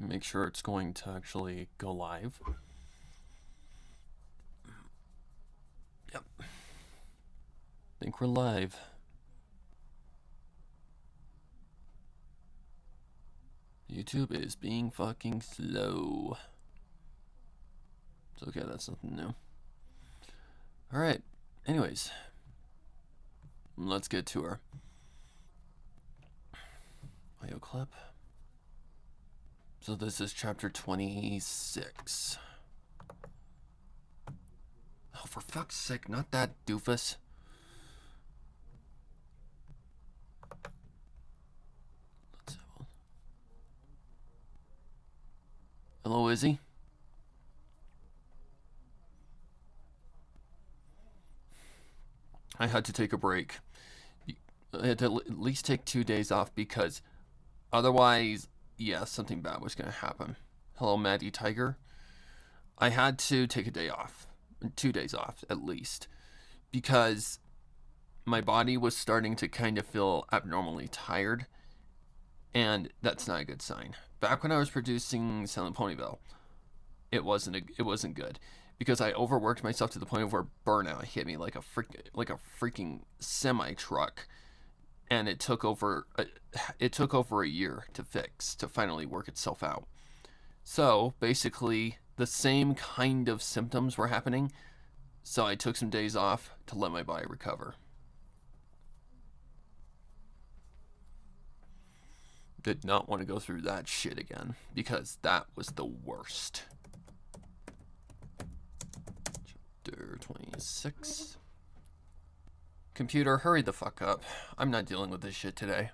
Make sure it's going to actually go live. Yep. I think we're live. YouTube is being fucking slow. It's okay, that's nothing new. Alright, anyways. Let's get to her audio clip. So this is chapter 26. Oh, for fuck's sake, not that doofus. Let's have one. Hello, Izzy. I had to take a break. I had to at least take 2 days off because otherwise, yeah, something bad was going to happen. Hello, Maddie Tiger. I had to take a day off, 2 days off at least, because my body was starting to kind of feel abnormally tired, and that's not a good sign. Back when I was producing Silent Ponyville, it wasn't good because I overworked myself to the point of where burnout hit me like a freaking semi truck. And it took over a year to finally work itself out. So basically, the same kind of symptoms were happening. So I took some days off to let my body recover. Did not want to go through that shit again because that was the worst. Chapter 26. Computer, hurry the fuck up. I'm not dealing with this shit today.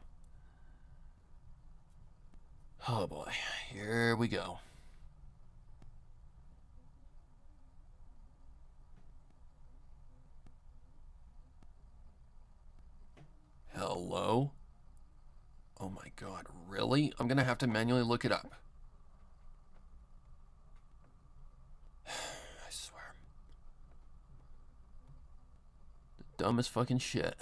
Oh boy, here we go. Hello? Oh my god, really? I'm gonna have to manually look it up. I swear. Dumbest fucking shit.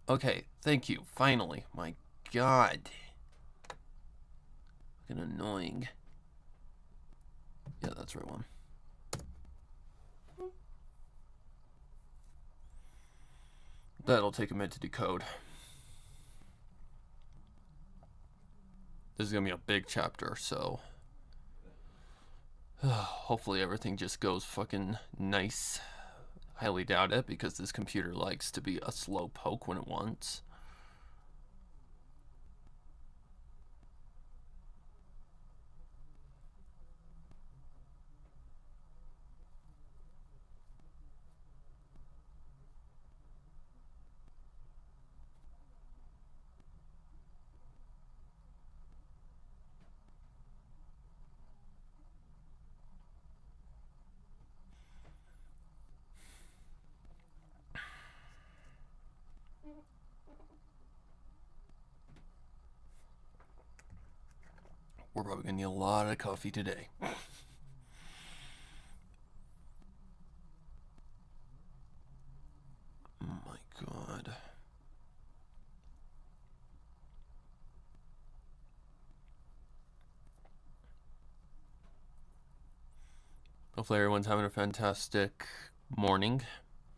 Okay, thank you. Finally. My god. Fucking annoying. Yeah, that's the right one. That'll take a minute to decode. This is gonna be a big chapter, so hopefully everything just goes fucking nice. Highly doubt it because this computer likes to be a slow poke when it wants. We're probably gonna need a lot of coffee today. Oh my god. Hopefully everyone's having a fantastic morning,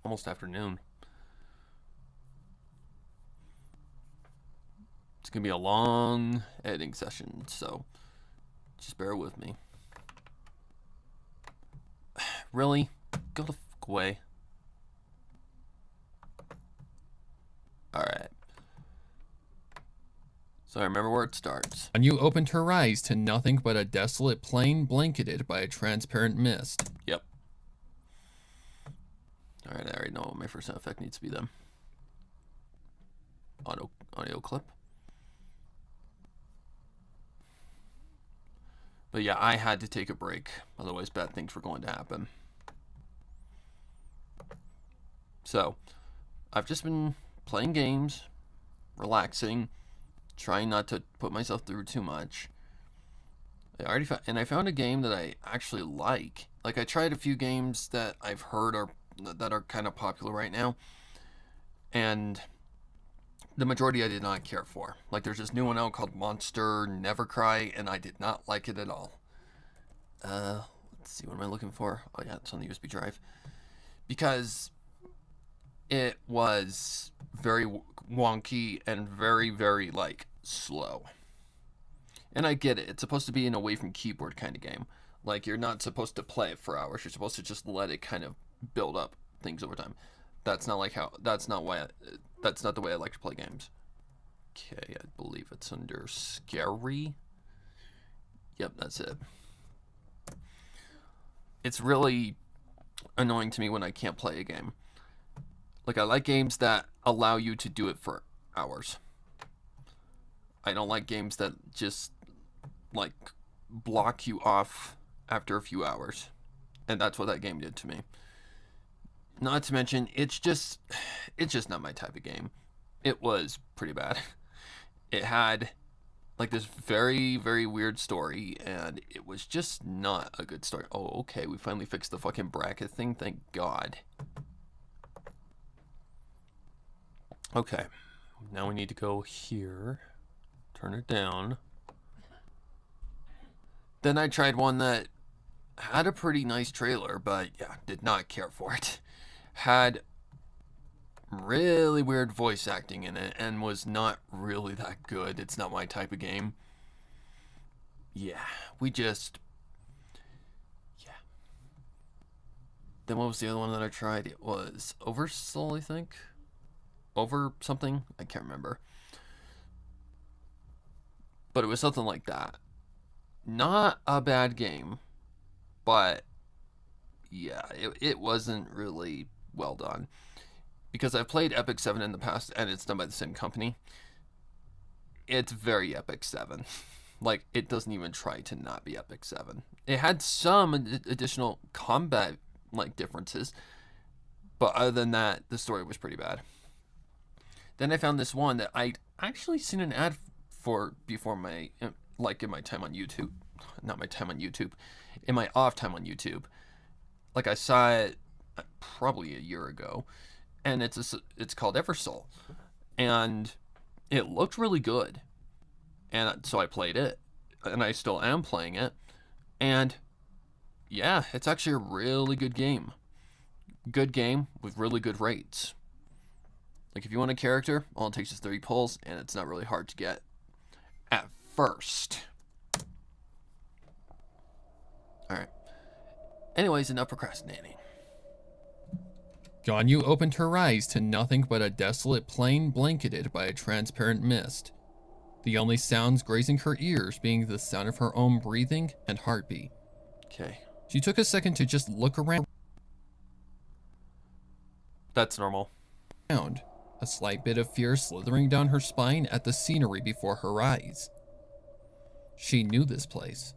almost afternoon. It's gonna be a long editing session, so just bear with me. Really? Go the fuck away. Alright. So I remember where it starts. Anu opened her eyes to nothing but a desolate plain blanketed by a transparent mist. Yep. Alright, I already know what my first sound effect needs to be then. Audio clip. But yeah, I had to take a break. Otherwise, bad things were going to happen. So, I've just been playing games, relaxing, trying not to put myself through too much. I found a game that I actually like. Like, I tried a few games that I've heard that are kind of popular right now. And the majority I did not care for. Like, there's this new one out called Monster Never Cry, and I did not like it at all. Let's see, what am I looking for? Oh yeah, it's on the USB drive. Because it was very wonky and very, very, like, slow. And I get it. It's supposed to be an away from keyboard kind of game. Like, you're not supposed to play it for hours. You're supposed to just let it kind of build up things over time. That's not the way I like to play games. Okay, I believe it's under scary. Yep, that's it. It's really annoying to me when I can't play a game. Like, I like games that allow you to do it for hours. I don't like games that just, like, block you off after a few hours. And that's what that game did to me. Not to mention, it's just not my type of game. It was pretty bad. It had, like, this very, very weird story, and it was just not a good story. Oh, okay, we finally fixed the fucking bracket thing, thank God. Okay, now we need to go here, turn it down. Then I tried one that had a pretty nice trailer, but yeah, did not care for it. Had really weird voice acting in it and was not really that good. It's not my type of game. Yeah. Then what was the other one that I tried? It was Oversoul, I think. Over something? I can't remember. But it was something like that. Not a bad game, but yeah, it wasn't really well done. Because I've played Epic 7 in the past, and it's done by the same company. It's very Epic 7. Like, it doesn't even try to not be Epic 7. It had some additional combat, like, differences. But other than that, the story was pretty bad. Then I found this one that I'd actually seen an ad for before my, like, in my time on YouTube. Not my time on YouTube. In my off time on YouTube. Like, I saw it probably a year ago. And it's called Eversoul. And it looked really good. And so I played it. And I still am playing it. And yeah, it's actually a really good game. Good game with really good rates. Like, if you want a character, all it takes is 30 pulls, and it's not really hard to get at first. Alright. Anyways, enough procrastinating. Ganyu opened her eyes to nothing but a desolate plain blanketed by a transparent mist. The only sounds grazing her ears being the sound of her own breathing and heartbeat. Okay. She took a second to just look around. That's normal. A slight bit of fear slithering down her spine at the scenery before her eyes. She knew this place.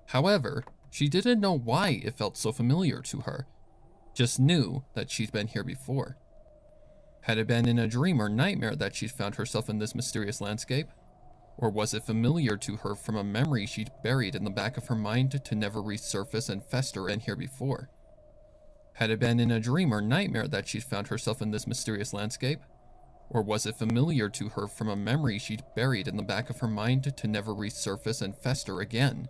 However, she didn't know why it felt so familiar to her. Just knew that she'd been here before. Had it been in a dream or nightmare that she'd found herself in this mysterious landscape? Or was it familiar to her from a memory she'd buried in the back of her mind to never resurface and fester in here before? Had it been in a dream or nightmare that she'd found herself in this mysterious landscape? Or was it familiar to her from a memory she'd buried in the back of her mind to never resurface and fester again?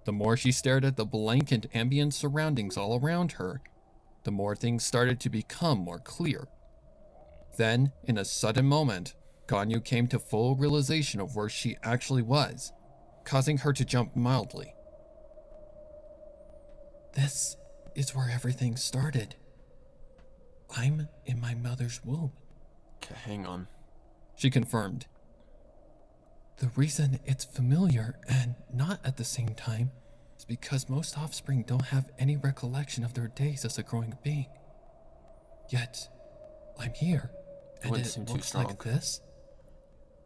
The more she stared at the blank and ambient surroundings all around her, the more things started to become more clear. Then, in a sudden moment, Ganyu came to full realization of where she actually was, causing her to jump mildly. This is where everything started. I'm in my mother's womb. Okay, hang on. She confirmed. The reason it's familiar and not at the same time is because most offspring don't have any recollection of their days as a growing being. Yet, I'm here, and it looks like this?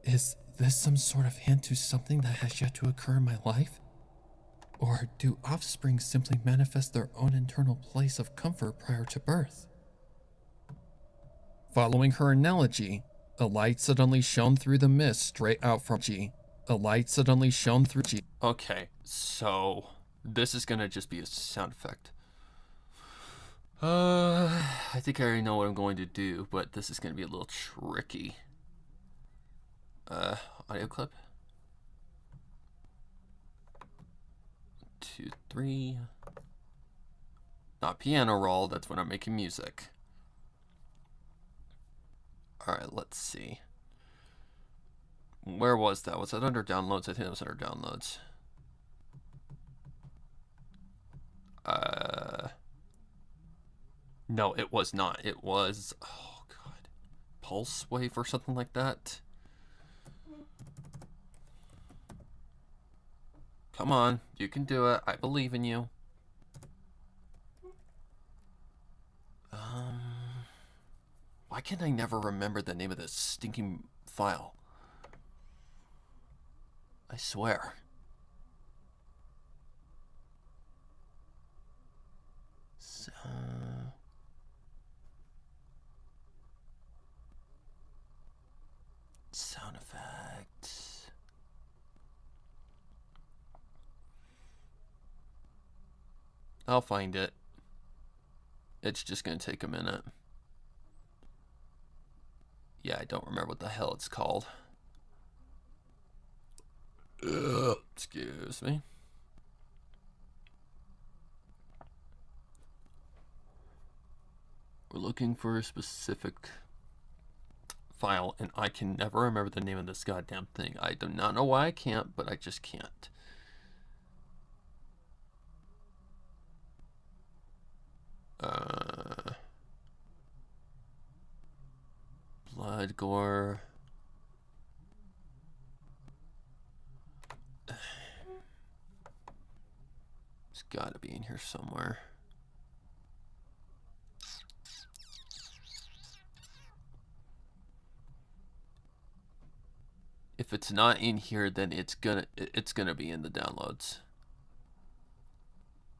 Is this some sort of hint to something that has yet to occur in my life? Or do offspring simply manifest their own internal place of comfort prior to birth? Following her analogy, a light suddenly shone through the mist straight out from G. A light suddenly shone through G. Okay, so this is gonna just be a sound effect. I think I already know what I'm going to do, but this is going to be a little tricky. Audio clip. 2, 3. Not piano roll, that's when I'm making music. Alright, let's see. Where was that? Was that under downloads? I think it was under downloads. No, it was not. It was, oh god, Pulse Wave or something like that. Come on, you can do it. I believe in you. Why can I never remember the name of this stinking file? I swear. So... sound effects. I'll find it. It's just gonna take a minute. Yeah, I don't remember what the hell it's called. Excuse me. We're looking for a specific file, and I can never remember the name of this goddamn thing. I do not know why I can't, but I just can't. Blood, gore. It's gotta be in here somewhere. If it's not in here, then it's gonna be in the downloads.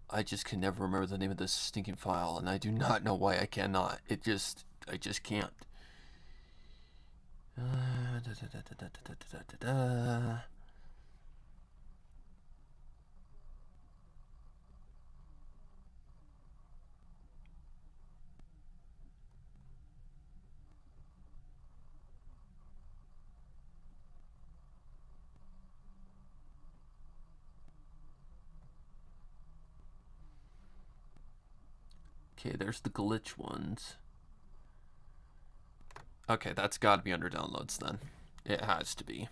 I just can never remember the name of this stinking file, and I do not know why I cannot. I just can't. Okay, there's the glitch ones. Okay, that's got to be under downloads then. It has to be.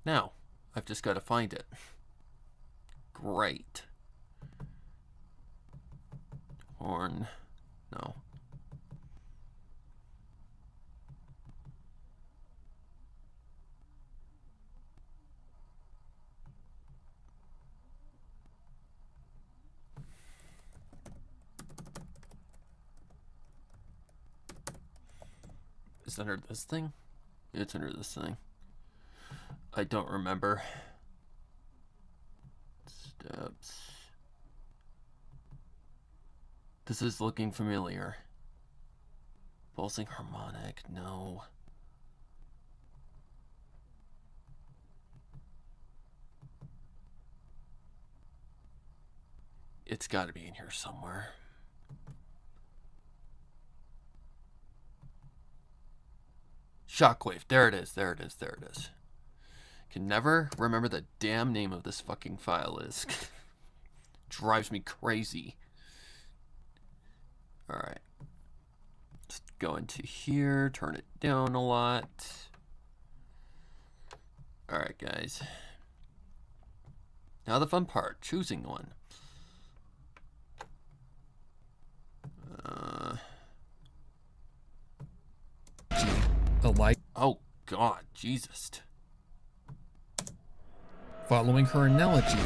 Now, I've just got to find it. Great. Horn. No. Is it under this thing? It's under this thing. I don't remember. Steps. This is looking familiar. Pulsing harmonic, no. It's got to be in here somewhere. Shockwave. There it is. There it is. There it is. Can never remember the damn name of this fucking file is. Drives me crazy. Alright. Let's go into here. Turn it down a lot. Alright, guys. Now the fun part. Choosing one. The light. Oh, God. Jesus. Following her analogy,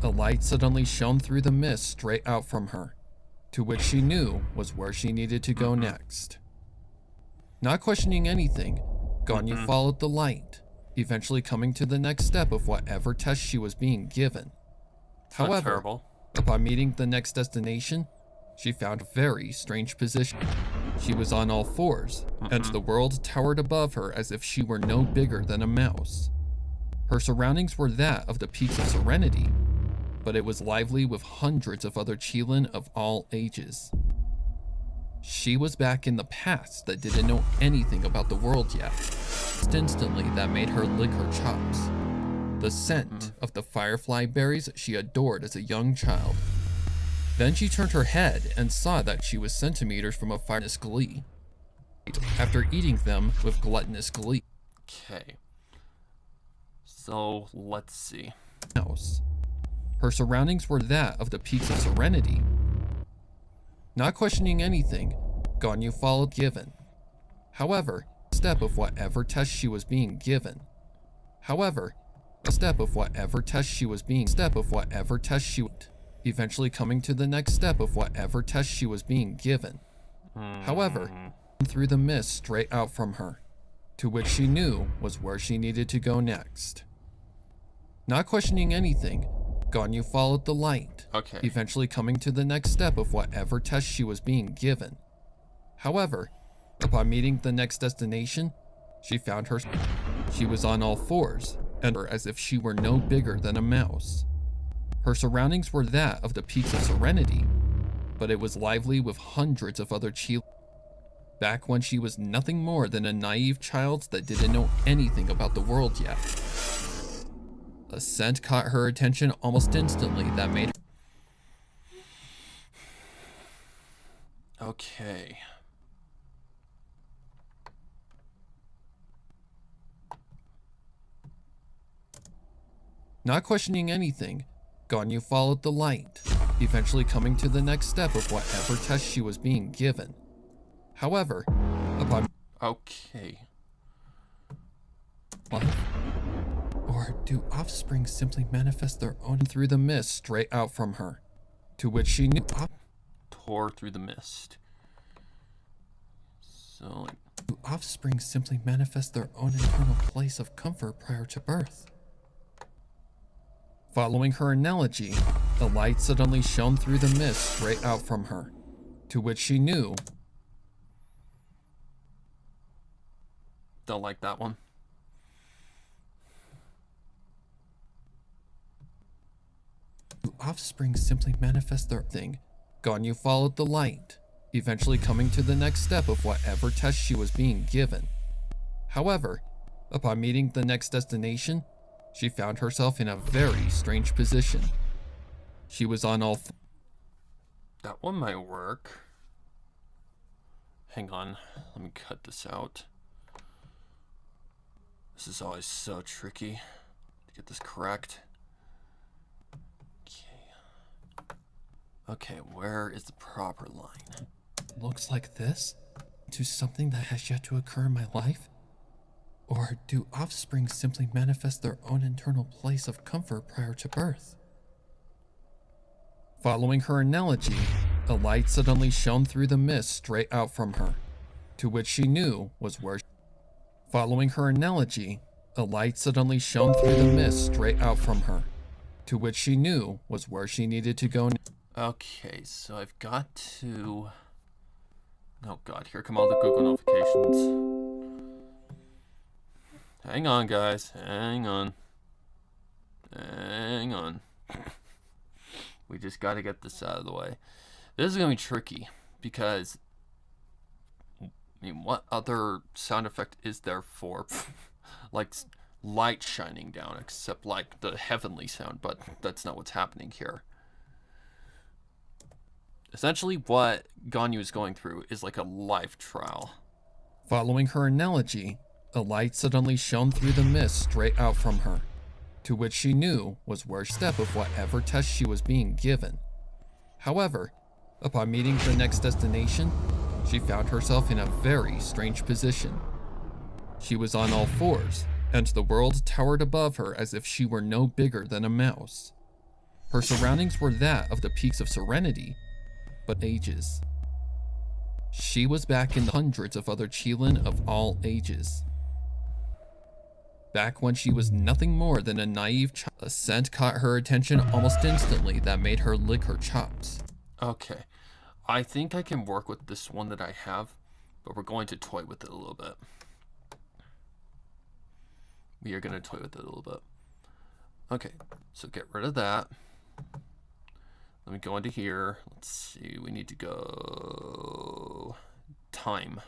a light suddenly shone through the mist straight out from her, to which she knew was where she needed to go next. Not questioning anything, Ganya followed the light, eventually coming to the next step of whatever test she was being given. However, terrible. upon meeting the next destination, she found a very strange position. She was on all fours, and the world towered above her as if she were no bigger than a mouse. Her surroundings were that of the peaks of Serenity, but it was lively with hundreds of other children of all ages. She was back in the past that didn't know anything about the world yet. Instantly, that made her lick her chops. The scent of the firefly berries she adored as a young child. Then she turned her head and saw that she was centimeters from a fire's glee. After eating them with gluttonous glee. Okay. So, let's see. Her surroundings were that of the peaks of Serenity. Not questioning anything, Ganyu followed given. However, step of whatever test she was being given. Eventually coming to the next step of whatever test she was being given. However, through the mist straight out from her, to which she knew was where she needed to go next. Not questioning anything, Ganyu followed the light, Okay. eventually coming to the next step of whatever test she was being given. However, upon meeting the next destination, she found her. She was on all fours, and as if she were no bigger than a mouse. Her surroundings were that of the peaks of Serenity, but it was lively with hundreds of other children. Back when she was nothing more than a naive child that didn't know anything about the world yet. A scent caught her attention almost instantly that made her. Okay. Not questioning anything, Ganyu followed the light, eventually coming to the next step of whatever test she was being given. However, upon. Okay. Or do offspring simply manifest their own through the mist straight out from her? To which she knew. Tore through the mist. So, like. Do offspring simply manifest their own internal place of comfort prior to birth? Following her analogy, the light suddenly shone through the mist straight out from her, to which she knew. Don't like that one. Do offspring simply manifest their thing? Ganyu followed the light, eventually coming to the next step of whatever test she was being given. However, upon meeting the next destination, she found herself in a very strange position. She was on all. That one might work. Hang on. Let me cut this out. This is always so tricky to get this correct. Okay, where is the proper line? Looks like this? To something that has yet to occur in my life? Or do offspring simply manifest their own internal place of comfort prior to birth? Following her analogy, a light suddenly shone through the mist straight out from her, to which she knew was where. Following her analogy, a light suddenly shone through the mist straight out from her, to which she knew was where she needed to go. Okay, so I've got to. Oh god, here come all the Google notifications. Hang on, guys. Hang on. Hang on. We just got to get this out of the way. This is going to be tricky because, I mean, what other sound effect is there for, like, light shining down, except, like, the heavenly sound, but that's not what's happening here. Essentially, what Ganyu is going through is like a life trial. Following her analogy, a light suddenly shone through the mist straight out from her, to which she knew was where step of whatever test she was being given. However, upon meeting the next destination, she found herself in a very strange position. She was on all fours, and the world towered above her as if she were no bigger than a mouse. Her surroundings were that of the peaks of Serenity, but ages. She was back in hundreds of other children of all ages. Back when she was nothing more than a naive child. A scent caught her attention almost instantly that made her lick her chops. Okay, I think I can work with this one that I have. But we're going to toy with it a little bit. We are going to toy with it a little bit. Okay, so get rid of that. Let me go into here. Let's see, we need to go time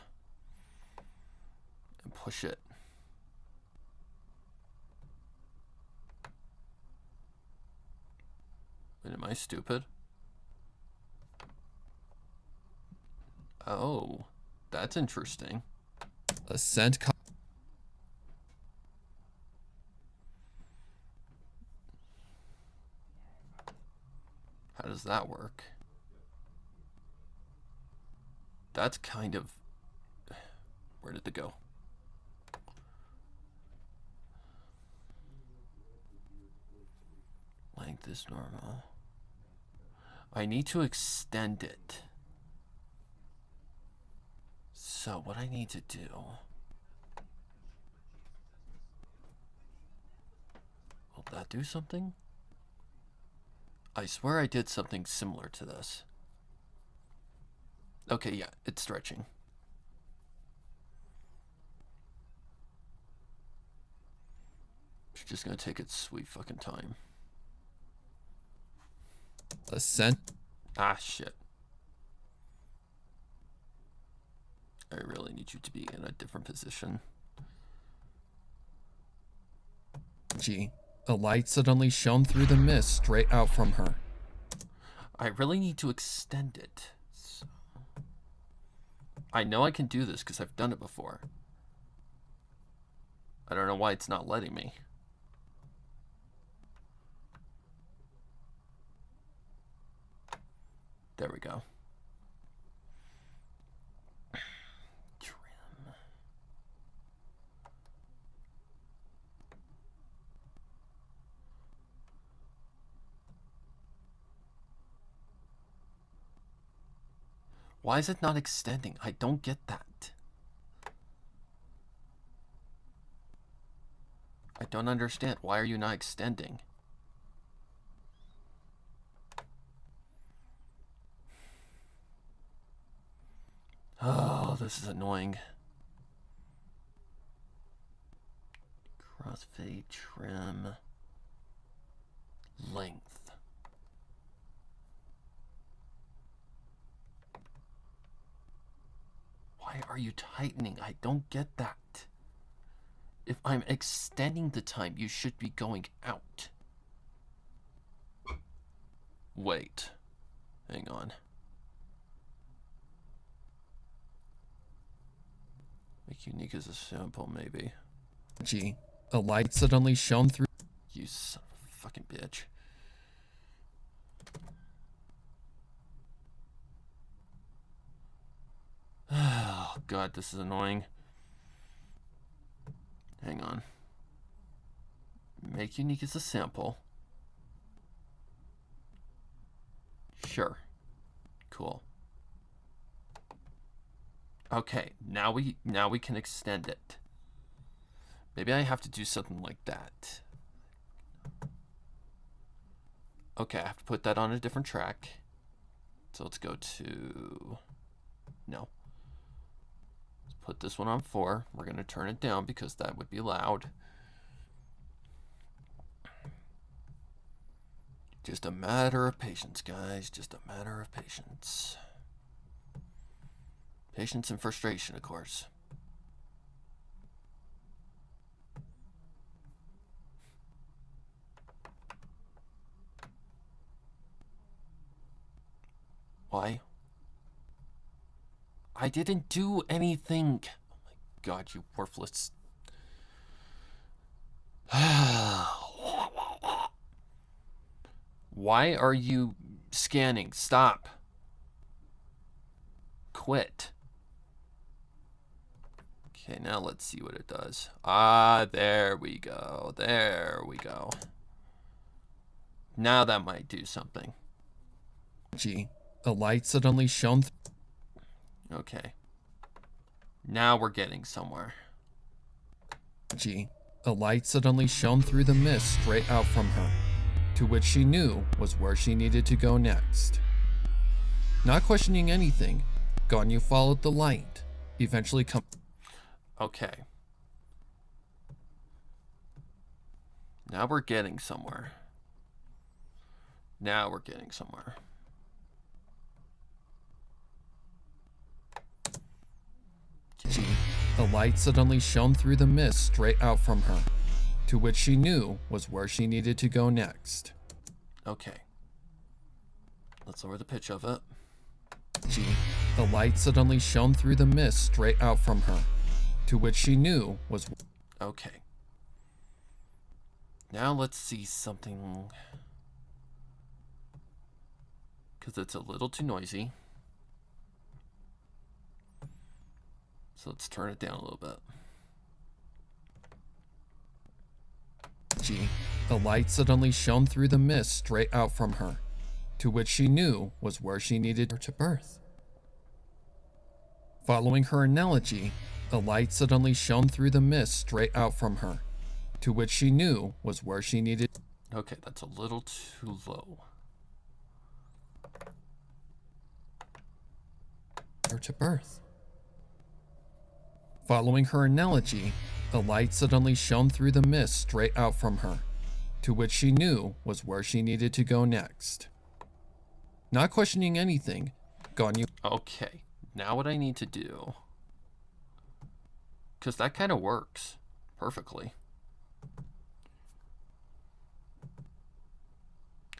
and push it. Wait, am I stupid? Oh, that's interesting. Ascent. How does that work? That's kind of... Where did it go? Length is normal. I need to extend it. So what I need to do... Will that do something? I swear I did something similar to this. Okay, yeah, it's stretching. It's just gonna take its sweet fucking time. Ascent. Ah, shit. I really need you to be in a different position. G. A light suddenly shone through the mist straight out from her. I really need to extend it. So... I know I can do this because I've done it before. I don't know why it's not letting me. There we go. Trim. Why is it not extending? I don't get that. I don't understand. Why are you not extending? Oh, this is annoying. Crossfade, trim, length. Why are you tightening? I don't get that. If I'm extending the time, you should be going out. Wait. Hang on. Make unique as a sample, maybe. G. A light suddenly shone through. You son of a fucking bitch. Oh, God, this is annoying. Hang on. Make unique as a sample. Sure. Cool. Okay, now we can extend it. Maybe I have to do something like that. Okay, I have to put that on a different track. So let's go to... No. Let's put this one on 4. We're going to turn it down because that would be loud. Just a matter of patience, guys. Just a matter of patience. Patience and frustration, of course. Why? I didn't do anything. Oh my God, you worthless. Why are you scanning? Stop. Quit. Okay, now let's see what it does. Ah, there we go. There we go. Now that might do something. G. A light suddenly shone. Okay. Now we're getting somewhere. G. A light suddenly shone through the mist straight out from her, to which she knew was where she needed to go next. Not questioning anything, Ganyu followed the light, eventually come. Okay. Now we're getting somewhere. Now we're getting somewhere. The light suddenly shone through the mist straight out from her, to which she knew was where she needed to go next. Okay. Let's lower the pitch of it. The light suddenly shone through the mist straight out from her, to which she knew was. Okay. Now let's see something. Because it's a little too noisy. So let's turn it down a little bit. The light suddenly shone through the mist straight out from her, to which she knew was where she needed her to birth. Following her analogy, the light suddenly shone through the mist straight out from her, to which she knew was where she needed. Okay, that's a little too low. Her to birth. Following her analogy, the light suddenly shone through the mist straight out from her, to which she knew was where she needed to go next. Not questioning anything, Ganyu. Okay, now what I need to do, because that kind of works perfectly.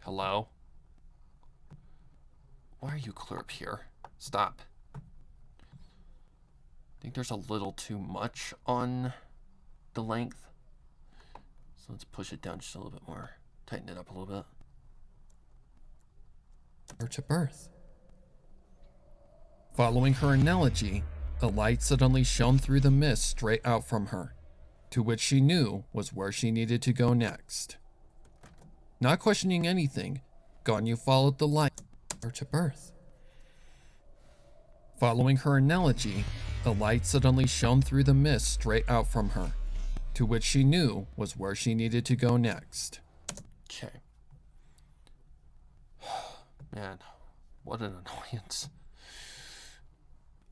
Hello? Why are you clear up here? Stop. I think there's a little too much on the length. So let's push it down just a little bit more. Tighten it up a little bit. Her to birth. Following her analogy, the light suddenly shone through the mist straight out from her, to which she knew was where she needed to go next. Not questioning anything, Ganyu followed the light. Her to birth. Following her analogy, the light suddenly shone through the mist straight out from her, to which she knew was where she needed to go next. Okay. Man, what an annoyance.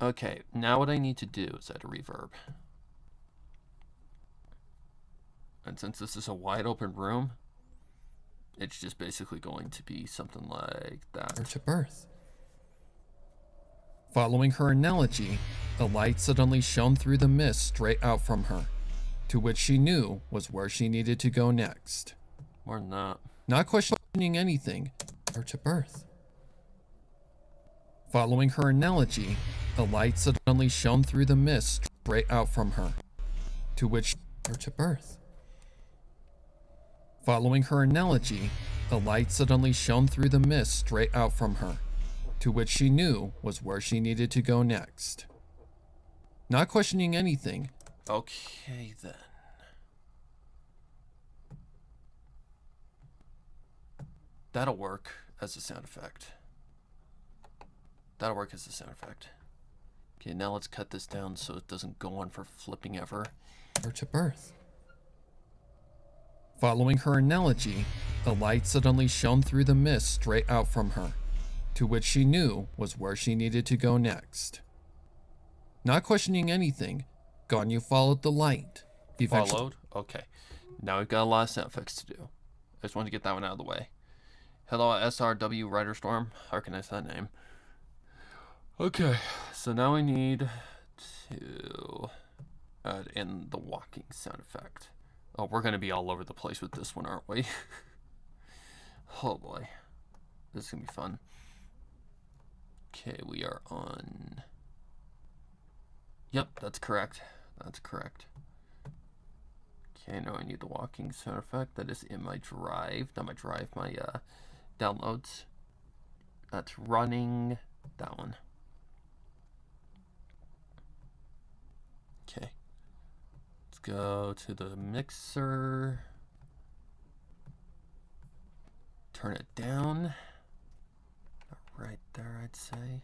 Okay, now what I need to do is add a reverb. And since this is a wide open room, it's just basically going to be something like that. Her to birth. Following her analogy, the light suddenly shone through the mist straight out from her, to which she knew was where she needed to go next. More than that. Not questioning anything, her to birth. Following her analogy, the light suddenly shone through the mist straight out from her, to which her to birth. Following her analogy, the light suddenly shone through the mist straight out from her, to which she knew was where she needed to go next. Not questioning anything. Okay, then. That'll work as a sound effect. That'll work as a sound effect. Okay, now let's cut this down so it doesn't go on for flipping ever. Her to birth. Following her analogy, the light suddenly shone through the mist straight out from her, to which she knew was where she needed to go next. Not questioning anything, Ganyu followed the light. Followed? Okay. Now we've got a lot of sound effects to do. I just wanted to get that one out of the way. Hello, SRW Rider Storm. I recognize that name. Okay, so now we need to add in the walking sound effect. Oh, we're going to be all over the place with this one, aren't we? Oh boy. This is going to be fun. Okay, we are on... Yep, that's correct. That's correct. Okay, now I need the walking sound effect. That is in my drive. Not my drive, my downloads. That's running. That one. Okay. Let's go to the mixer. Turn it down. Right there, I'd say.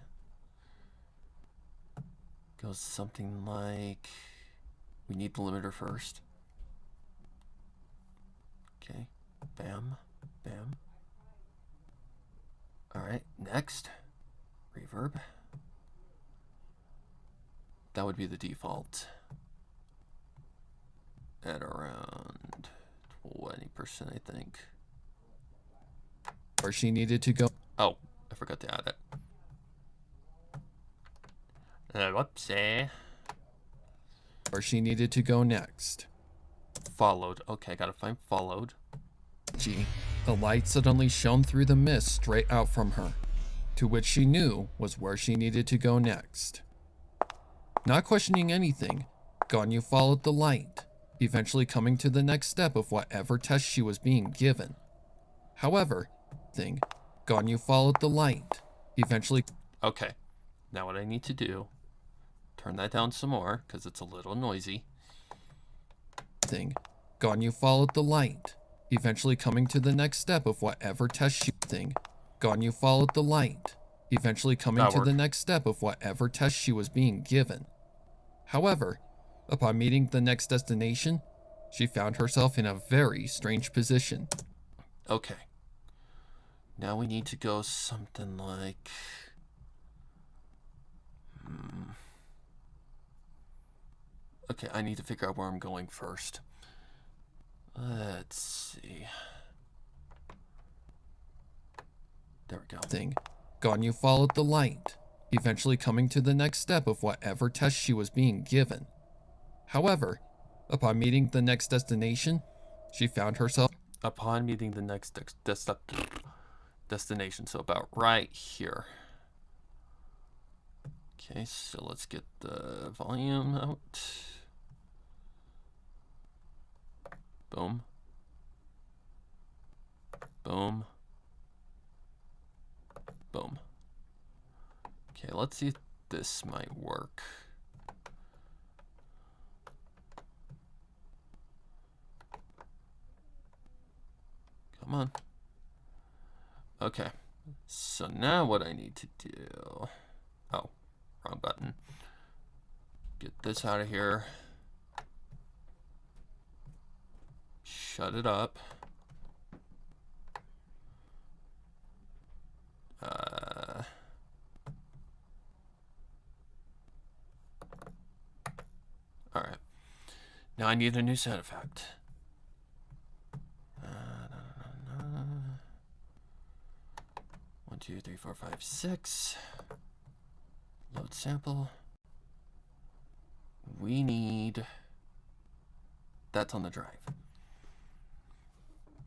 Goes something like... We need the limiter first. Okay. Bam. Bam. Alright, next. Reverb. that would be the default. At around 20%, I think. Where she needed to go. Oh, I forgot to add it. Whoopsie. Where she needed to go next. Followed. Okay, gotta find followed. A light suddenly shone through the mist straight out from her, to which she knew was where she needed to go next. Not questioning anything, Ganyu followed the light, eventually coming to the next step of whatever test she was being given. However, Ganyu followed the light, eventually... Okay, now what I need to do, turn that down some more, because it's a little noisy. Ganyu followed the light, eventually coming to the next step of whatever test she... Ganyu followed the light, eventually coming to the next step of whatever test she was being given. However, upon meeting the next destination, she found herself in a very strange position. Okay. Now we need to go something like... Okay, I need to figure out where I'm going first. Let's see. There we go. Ganyu followed the light, eventually coming to the next step of whatever test she was being given. However, upon meeting the next destination, she found herself... Upon meeting the next destination, so about right here. Okay, so let's get the volume out. Boom. Boom. Boom. Okay, let's see if this might work. Come on. Okay, so now what I need to do... Oh, wrong button. Get this out of here. Shut it up. Alright. Now I need a new sound effect. 1, 2, 3, 4, 5, 6. Load sample. We need... That's on the drive.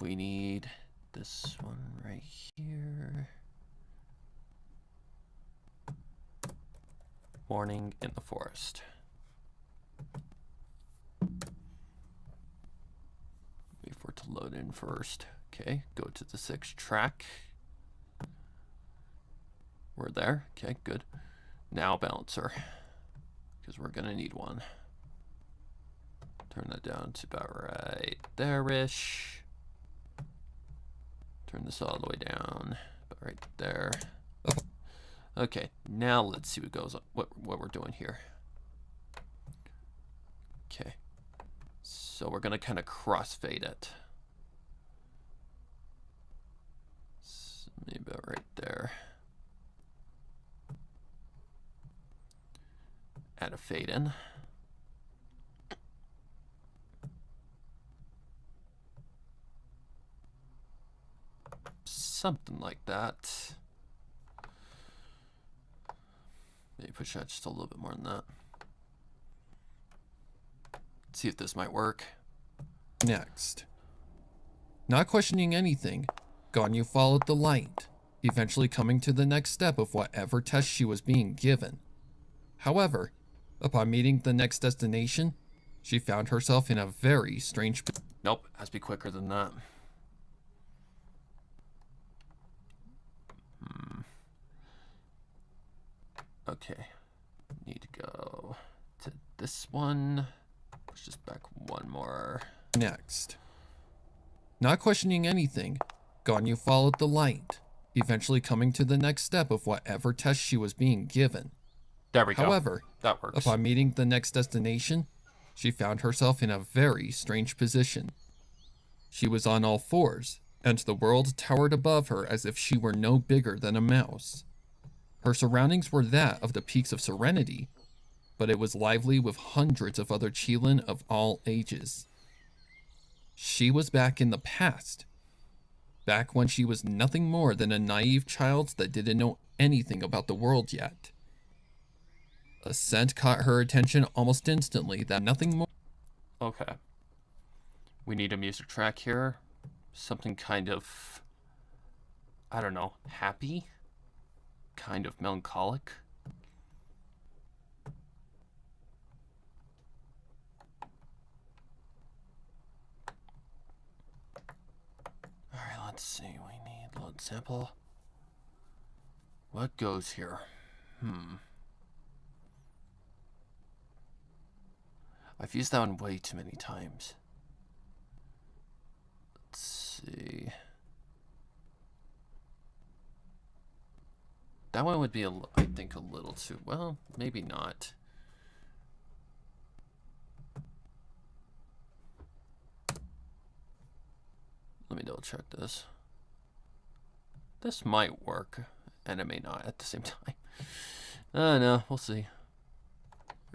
We need this one right here. Morning in the forest. Wait for it to load in first. Okay, go to the 6th track. We're there. Okay, good. Now balancer, because we're gonna need one. Turn that down to about right there-ish. Turn this all the way down, about right there. Okay, now let's see what goes on, what we're doing here. Okay, so we're gonna kind of crossfade it. So maybe about right there. Add a fade in. Something like that. Maybe push that just a little bit more than that. See if this might work. Next. Not questioning anything, Ganyu followed the light, eventually coming to the next step of whatever test she was being given. However, upon meeting the next destination, she found herself in a very strange... Nope, has to be quicker than that. Okay, need to go to this one. Push this back one more. Next. Not questioning anything, Ganyu followed the light, eventually coming to the next step of whatever test she was being given. There we go. However, that works. Upon meeting the next destination, she found herself in a very strange position. She was on all fours, and the world towered above her as if she were no bigger than a mouse. Her surroundings were that of the peaks of Serenity, but it was lively with hundreds of other children of all ages. She was back in the past, back when she was nothing more than a naive child that didn't know anything about the world yet. A scent caught her attention almost instantly that nothing more. Okay. We need a music track here. Something kind of, I don't know, happy? Kind of melancholic? Alright, let's see. We need load sample. What goes here? I've used that one way too many times. Let's see. That one would be, I think, a little too... Well, maybe not. Let me double check this. This might work, and it may not at the same time. No, we'll see.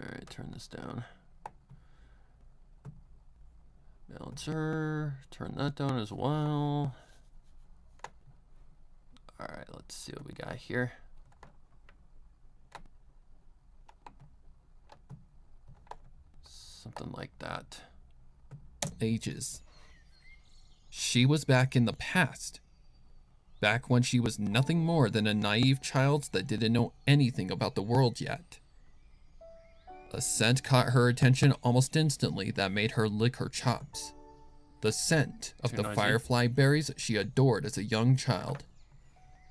Alright, turn this down. Balancer, turn that down as well. Alright, let's see what we got here. Something like that. Ages. She was back in the past, back when she was nothing more than a naive child that didn't know anything about the world yet. A scent caught her attention almost instantly that made her lick her chops. The scent of the firefly berries she adored as a young child.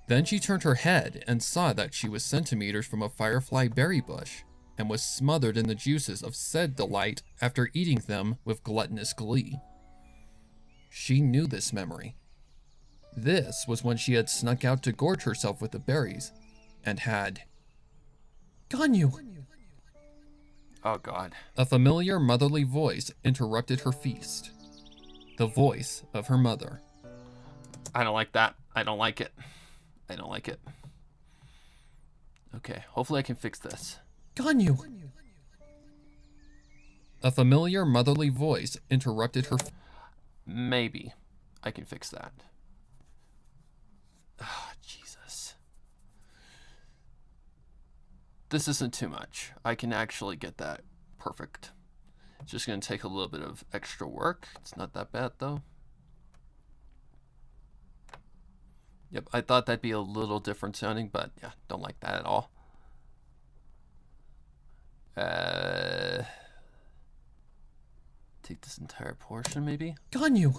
Then she turned her head and saw that she was centimeters from a firefly berry bush and was smothered in the juices of said delight after eating them with gluttonous glee. She knew this memory. This was when she had snuck out to gorge herself with the berries and had gone you. Oh God. A familiar motherly voice interrupted her feast. The voice of her mother. I don't like that. I don't like it. I don't like it. Okay, hopefully I can fix this. Gone you. A familiar motherly voice interrupted her. Maybe I can fix that. Oh, Jesus. This isn't too much. I can actually get that perfect. It's just going to take a little bit of extra work. It's not that bad, though. Yep, I thought that'd be a little different sounding, but yeah, don't like that at all. Take this entire portion, maybe? Gone you.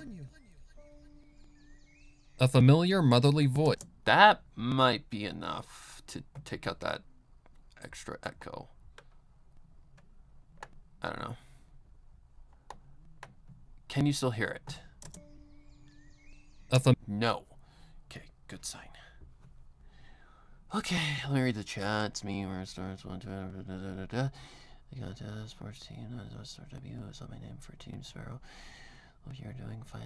A familiar motherly voice. That might be enough to take out that extra echo. I don't know. Can you still hear it? No. Okay, good sign. Okay, let me read the chat. It's me, where it starts 1, 2, I got a sports team. Start W. I saw my name for Team Sparrow. Hope you're doing fine.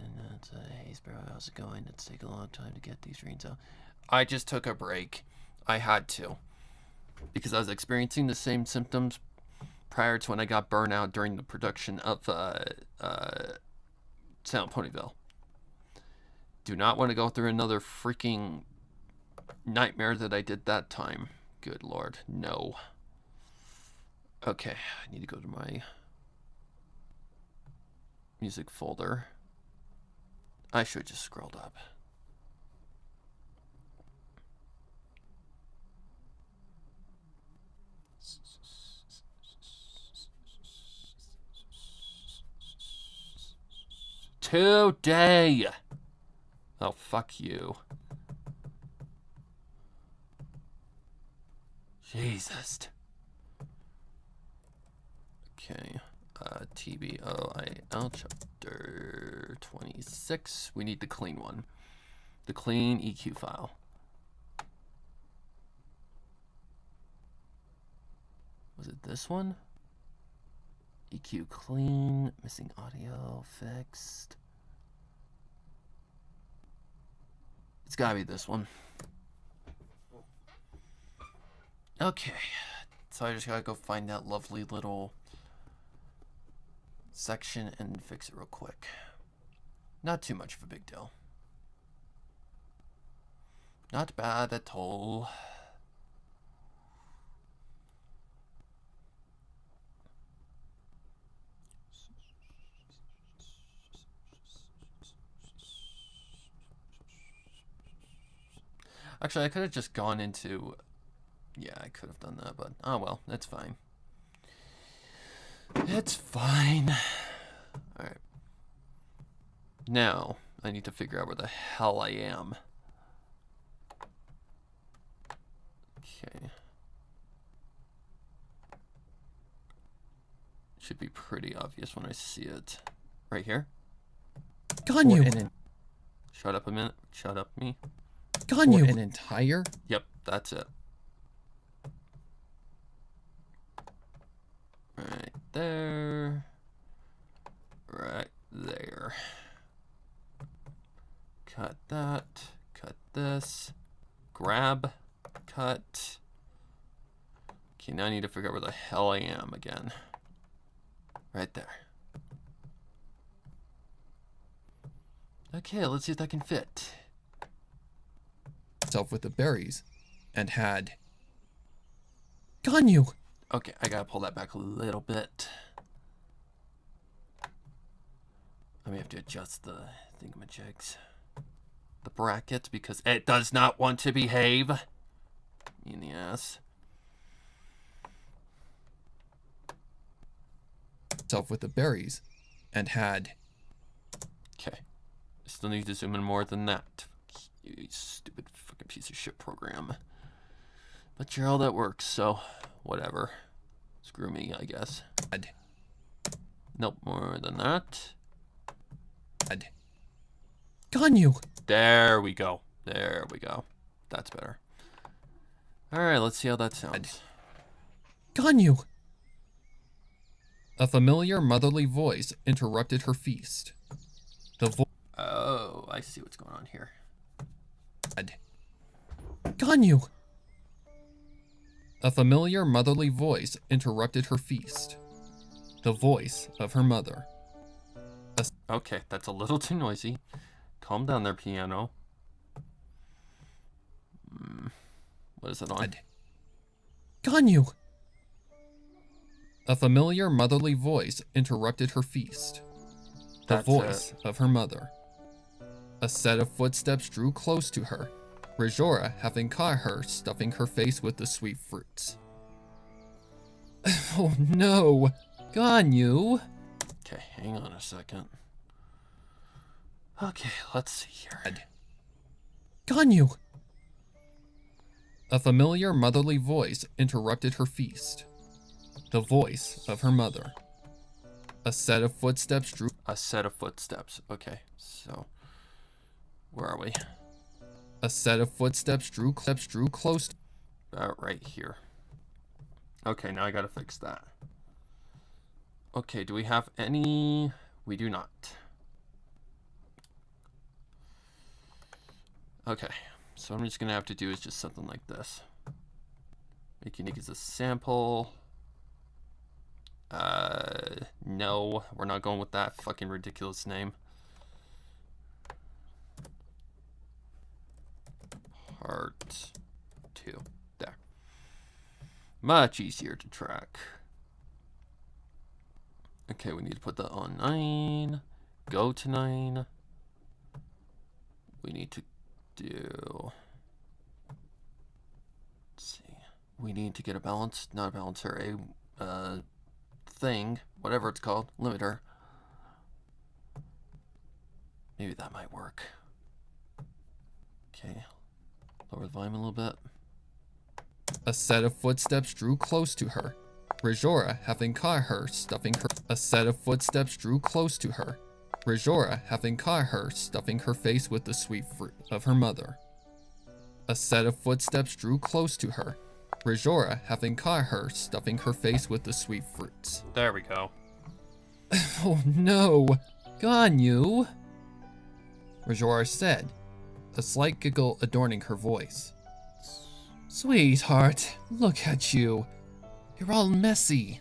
Hey Sparrow, how's it going? It's taken a long time to get these greens out. I just took a break. I had to, because I was experiencing the same symptoms prior to when I got burnout during the production of Silent Ponyville. Do not want to go through another freaking nightmare that I did that time. Good Lord, no. Okay, I need to go to my music folder. I should just scrolled up. Today! Oh, fuck you. Jesus. Okay. TBOIL chapter 26. We need the clean one. The clean EQ file. Was it this one? EQ clean, missing audio, fixed. It's gotta be this one. Okay, So I just gotta go find that lovely little section and fix it real quick. Not too much of a big deal. Not bad at all. Actually, I could have just gone into... Yeah, I could have done that, but oh well, that's fine. It's fine. Alright. Now, I need to figure out where the hell I am. Okay. Should be pretty obvious when I see it. Right here. Ganyu! Shut up a minute. Shut up me. Ganyu! For an entire? Yep, that's it. Right there. Right there. Cut that. Cut this. Grab. Cut. Okay, now I need to figure out where the hell I am again. Right there. Okay, let's see if that can fit. Self with the berries and had Ganyu. Okay, I gotta pull that back a little bit. I may have to adjust the thingamajigs. The bracket, because it does not want to behave. In the ass. Self with the berries and had. Okay. I still need to zoom in more than that. You stupid fucking piece of shit program. But you're all that works, so whatever. Screw me, I guess. Had. Nope, more than that. Had. Ganyu. There we go. There we go. That's better. Alright, let's see how that sounds. Ganyu. A familiar motherly voice interrupted her feast. The voice. Oh, I see what's going on here. Ganyu. A familiar motherly voice interrupted her feast. The voice of her mother. Okay, that's a little too noisy. Calm down there, piano. What is it on? Ganyu. A familiar motherly voice interrupted her feast. The voice of her mother. A set of footsteps drew close to her, Rajora having caught her stuffing her face with the sweet fruits. Oh no! Ganyu! Okay, hang on a second. Okay, let's see here. Ganyu! A familiar motherly voice interrupted her feast. The voice of her mother. A set of footsteps drew. A set of footsteps. Okay, so where are we? A set of footsteps drew close. About right here. Okay, now I gotta fix that. Okay, do we have any? We do not. Okay, so I'm just gonna have to do is just something like this. Make unique as a sample. No, we're not going with that fucking ridiculous name. Part 2. There. Much easier to track. Okay, we need to put that on 9. Go to 9. We need to do... Let's see. We need to get a balance, not a balancer, a thing, whatever it's called, limiter. Maybe that might work. Okay. Lower the volume a little bit. A set of footsteps drew close to her, Rajora having caught her stuffing her. A set of footsteps drew close to her, Rajora having caught her stuffing her face with the sweet fruit of her mother. A set of footsteps drew close to her, Rajora having caught her stuffing her face with the sweet fruits. There we go. Oh no! Ganyu! Rajora said, a slight giggle adorning her voice. Sweetheart, look at you. You're all messy.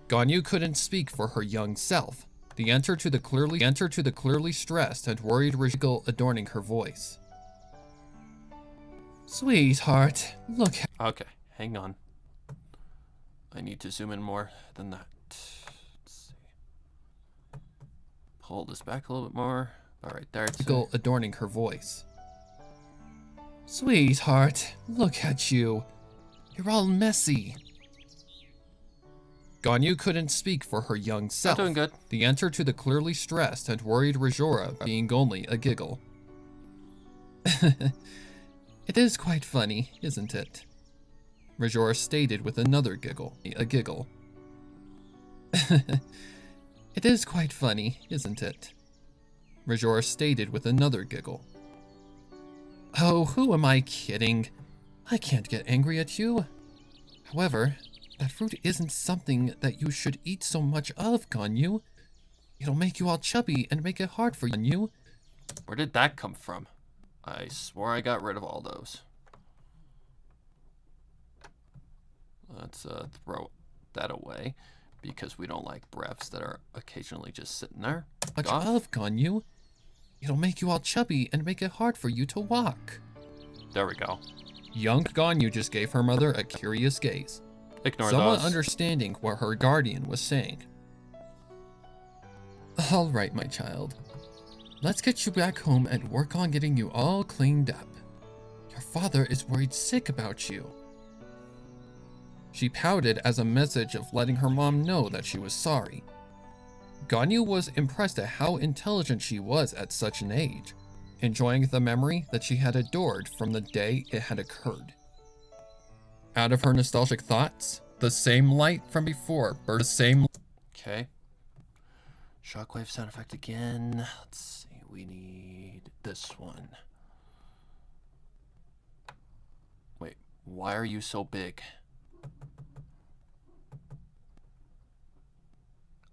Ganyu couldn't speak for her young self. The answer to the clearly stressed and worried Rajigul adorning her voice. Sweetheart, look. Okay, hang on. I need to zoom in more than that. Let's see. Pull this back a little bit more. All right, there it's adorning her voice. Sweetheart, look at you. You're all messy. Ganyu couldn't speak for her young self. I'm doing good. The answer to the clearly stressed and worried Rajora being only a giggle. It is quite funny, isn't it? Rajora stated with another giggle. A giggle. It is quite funny, isn't it? Rajora stated with another giggle. Oh, who am I kidding? I can't get angry at you. However, that fruit isn't something that you should eat so much of, Ganyu. It'll make you all chubby and make it hard for you. Where did that come from? I swore I got rid of all those. Let's throw that away because we don't like breaths that are occasionally just sitting there. Much of, Ganyu. It'll make you all chubby and make it hard for you to walk. There we go. Young Ganyu just gave her mother a curious gaze. Ignore somewhat those. Understanding what her guardian was saying. All right, my child. Let's get you back home and work on getting you all cleaned up. Your father is worried sick about you. She pouted as a message of letting her mom know that she was sorry. Ganyu was impressed at how intelligent she was at such an age, enjoying the memory that she had adored from the day it had occurred. Out of her nostalgic thoughts, the same light from before burst. Okay. Shockwave sound effect again. Let's see. We need this one. Wait, why are you so big?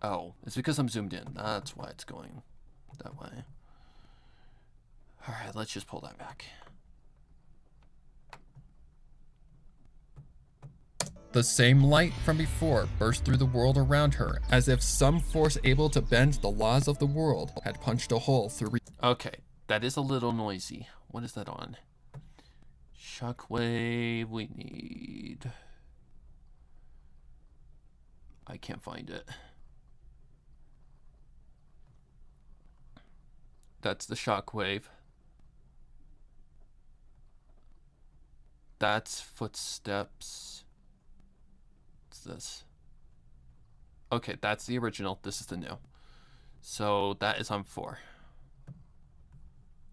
Oh, it's because I'm zoomed in. That's why it's going that way. Alright, let's just pull that back. The same light from before burst through the world around her, as if some force able to bend the laws of the world had punched a hole through. Okay, that is a little noisy. What is that on? Shockwave, we need... I can't find it. That's the shockwave. That's footsteps. What's this? Okay, that's the original. This is the new. So that is on 4.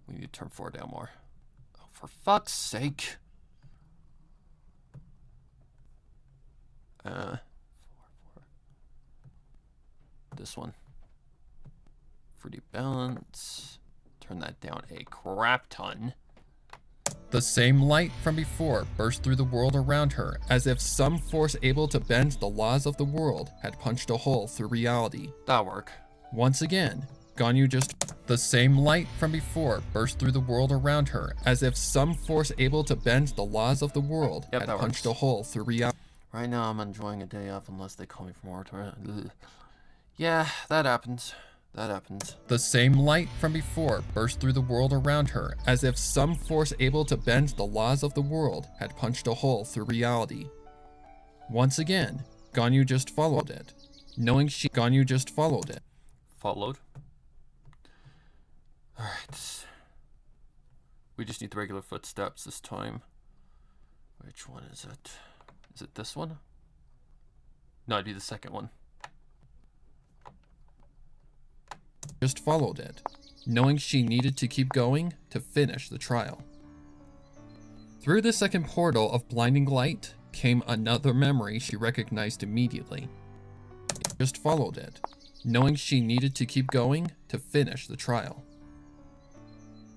We need to turn 4 down more. Oh, for fuck's sake. 4. This one. Fruity balance. Turn that down a crap ton. The same light from before burst through the world around her, as if some force able to bend the laws of the world had punched a hole through reality. That'll work. Once again, Ganyu just... The same light from before burst through the world around her, as if some force able to bend the laws of the world had punched a hole through reality. Right now I'm enjoying a day off unless they call me for more time. Yeah, that happens. That happens. The same light from before burst through the world around her, as if some force able to bend the laws of the world had punched a hole through reality. Once again, Ganyu just followed it, knowing Ganyu just followed it. Followed. Alright. We just need the regular footsteps this time. Which one is it? Is it this one? No, it'd be the second one. Just followed it, knowing she needed to keep going to finish the trial. Through the second portal of blinding light came another memory she recognized immediately. Just followed it, knowing she needed to keep going to finish the trial.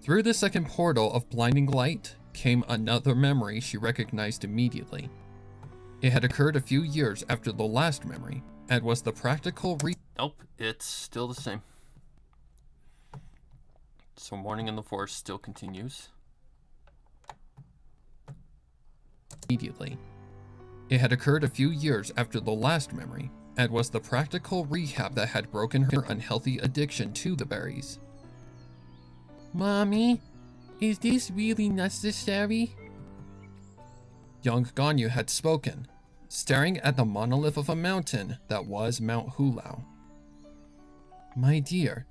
Through the second portal of blinding light came another memory she recognized immediately. It had occurred a few years after the last memory, and was the practical Nope, it's still the same. So Morning in the Forest still continues. Immediately. It had occurred a few years after the last memory, and was the practical rehab that had broken her unhealthy addiction to the berries. Mommy, is this really necessary? Young Ganyu had spoken, staring at the monolith of a mountain that was Mount Hulao. My dear,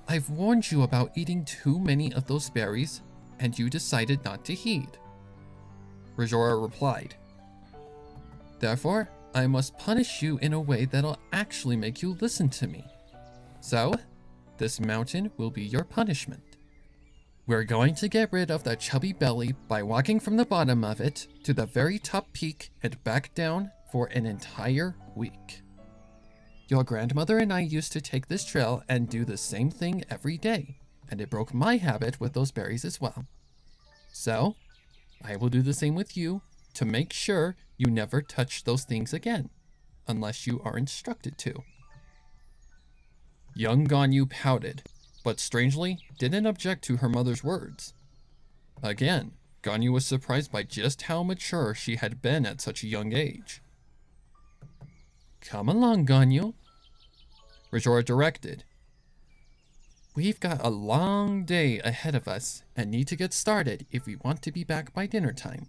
I've warned you about eating too many of those berries, and you decided not to heed. Rajora replied. Therefore, I must punish you in a way that'll actually make you listen to me. So, this mountain will be your punishment. We're going to get rid of that chubby belly by walking from the bottom of it to the very top peak and back down for an entire week. Your grandmother and I used to take this trail and do the same thing every day, and it broke my habit with those berries as well. So, I will do the same with you to make sure you never touch those things again, unless you are instructed to. Young Ganyu pouted, but strangely didn't object to her mother's words. Again, Ganyu was surprised by just how mature she had been at such a young age. Come along, Ganyu, Rajora directed. We've got a long day ahead of us and need to get started if we want to be back by dinner time.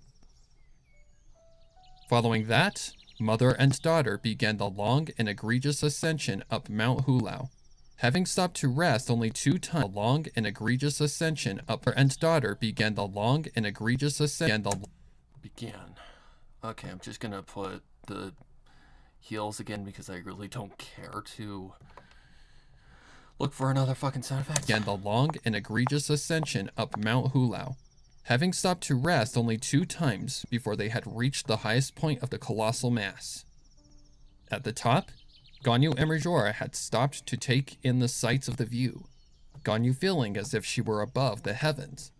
Following that, mother and daughter began the long and egregious ascension up Mount Hulao. Having stopped to rest only 2 times, the long and egregious ascension up and daughter began the long and egregious ascension. Began. Okay, I'm just gonna put the heels again because I really don't care to look for another fucking sound effect. Began the long and egregious ascension up Mount Hulao. Having stopped to rest only 2 times before they had reached the highest point of the colossal mass. At the top, Ganyu and Rajora had stopped to take in the sights of the view, Ganyu feeling as if she were above the heavens.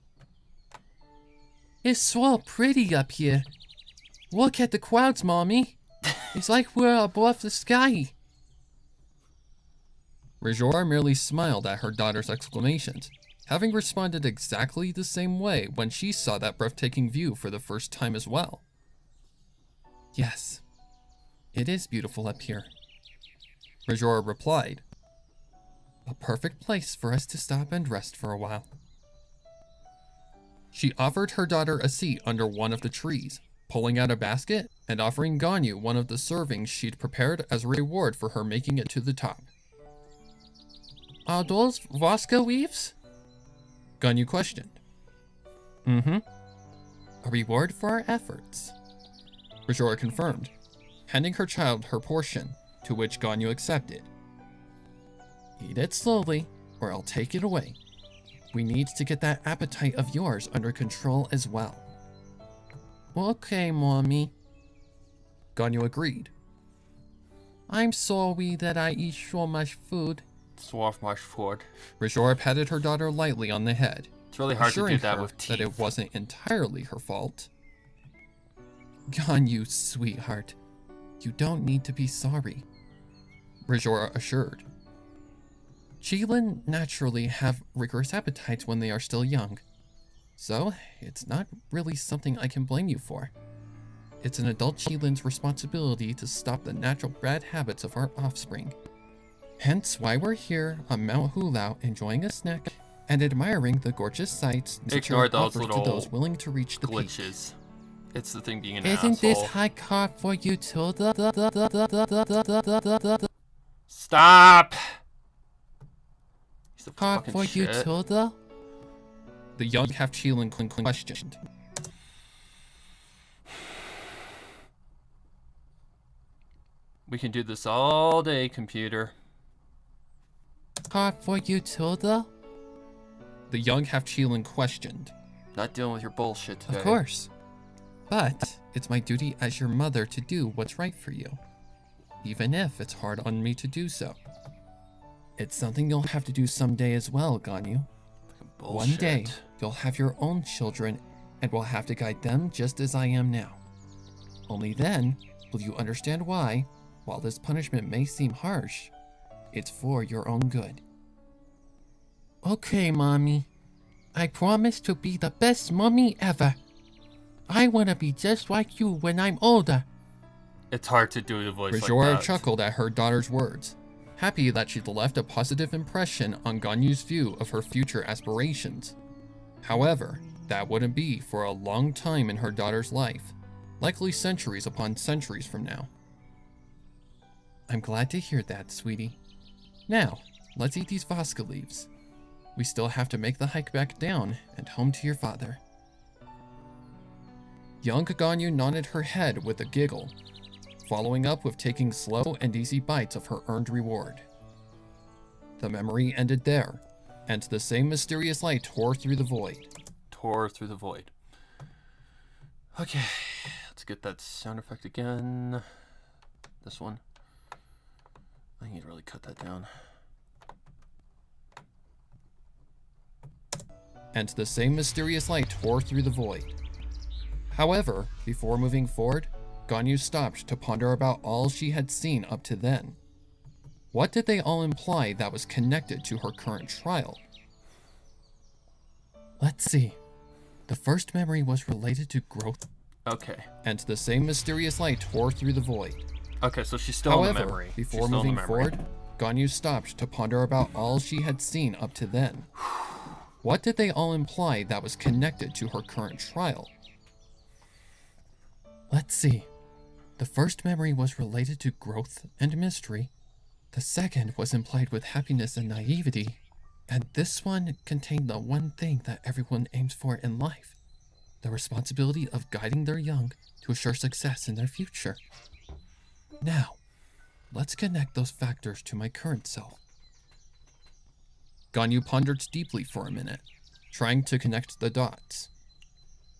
It's so pretty up here. Look at the clouds, Mommy. It's like we're above the sky. Rajora merely smiled at her daughter's exclamations, having responded exactly the same way when she saw that breathtaking view for the first time as well. Yes, it is beautiful up here, Rajora replied. A perfect place for us to stop and rest for a while. She offered her daughter a seat under one of the trees, pulling out a basket and offering Ganyu one of the servings she'd prepared as a reward for her making it to the top. Are those Vasca weaves? Ganyu questioned. Mm-hmm. A reward for our efforts, Rajora confirmed, handing her child her portion, to which Ganyu accepted. Eat it slowly, or I'll take it away. We need to get that appetite of yours under control as well. Okay, Mommy. Ganyu agreed. I'm sorry that I eat so much food. Swarf much food. Rajora patted her daughter lightly on the head, It's really hard to do assuring that her with teeth. that it wasn't entirely her fault. Ganyu, sweetheart, you don't need to be sorry, Rajora assured. Children naturally have rigorous appetites when they are still young, so it's not really something I can blame you for. It's an adult children's responsibility to stop the natural bad habits of our offspring. Hence why we're here on Mount Hulao enjoying a snack and admiring the gorgeous sights nature Ignore those offers to little those willing to reach the peak. glitches. It's the thing being an Isn't this asshole. high carb for you too? Stop! He's a Carb fucking for you shit. too, though? The young half-Chilan questioned. We can do this all day, computer. Carb for you too, though? The young half-Chilan questioned. Not dealing with your bullshit today. Of course. But it's my duty as your mother to do what's right for you, even if it's hard on me to do so. It's something you'll have to do someday as well, Ganyu. Bullshit. One day, you'll have your own children and will have to guide them just as I am now. Only then will you understand why, while this punishment may seem harsh, it's for your own good. Okay, Mommy. I promise to be the best mommy ever. I want to be just like you when I'm older. It's hard to do the voice like Rajora that. chuckled at her daughter's words, happy that she'd left a positive impression on Ganyu's view of her future aspirations. However, that wouldn't be for a long time in her daughter's life, likely centuries upon centuries from now. I'm glad to hear that, sweetie. Now, let's eat these Vasca leaves. We still have to make the hike back down and home to your father. Young Ganyu nodded her head with a giggle, following up with taking slow and easy bites of her earned reward. The memory ended there, and the same mysterious light tore through the void. Tore through the void. Okay, let's get that sound effect again. This one. I need to really cut that down. And the same mysterious light tore through the void. However, before moving forward, Ganyu stopped to ponder about all she had seen up to then. What did they all imply that was connected to her current trial? Let's see. The first memory was related to growth. Okay. And the same mysterious light tore through the void. Okay, so she's still in the However, memory. before She's still in the moving memory. forward, Ganyu stopped to ponder about all she had seen up to then. What did they all imply that was connected to her current trial? Let's see. The first memory was related to growth and mystery. The second was implied with happiness and naivety. And this one contained the one thing that everyone aims for in life. The responsibility of guiding their young to assure success in their future. Now, let's connect those factors to my current self. Ganyu pondered deeply for a minute, trying to connect the dots.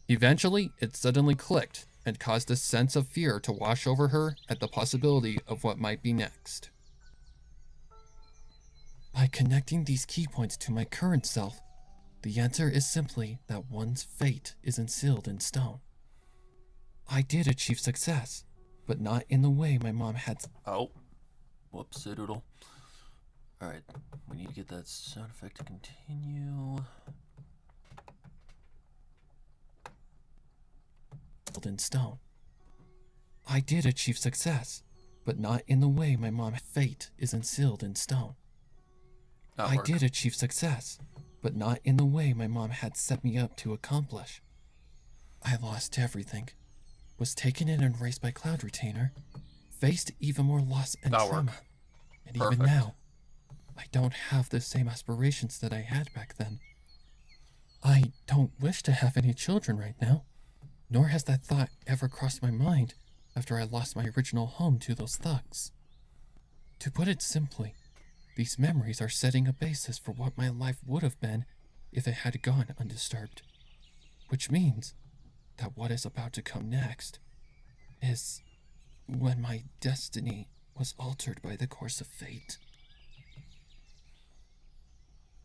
Eventually, it suddenly clicked and caused a sense of fear to wash over her at the possibility of what might be next. By connecting these key points to my current self, the answer is simply that one's fate isn't sealed in stone. I did achieve success, but not in the way my mom had. Oh. Whoops, a doodle. Alright, we need to get that sound effect to continue. In stone. I did achieve success, but not in the way my mom's fate isn't sealed in stone. I did achieve success, but not in the way my mom had set me up to accomplish. I lost everything, was taken in and raised by Cloud Retainer, faced even more loss and trauma, and even now, I don't have the same aspirations that I had back then. I don't wish to have any children right now. Nor has that thought ever crossed my mind after I lost my original home to those thugs. To put it simply, these memories are setting a basis for what my life would have been if it had gone undisturbed. Which means that what is about to come next is when my destiny was altered by the course of fate.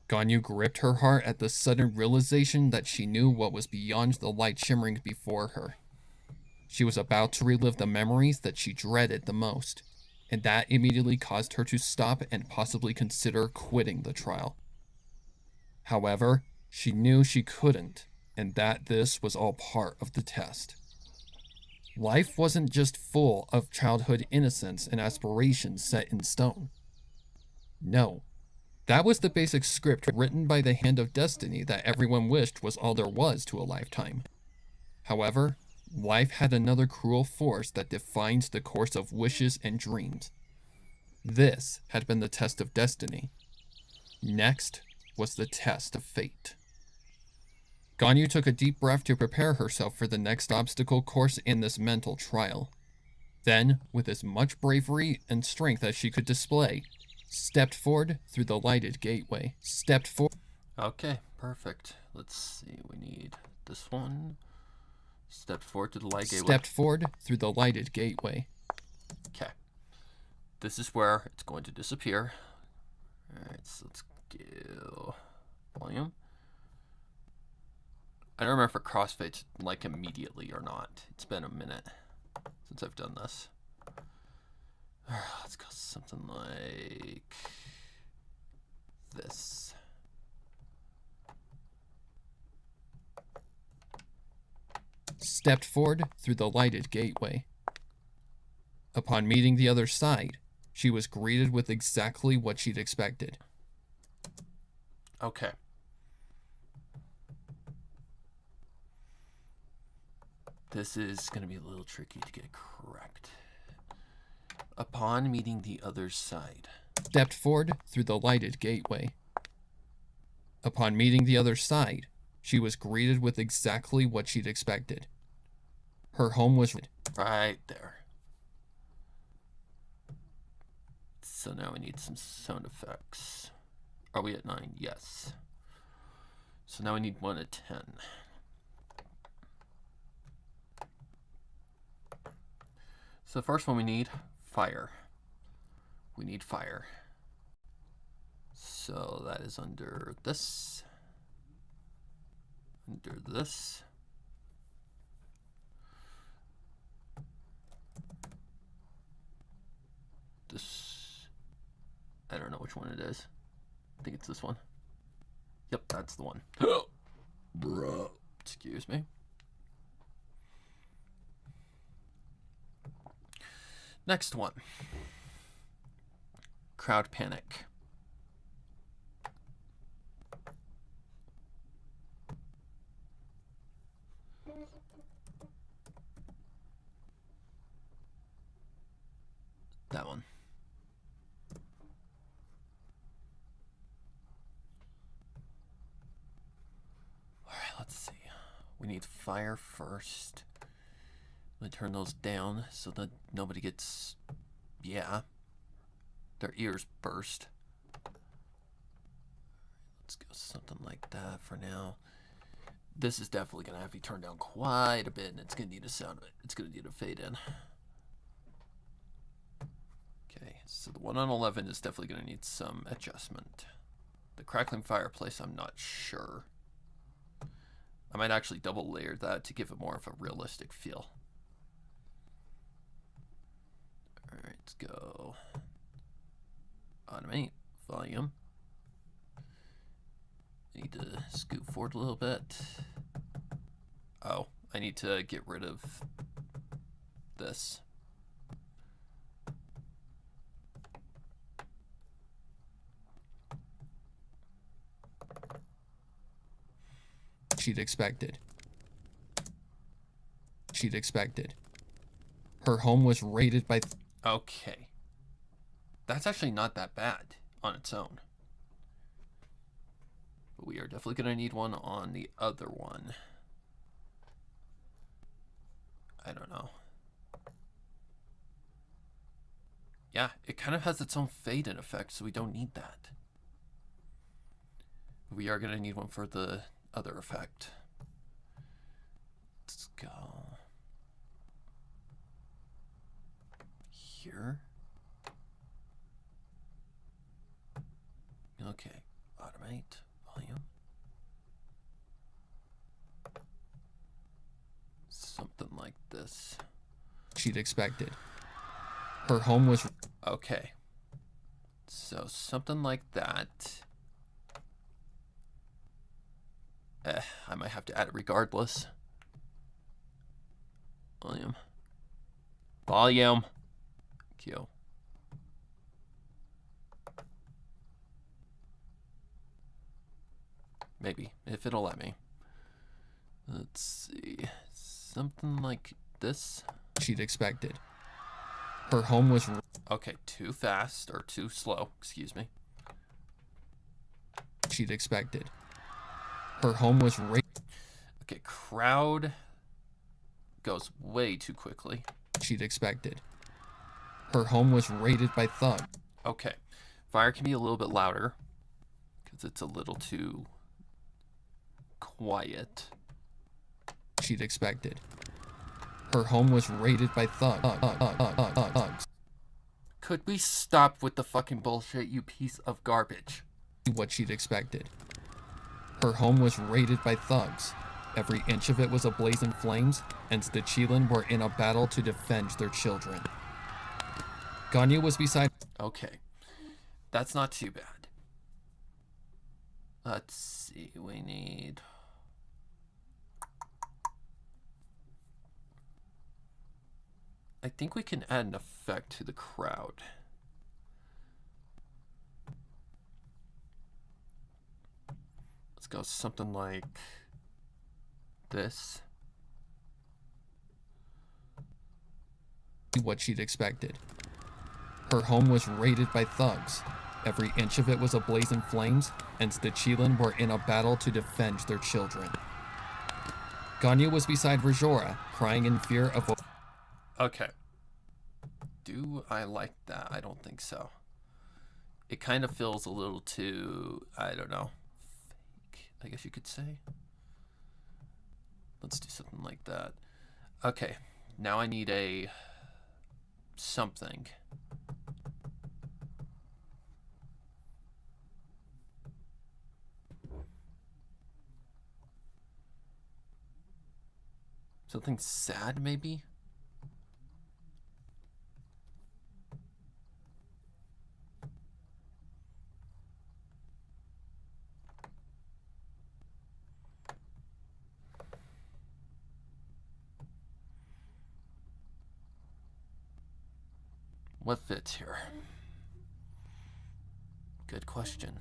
Ganyu gripped her heart at the sudden realization that she knew what was beyond the light shimmering before her. She was about to relive the memories that she dreaded the most, and that immediately caused her to stop and possibly consider quitting the trial. However, she knew she couldn't, and that this was all part of the test. Life wasn't just full of childhood innocence and aspirations set in stone. No. That was the basic script written by the hand of destiny that everyone wished was all there was to a lifetime. However, life had another cruel force that defined the course of wishes and dreams. This had been the test of destiny. Next was the test of fate. Ganyu took a deep breath to prepare herself for the next obstacle course in this mental trial. Then, with as much bravery and strength as she could display, stepped forward through the lighted gateway. Okay, perfect. Let's see, we need this one. Stepped forward to the light gateway. Stepped forward through the lighted gateway. Okay. This is where it's going to disappear. Alright, so let's go volume. I don't remember if it crossfades like immediately or not. It's been a minute since I've done this. Let's go something like this. Stepped forward through the lighted gateway. Upon meeting the other side, she was greeted with exactly what she'd expected. Okay. This is going to be a little tricky to get correct. Upon meeting the other side. Stepped forward through the lighted gateway. Upon meeting the other side, she was greeted with exactly what she'd expected. Her home was right there. So now we need some sound effects. Are we at 9? Yes. So now we need 1 at 10. So the first one we need, fire. We need fire. So that is under this. Under this. This. I don't know which one it is. I think it's this one. Yep, that's the one. Bro. Excuse me. Next one. Crowd panic. That one. All right, let's see. We need fire first. Let me turn those down so that nobody gets, their ears burst. Let's go something like that for now. This is definitely going to have to be turned down quite a bit, and it's going to need a sound. It's going to need a fade in. Okay, so the one on 11 is definitely going to need some adjustment. The crackling fireplace, I'm not sure. I might actually double layer that to give it more of a realistic feel. Alright, let's go. Automate, volume. Need to scoot forward a little bit. Oh, I need to get rid of this. She'd expected. She'd expected. Her home was raided by... Okay. That's actually not that bad on its own. But we are definitely going to need one on the other one. I don't know. Yeah, it kind of has its own fade-in effect, so we don't need that. We are going to need one for the other effect. Let's go here. Okay, automate, volume. Something like this. She'd expected. Her home was... Okay. So something like that. I might have to add it regardless. Volume. Volume. Q. Maybe, if it'll let me. Let's see. Something like this. She'd expected. Her home was... Okay, too fast, or too slow, excuse me. She'd expected. Her home was... Okay, crowd goes way too quickly. She'd expected. Her home was raided by thugs. Okay, fire can be a little bit louder, because it's a little too quiet. She'd expected. Her home was raided by thugs. Could we stop with the fucking bullshit, you piece of garbage? What she'd expected. Her home was raided by thugs. Every inch of it was ablaze in flames, and the Chilin were in a battle to defend their children. Ganya was beside... Okay, that's not too bad. Let's see, we need... I think we can add an effect to the crowd. Let's go something like this. What she'd expected. Her home was raided by thugs. Every inch of it was ablaze in flames, and the Chilin were in a battle to defend their children. Ganyu was beside Rajora, crying in fear of what... Okay. Do I like that? I don't think so. It kind of feels a little too, I don't know, fake, I guess you could say. Let's do something like that. Okay, now I need a something. Something sad, maybe? What fits here? Good question.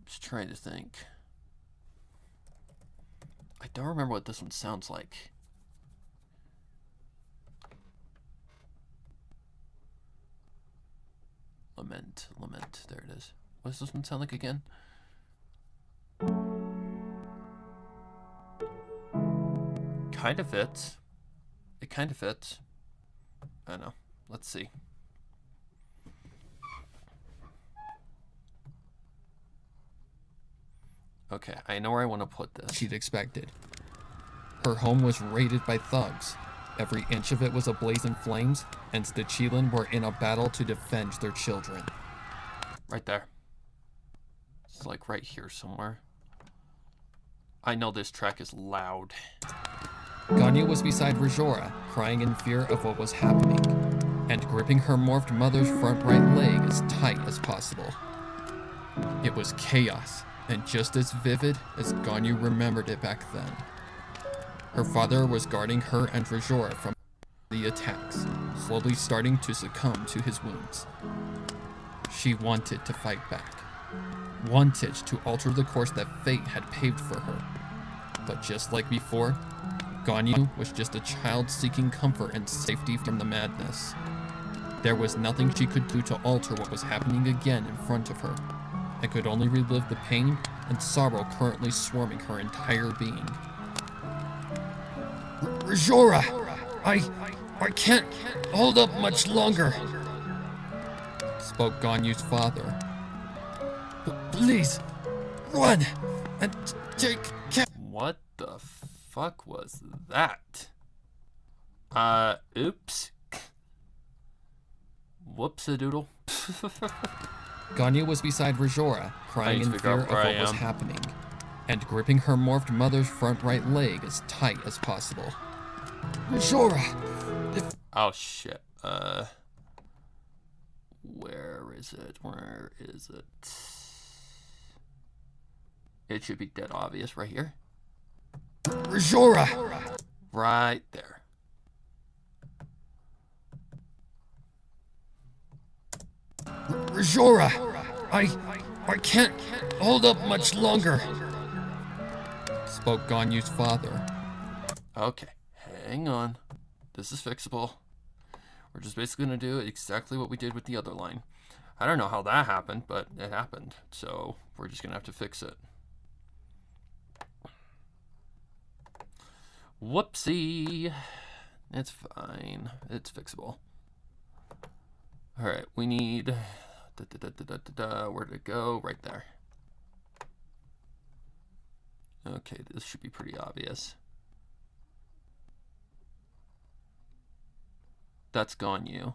Just trying to think. I don't remember what this one sounds like. Lament, there it is. What does this one sound like again? Kind of fits. It kind of fits. I don't know. Let's see. Okay, I know where I want to put this. she'd expected. Her home was raided by thugs. Every inch of it was ablaze in flames, and the Chilin were in a battle to defend their children. Right there. It's like right here somewhere. I know this track is loud. Ganyu was beside Rajora, crying in fear of what was happening, and gripping her morphed mother's front right leg as tight as possible. It was chaos, and just as vivid as Ganyu remembered it back then. Her father was guarding her and Rajora from the attacks, slowly starting to succumb to his wounds. She wanted to fight back, wanted to alter the course that fate had paved for her. But just like before, Ganyu was just a child seeking comfort and safety from the madness. There was nothing she could do to alter what was happening again in front of her, and could only relive the pain and sorrow currently swarming her entire being. Rajora! I can't hold up much longer, spoke Ganyu's father. Please, run and take care. What the fuck was that? Oops. Whoops-a-doodle. Ganyu was beside Rajora, crying in fear of what was happening, and gripping her morphed mother's front right leg as tight as possible. Rajora! Oh shit. Where is it? Where is it? It should be dead obvious right here. Rajora! Right there. Rajora! I can't hold up much longer, spoke Ganyu's father. Okay, hang on. This is fixable. We're just basically going to do exactly what we did with the other line. I don't know how that happened, but it happened. So we're just going to have to fix it. Whoopsie. It's fine. It's fixable. Alright, we need... where did it go? Right there. Okay, this should be pretty obvious. That's Ganyu.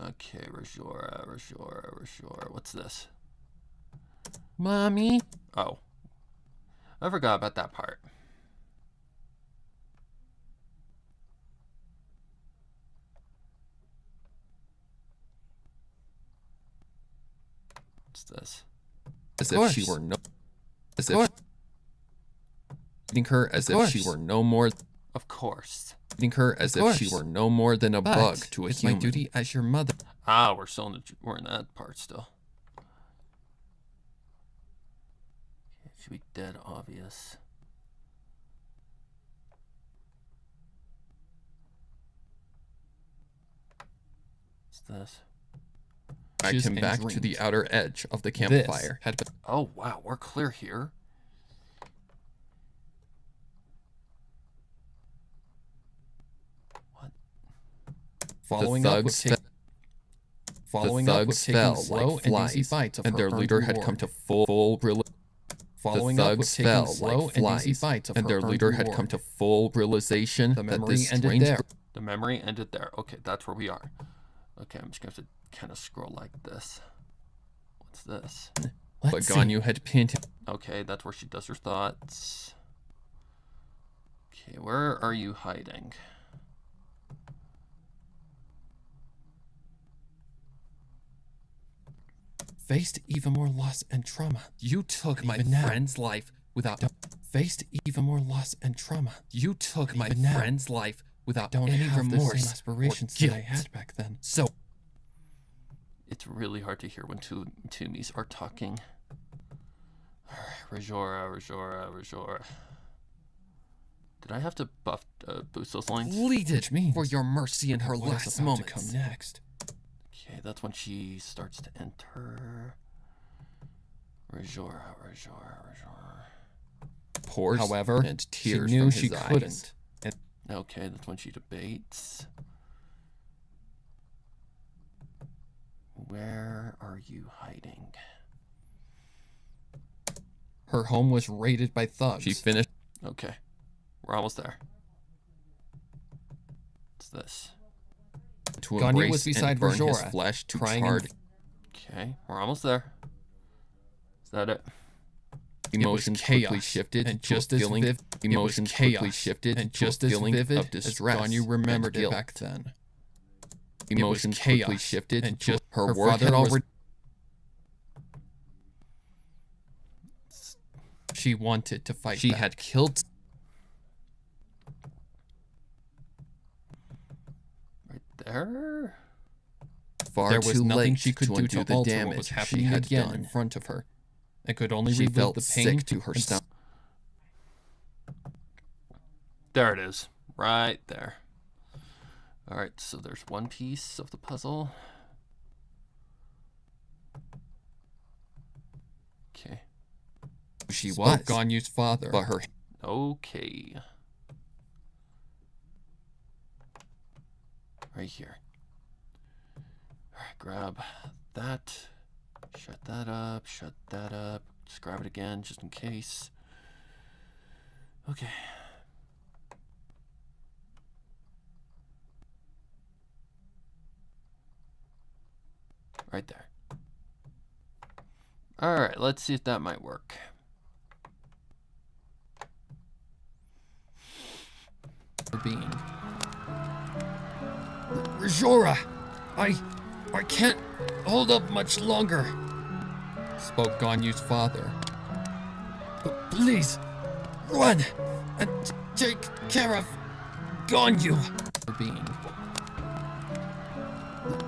Okay, Rajora. What's this? Mommy? Oh. I forgot about that part. What's this? As Of if she course. were no. As Of course. if eating her as Of if she course. were no more. Of course. Eating her as Of if she course. were no more than a But bug to a it's human. my duty as your mother. Ah, we're in that part still. Okay, it should be dead obvious. What's this? Dragged him and back to dreams. the outer edge of the This campfire. had been Oh wow, we're clear here. What? following the up thugs with taking following the up with thugs taking fell slow like and flies, easy bites of and her their earned leader had come reward. to full realization. Following The up with thugs taking fell slow like and flies, easy bites of and her their earned leader had reward. come to full realization The that memory this ended strange there. The memory ended there. Okay, that's where we are. Okay, I'm just gonna have to kind of scroll like this. What's this? but Let's see. Ganyu had pinned him. Okay, that's where she does her thoughts. Okay, where are you hiding? Faced even more loss and trauma. You took my Even now. friend's life without. Faced even more loss and trauma. You took my Even now. friend's life without Don't any have the remorse same aspirations or that I guilt. had back then. So It's really hard to hear when two Tumis are talking. Rajora. Did I have to boost those lines? pleaded Which means for your mercy in her What is last about to come moments. next? Okay, that's when she starts to enter. Rajora. Pores However, and she tears knew from she his eyes. couldn't. Okay, that's when she debates. Where are you hiding? Her home was raided by thugs. She finished. Okay, we're almost there. What's this? To Ganyu embrace was beside and burn his Rajora, flesh to crying charred Okay, we're almost there. Is that it? emotions chaos, quickly shifted and to just a as feeling. vivid. Emotions it was quickly chaos, shifted and to just a as feeling vivid of distress as Ganyu remembered and it guilt. back then. Emotions chaos, quickly shifted and to just her her work father had was- already. She wanted to fight She back. had killed. Right there? Far There was too nothing late she could to do undo to the alter damage what was she happening had again done. in front of her. It could only She relieve felt the pain sick to her and stomach. There it is. Right there. Alright, so there's one piece of the puzzle. Okay. She spoke was, Ganyu's father. but her Okay. Right here. Alright, grab that. Shut that up. Shut that up. Just grab it again, just in case. Okay. Right there. Alright, let's see if that might work. being. Rajora, I can't hold up much longer. Spoke Ganyu's father. Please, run and take care of Ganyu. Being.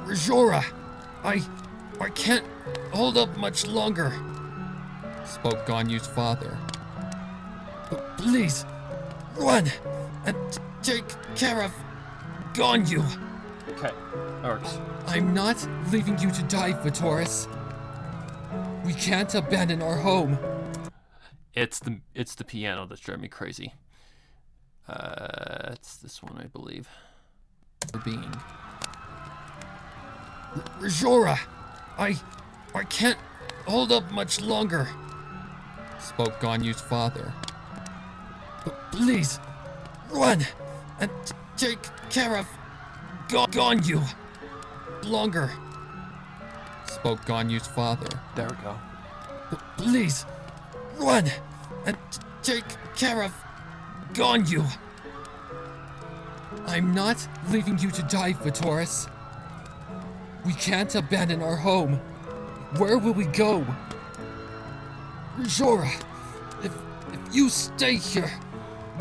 Rajora, I can't hold up much longer. Spoke Ganyu's father. Please, run and take care of Ganyu. Okay, that works. I'm not leaving you to die, Vitoris. We can't abandon our home. It's the piano that's driving me crazy. It's this one, I believe. Being. Rajora, I can't hold up much longer. Spoke Ganyu's father. Please, run and take care of Ganyu. Longer. Spoke Ganyu's father. There we go. Please, run and take care of Ganyu. I'm not leaving you to die, Vitoris. We can't abandon our home. Where will we go? Jora, if you stay here,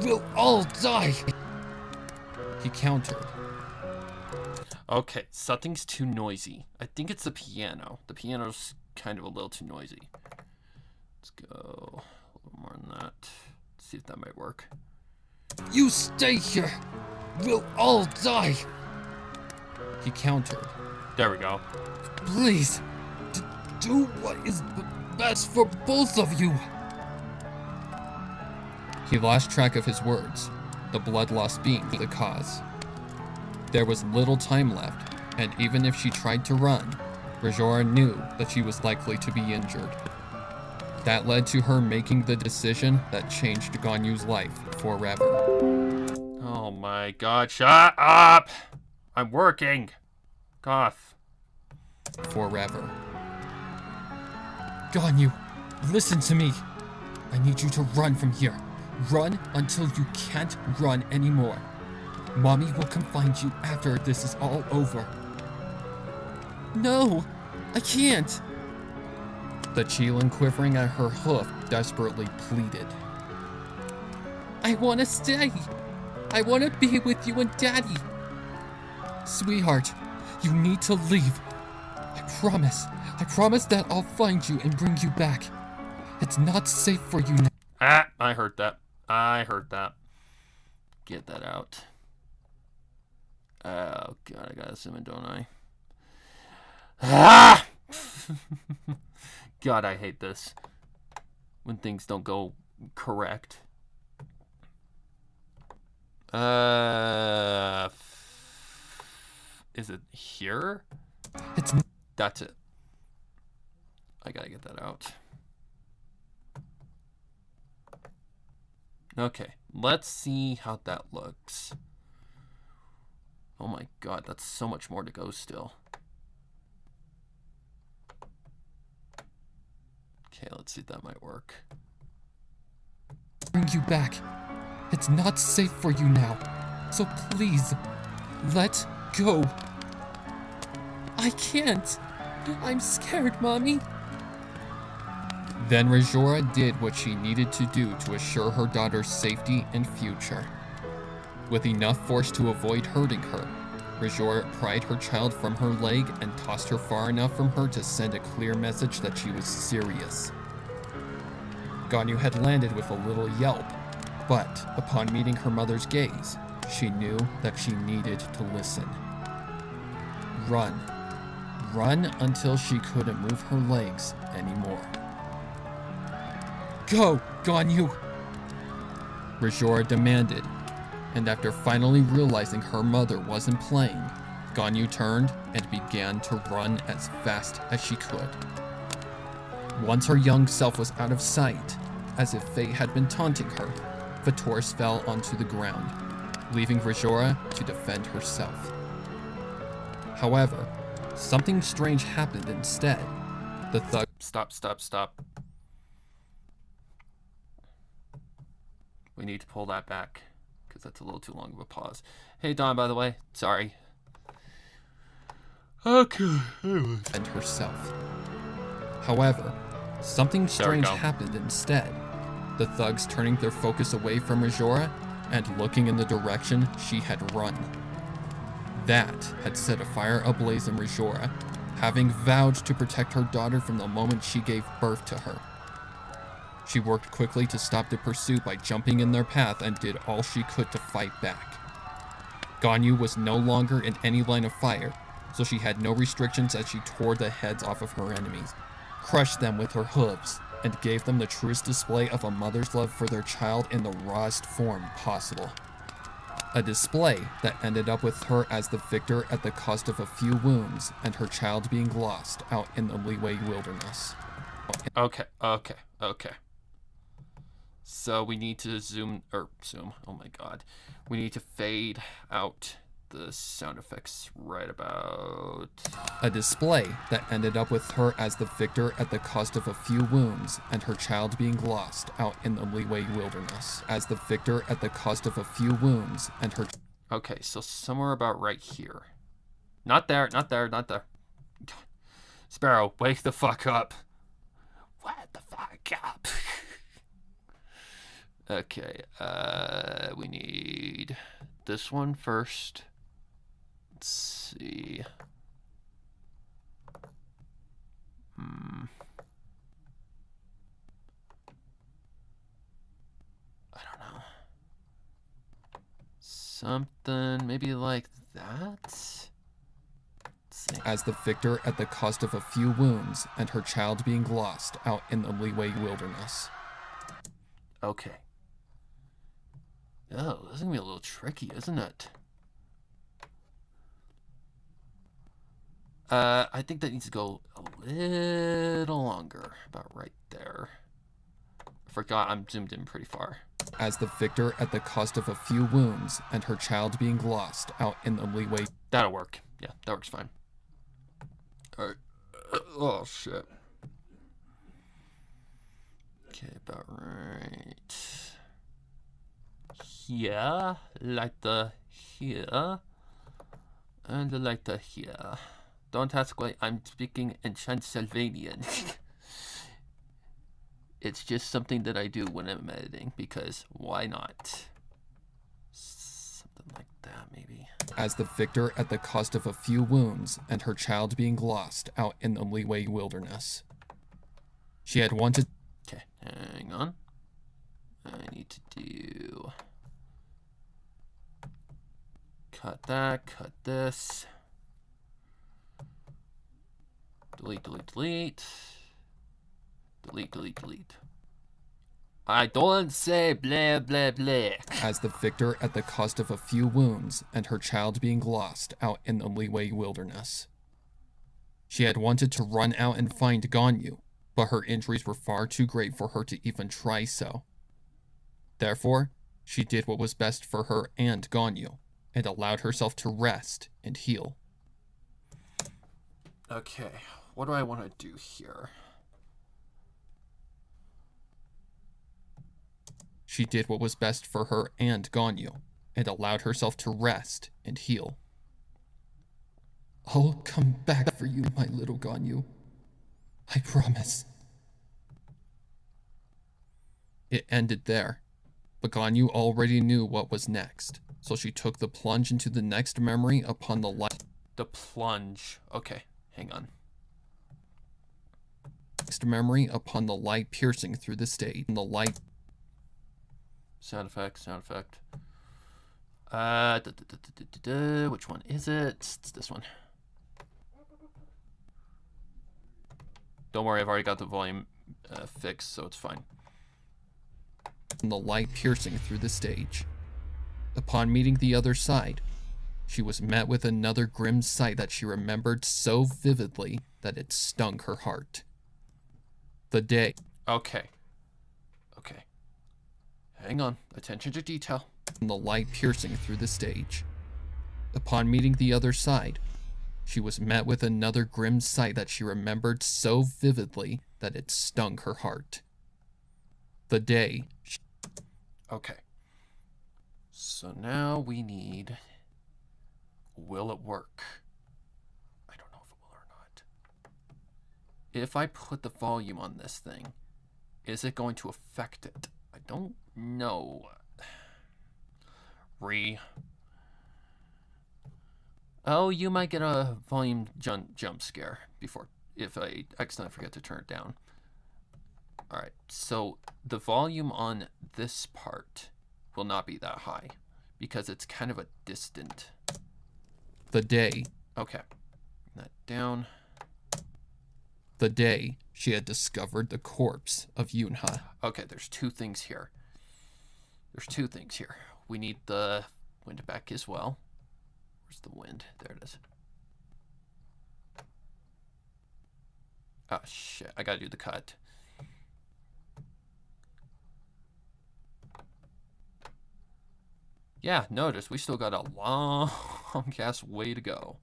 we'll all die. He countered. Okay, something's too noisy. I think it's the piano. The piano's kind of a little too noisy. Let's go a little more than that. Let's see if that might work. You stay here, we'll all die. He countered. There we go. Please, do what is best for both of you. He lost track of his words, the blood loss being the cause. There was little time left, and even if she tried to run, Rajora knew that she was likely to be injured. That led to her making the decision that changed Ganyu's life forever. Oh my god, shut up! I'm working! Cough. Forever. Ganyu, listen to me. I need you to run from here. Run until you can't run anymore. Mommy will come find you after this is all over. No, I can't. The Qilin quivering at her hoof desperately pleaded. I want to stay. I want to be with you and Daddy. Sweetheart, you need to leave. I promise that I'll find you and bring you back. It's not safe for you now. Ah, I heard that. Get that out. Oh god, I gotta zoom in, don't I? Ah! God, I hate this. When things don't go correct. Is it here? That's it. I gotta get that out. Okay, let's see how that looks. Oh my god, that's so much more to go still. Okay, let's see if that might work. Bring you back. It's not safe for you now. So please, let go. I can't. I'm scared, Mommy. Then Rajora did what she needed to do to assure her daughter's safety and future. With enough force to avoid hurting her, Rajora pried her child from her leg and tossed her far enough from her to send a clear message that she was serious. Ganyu had landed with a little yelp, but upon meeting her mother's gaze, she knew that she needed to listen. Run. Run until she couldn't move her legs anymore. Go, Ganyu! Rajora demanded, and after finally realizing her mother wasn't playing, Ganyu turned and began to run as fast as she could. Once her young self was out of sight, as if fate had been taunting her, Vatoris fell onto the ground, leaving Rajora to defend herself. However, something strange happened instead. The thug— Stop. We need to pull that back, because that's a little too long of a pause. Hey, Don, by the way. Sorry. Okay. And herself. However, something strange happened instead. The thugs turning their focus away from Rajora and looking in the direction she had run. That had set a fire ablaze in Rajora, having vowed to protect her daughter from the moment she gave birth to her. She worked quickly to stop the pursuit by jumping in their path and did all she could to fight back. Ganyu was no longer in any line of fire, so she had no restrictions as she tore the heads off of her enemies, crushed them with her hooves, and gave them the truest display of a mother's love for their child in the rawest form possible. A display that ended up with her as the victor at the cost of a few wounds and her child being lost out in the Liyue wilderness. Okay. So we need to zoom, oh my god. We need to fade out the sound effects right about... A display that ended up with her as the victor at the cost of a few wounds and her child being lost out in the Liyue wilderness. As the victor at the cost of a few wounds and her... Okay, so somewhere about right here. Not there. Sparrow, wake the fuck up. Wake the fuck up. Okay, we need this one first. Let's see. I don't know. Something maybe like that? As the victor at the cost of a few wounds and her child being lost out in the Leeway wilderness. Okay. Oh, this is gonna be a little tricky, isn't it? I think that needs to go a little longer. About right there. I forgot I'm zoomed in pretty far. As the victor at the cost of a few wounds and her child being lost out in the Leeway. That'll work. Yeah, that works fine. Alright. Oh, shit. Okay, about right. Here. Like the here. And like the here. Don't ask why I'm speaking in Transylvanian. It's just something that I do when I'm editing, because why not? Something like that, maybe. As the victor at the cost of a few wounds and her child being lost out in the Leeway wilderness. She had wanted. Okay, hang on. I need to do. Cut that, cut this. Delete, delete, delete. Delete, delete, delete. I don't say blah, blah, blah. As the victor at the cost of a few wounds and her child being lost out in the Leeway wilderness. She had wanted to run out and find Ganyu, but her injuries were far too great for her to even try so. Therefore, she did what was best for her and Ganyu, and allowed herself to rest and heal. Okay, what do I want to do here? She did what was best for her and Ganyu, and allowed herself to rest and heal. I'll come back for you, my little Ganyu. I promise. It ended there, but Ganyu already knew what was next, so she took the plunge into the next memory upon the light. The plunge. Okay, hang on. Next memory upon the light piercing through the stage. The light. Sound effect, sound effect. Which one is it? It's this one. Don't worry, I've already got the volume fixed, so it's fine. The light piercing through the stage. Upon meeting the other side, she was met with another grim sight that she remembered so vividly that it stung her heart. The day. Okay. Okay. Hang on. Attention to detail. The light piercing through the stage. Upon meeting the other side, she was met with another grim sight that she remembered so vividly that it stung her heart. The day. Okay. So now we need... Will it work? I don't know if it will or not. If I put the volume on this thing, is it going to affect it? I don't know. Oh, you might get a volume jump scare if I accidentally forget to turn it down. Alright, so the volume on this part will not be that high because it's kind of a distant. The day. Okay, bring that down. The day she had discovered the corpse of Yunha. Okay, there's two things here. We need the wind back as well. Where's the wind? There it is. Oh, shit. I gotta do the cut. Yeah, notice we still got a long cast way to go.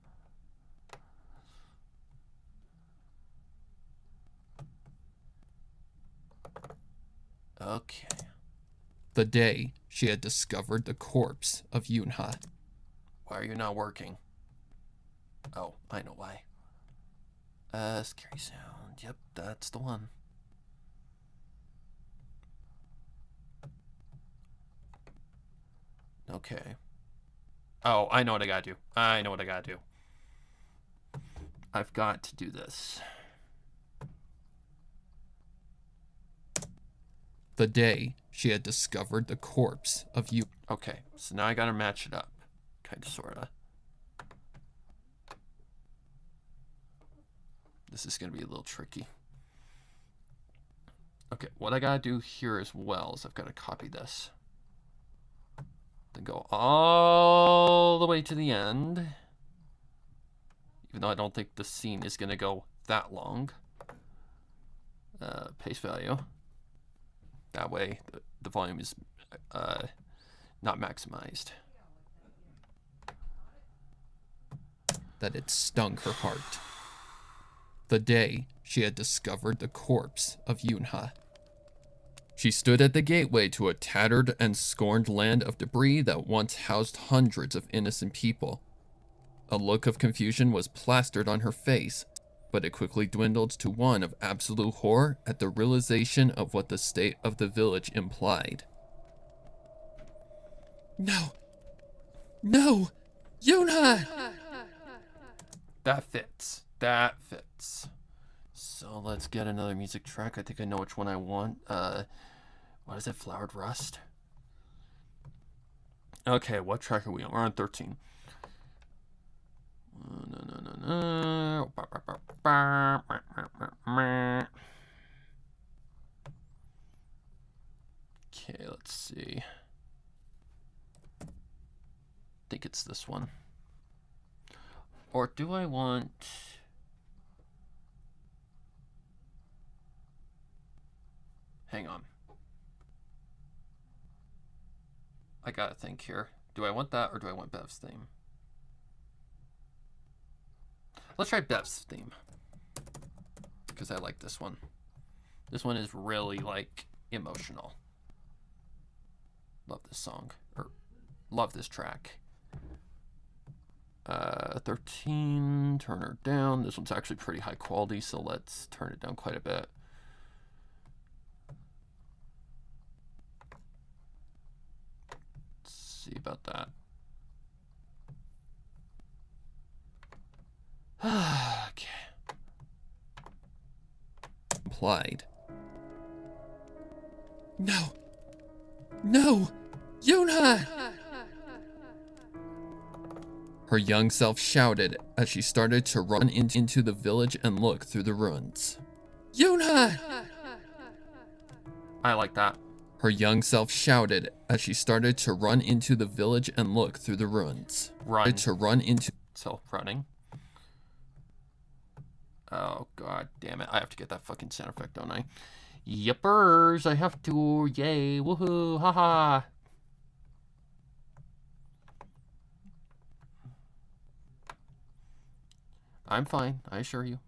Okay. The day she had discovered the corpse of Yunha. Why are you not working? Oh, I know why. Scary sound. Yep, that's the one. Okay. Oh, I know what I gotta do. I know what I gotta do. I've got to do this. The day she had discovered the corpse of you. Okay, so now I gotta match it up. Kinda, sorta. This is gonna be a little tricky. Okay, what I gotta do here as well is I've gotta copy this. Then go all the way to the end. Even though I don't think the scene is gonna go that long. Paste value. That way the volume is not maximized. That it stung her heart. The day she had discovered the corpse of Yunha. She stood at the gateway to a tattered and scorned land of debris that once housed hundreds of innocent people. A look of confusion was plastered on her face, but it quickly dwindled to one of absolute horror at the realization of what the state of the village implied. No! No! Yunha! That fits. That fits. So let's get another music track. I think I know which one I want. What is it? Flowered Rust? Okay, what track are we on? We're on 13. Okay, let's see. I think it's this one. Or do I want... Hang on. I gotta think here. Do I want that or do I want Bev's theme? Let's try Bev's theme. Because I like this one. This one is really, like, emotional. Love this song. Or, love this track. 13, turn her down. This one's actually pretty high quality, so let's turn it down quite a bit. Let's see about that. Okay. Implied. No! No! Yunha! Her young self shouted as she started to run into the village and look through the ruins. Yunha! I like that. Her young self shouted as she started to run into the village and look through the ruins. Run. To run into... So, running. Oh, god damn it. I have to get that fucking sound effect, don't I? Yippers, I have to. Yay, woohoo, haha. I'm fine, I assure you.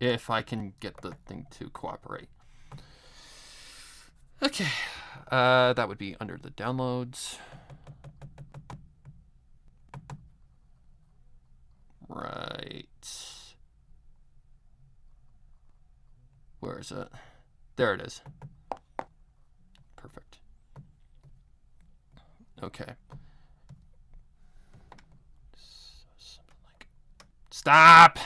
If I can get the thing to cooperate. Okay, that would be under the downloads. Right. Where is it? There it is. Perfect. Okay. Something like... Stop!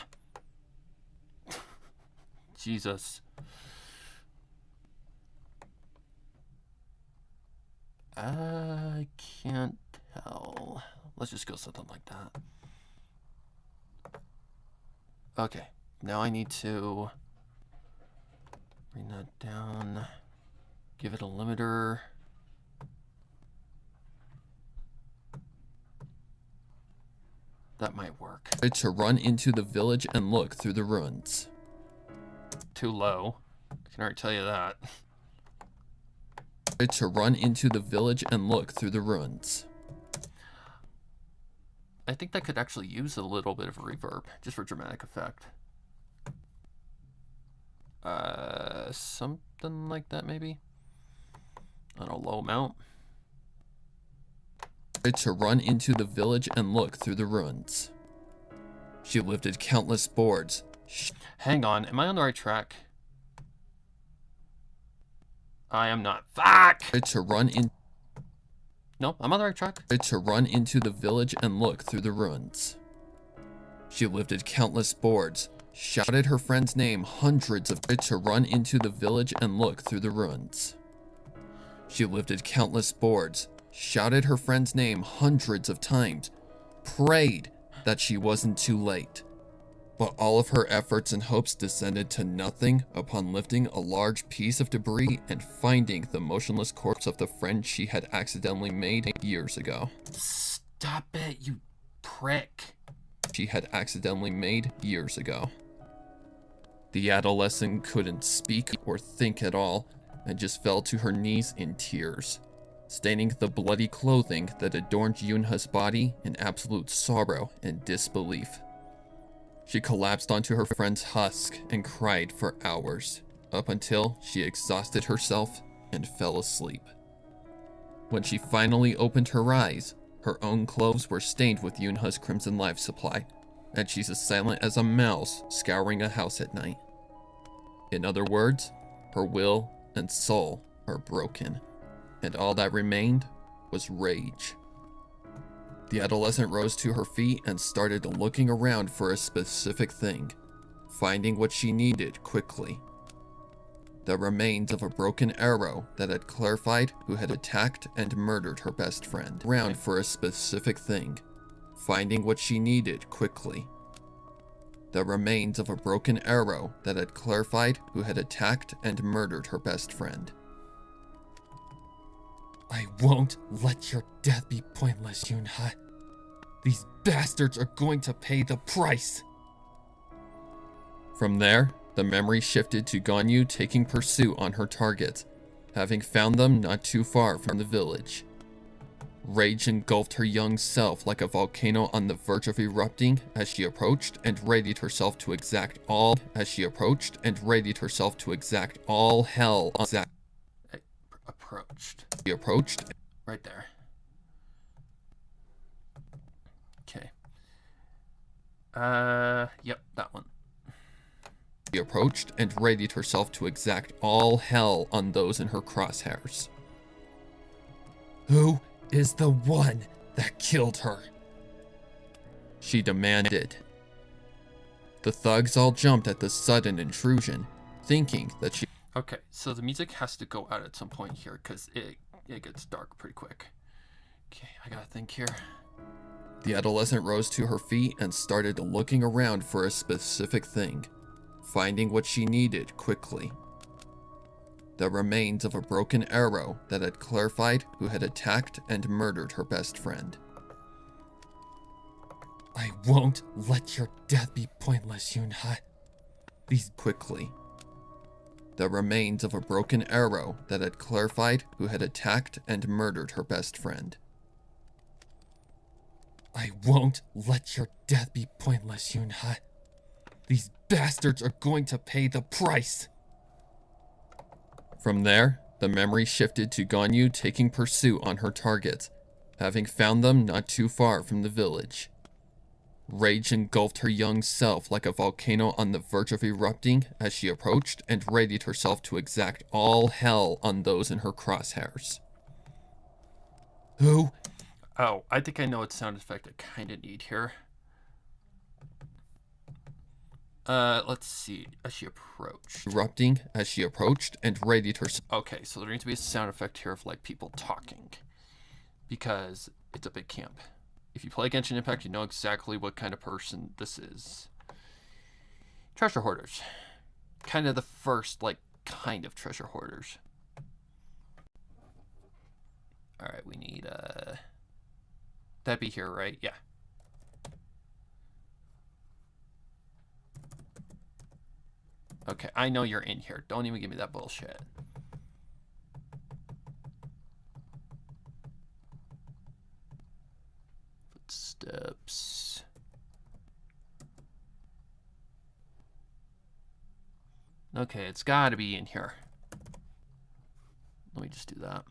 Jesus. I can't tell. Let's just go something like that. Okay, now I need to bring that down, give it a limiter. That might work. To run into the village and look through the ruins. Too low. I can already tell you that. To run into the village and look through the ruins. I think that could actually use a little bit of reverb, just for dramatic effect. Something like that, maybe? On a low amount. To run into the village and look through the ruins. She lifted countless boards. Hang on, am I on the right track? I am not. Fuck! To run in. No, I'm on the right track. To run into the village and look through the ruins. She lifted countless boards, shouted her friend's name hundreds of times to run into the village and look through the ruins. She lifted countless boards, shouted her friend's name hundreds of times, prayed that she wasn't too late. But all of her efforts and hopes descended to nothing upon lifting a large piece of debris and finding the motionless corpse of the friend she had accidentally made years ago. Stop it, you prick. She had accidentally made years ago. The adolescent couldn't speak or think at all and just fell to her knees in tears, staining the bloody clothing that adorned Yunha's body in absolute sorrow and disbelief. She collapsed onto her friend's husk and cried for hours, up until she exhausted herself and fell asleep. When she finally opened her eyes, her own clothes were stained with Yunha's crimson life supply, and she's as silent as a mouse scouring a house at night. In other words, her will and soul are broken, and all that remained was rage. The adolescent rose to her feet and started looking around for a specific thing, finding what she needed quickly. The remains of a broken arrow that had clarified who had attacked and murdered her best friend. Around for a specific thing, finding what she needed quickly. The remains of a broken arrow that had clarified who had attacked and murdered her best friend. I won't let your death be pointless, Yunha. These bastards are going to pay the price. From there, the memory shifted to Ganyu taking pursuit on her targets, having found them not too far from the village. Rage engulfed her young self like a volcano on the verge of erupting as she approached and readied herself to exact all hell on Approached. She approached. Right there. Okay. Yep, that one. She approached and readied herself to exact all hell on those in her crosshairs. Who is the one that killed her? She demanded. The thugs all jumped at the sudden intrusion, thinking that she... Okay, so the music has to go out at some point here, because it gets dark pretty quick. Okay, I gotta think here. The adolescent rose to her feet and started looking around for a specific thing, finding what she needed quickly. The remains of a broken arrow that had clarified who had attacked and murdered her best friend. I won't let your death be pointless, Yunha. These quickly. The remains of a broken arrow that had clarified who had attacked and murdered her best friend. I won't let your death be pointless, Yunha. These bastards are going to pay the price. From there, the memory shifted to Ganyu taking pursuit on her targets, having found them not too far from the village. Rage engulfed her young self like a volcano on the verge of erupting as she approached and readied herself to exact all hell on those in her crosshairs. Who? Oh, I think I know what sound effect I kind of need here. Let's see. As she approached. Erupting as she approached and readied herself. Okay, so there needs to be a sound effect here of like people talking, because it's a big camp. If you play Genshin Impact, you know exactly what kind of person this is. Treasure hoarders. Kind of the first, like, kind of treasure hoarders. Alright, we need, that'd be here, right? Yeah. Okay, I know you're in here. Don't even give me that bullshit. Footsteps. Okay, it's gotta be in here. Let me just do that.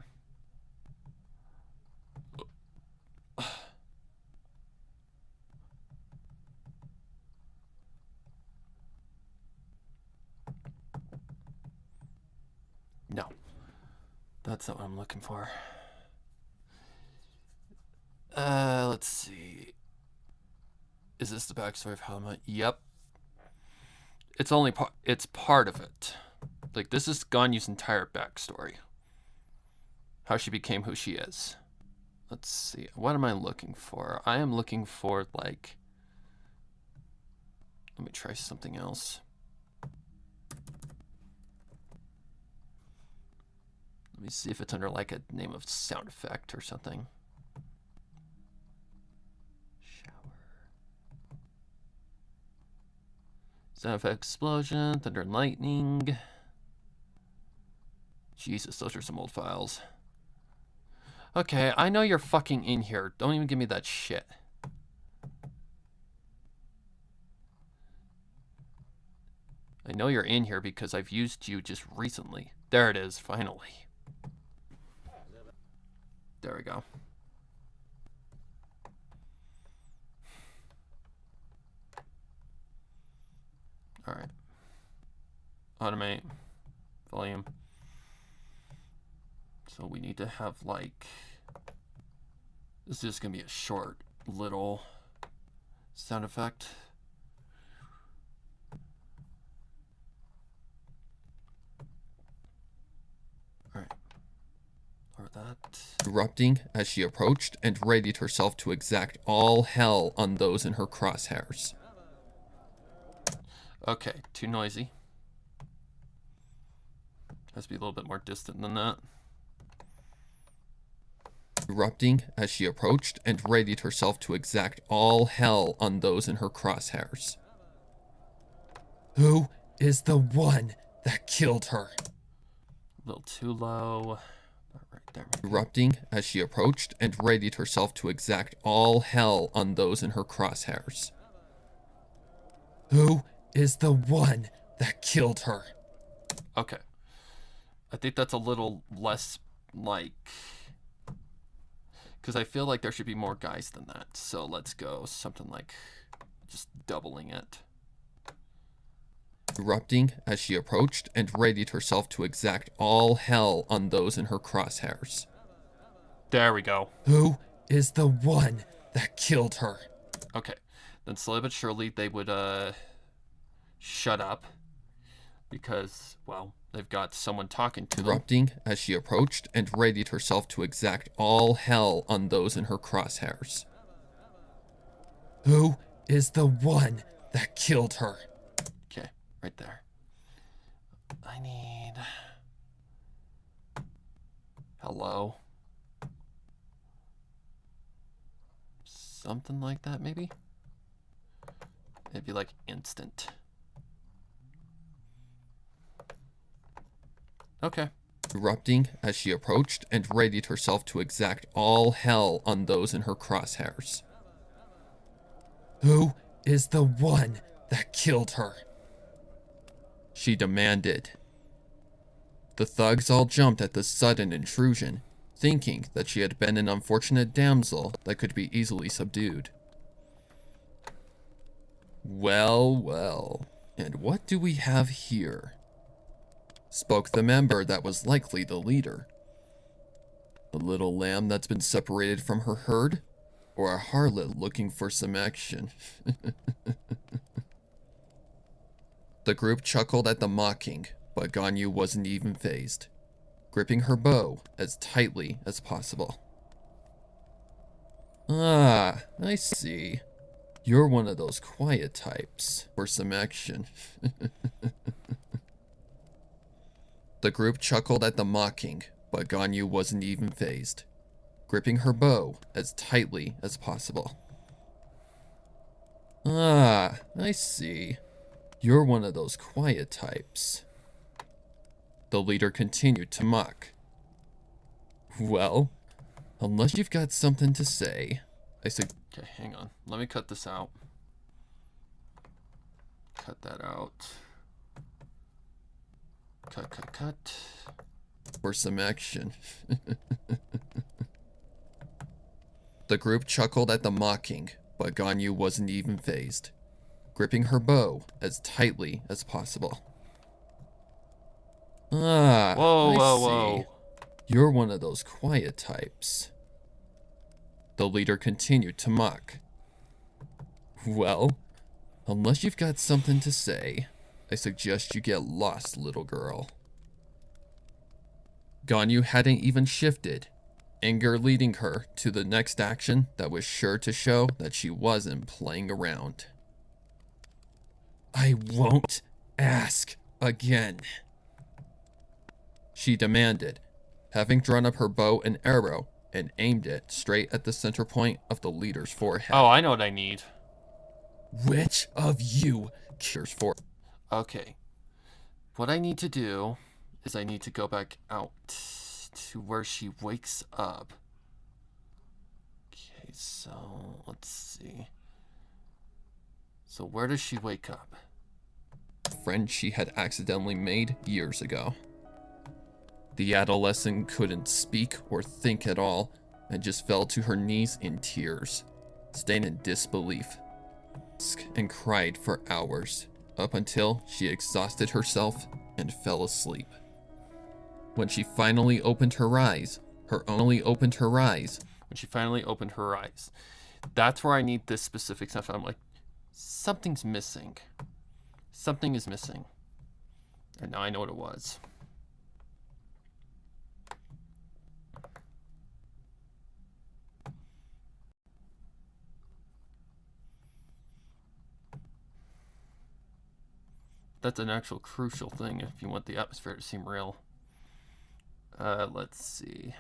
That's not what I'm looking for. Let's see. Is this the backstory of how I'm? Yep. It's only part. It's part of it. Like, this is Ganyu's entire backstory. How she became who she is. Let's see. What am I looking for? I am looking for, like... Let me try something else. Let me see if it's under, like, a name of sound effect or something. Shower. Sound effect explosion, thunder and lightning. Jesus, those are some old files. Okay, I know you're fucking in here. Don't even give me that shit. I know you're in here because I've used you just recently. There it is, finally. There we go. Alright. Automate. Volume. So we need to have, like... This is just going to be a short little sound effect. Alright. Or that. Erupting as she approached and readied herself to exact all hell on those in her crosshairs. Okay, too noisy. Has to be a little bit more distant than that. Erupting as she approached and readied herself to exact all hell on those in her crosshairs. Who is the one that killed her? A little too low. Right there. Erupting as she approached and readied herself to exact all hell on those in her crosshairs. Who is the one that killed her? Okay. I think that's a little less, like... Because I feel like there should be more guys than that. So let's go something like just doubling it. Erupting as she approached and readied herself to exact all hell on those in her crosshairs. There we go. Who is the one that killed her? Okay. Then slowly but surely they would shut up. Because, well, they've got someone talking to them. Erupting as she approached and readied herself to exact all hell on those in her crosshairs. Who is the one that killed her? Okay, right there. I need... Hello? Something like that, maybe? It'd be like instant. Okay. Erupting as she approached and readied herself to exact all hell on those in her crosshairs. Who is the one that killed her? She demanded. The thugs all jumped at the sudden intrusion, thinking that she had been an unfortunate damsel that could be easily subdued. Well, well, and what do we have here? Spoke the member that was likely the leader. A little lamb that's been separated from her herd? Or a harlot looking for some action? The group chuckled at the mocking, but Ganyu wasn't even fazed, gripping her bow as tightly as possible. Ah, I see. You're one of those quiet types for some action. The group chuckled at the mocking, but Ganyu wasn't even fazed, gripping her bow as tightly as possible. Ah, I see. You're one of those quiet types. The leader continued to mock. Well, unless you've got something to say, I said. Okay, hang on. Let me cut this out. Cut that out. Cut. For some action. The group chuckled at the mocking, but Ganyu wasn't even fazed, gripping her bow as tightly as possible. Ah, Whoa. You're one of those quiet types. The leader continued to mock. Well, unless you've got something to say, I suggest you get lost, little girl. Ganyu hadn't even shifted, anger leading her to the next action that was sure to show that she wasn't playing around. I won't ask again, she demanded, having drawn up her bow and arrow and aimed it straight at the center point of the leader's forehead. Oh, I know what I need. Which of you cares for? Okay. What I need to do is I need to go back out to where she wakes up. Okay, so let's see. So where does she wake up? Friend she had accidentally made years ago. The adolescent couldn't speak or think at all and just fell to her knees in tears, staying in disbelief, and cried for hours, up until she exhausted herself and fell asleep. When she finally opened her eyes, that's where I need this specific stuff. I'm like, something's missing. Something is missing. And now I know what it was. That's an actual crucial thing if you want the atmosphere to seem real. Let's see.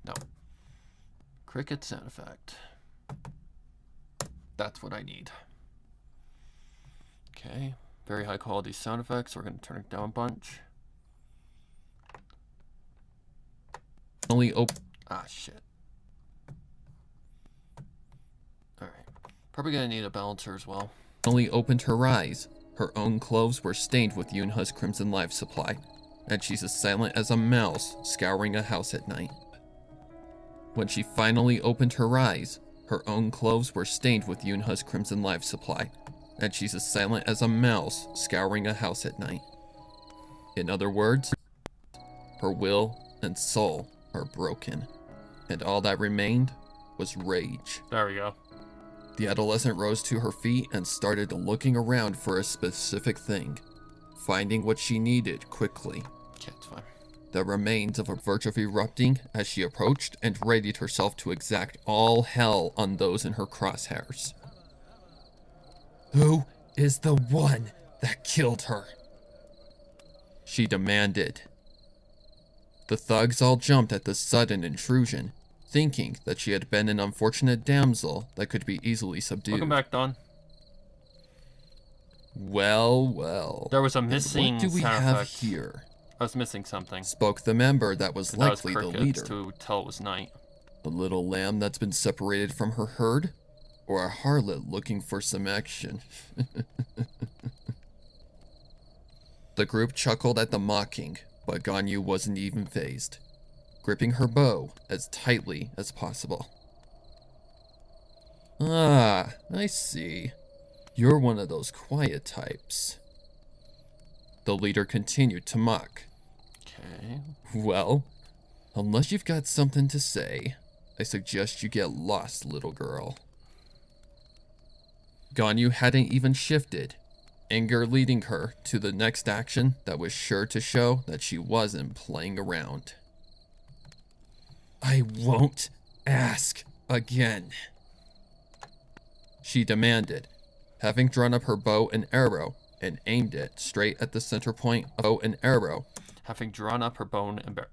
No. Cricket sound effect. That's what I need. Okay. Very high quality sound effects. We're going to turn it down a bunch. Ah, shit. Alright. Probably going to need a balancer as well. Only opened her eyes. Her own clothes were stained with Yunha's crimson life supply, and she's as silent as a mouse scouring a house at night. When she finally opened her eyes, her own clothes were stained with Yunha's crimson life supply, and she's as silent as a mouse scouring a house at night. In other words, her will and soul are broken, and all that remained was rage. There we go. The adolescent rose to her feet and started looking around for a specific thing, finding what she needed quickly. Okay, it's fine. The remains of a verge of erupting as she approached and readied herself to exact all hell on those in her crosshairs. Who is the one that killed her? She demanded. The thugs all jumped at the sudden intrusion, thinking that she had been an unfortunate damsel that could be easily subdued. Welcome back, Don. Well. There was a missing What do we sound have effect. here? I was missing something. Spoke the member that was likely the leader. To tell it was night. A little lamb that's been separated from her herd? Or a harlot looking for some action? The group chuckled at the mocking, but Ganyu wasn't even fazed, gripping her bow as tightly as possible. Ah, I see. You're one of those quiet types. The leader continued to mock. Okay. Well, unless you've got something to say, I suggest you get lost, little girl. Ganyu hadn't even shifted, anger leading her to the next action that was sure to show that she wasn't playing around. I won't ask again, she demanded, having drawn up her bow and arrow and aimed it straight at the center point of bow and arrow. Having drawn up her bow and arrow.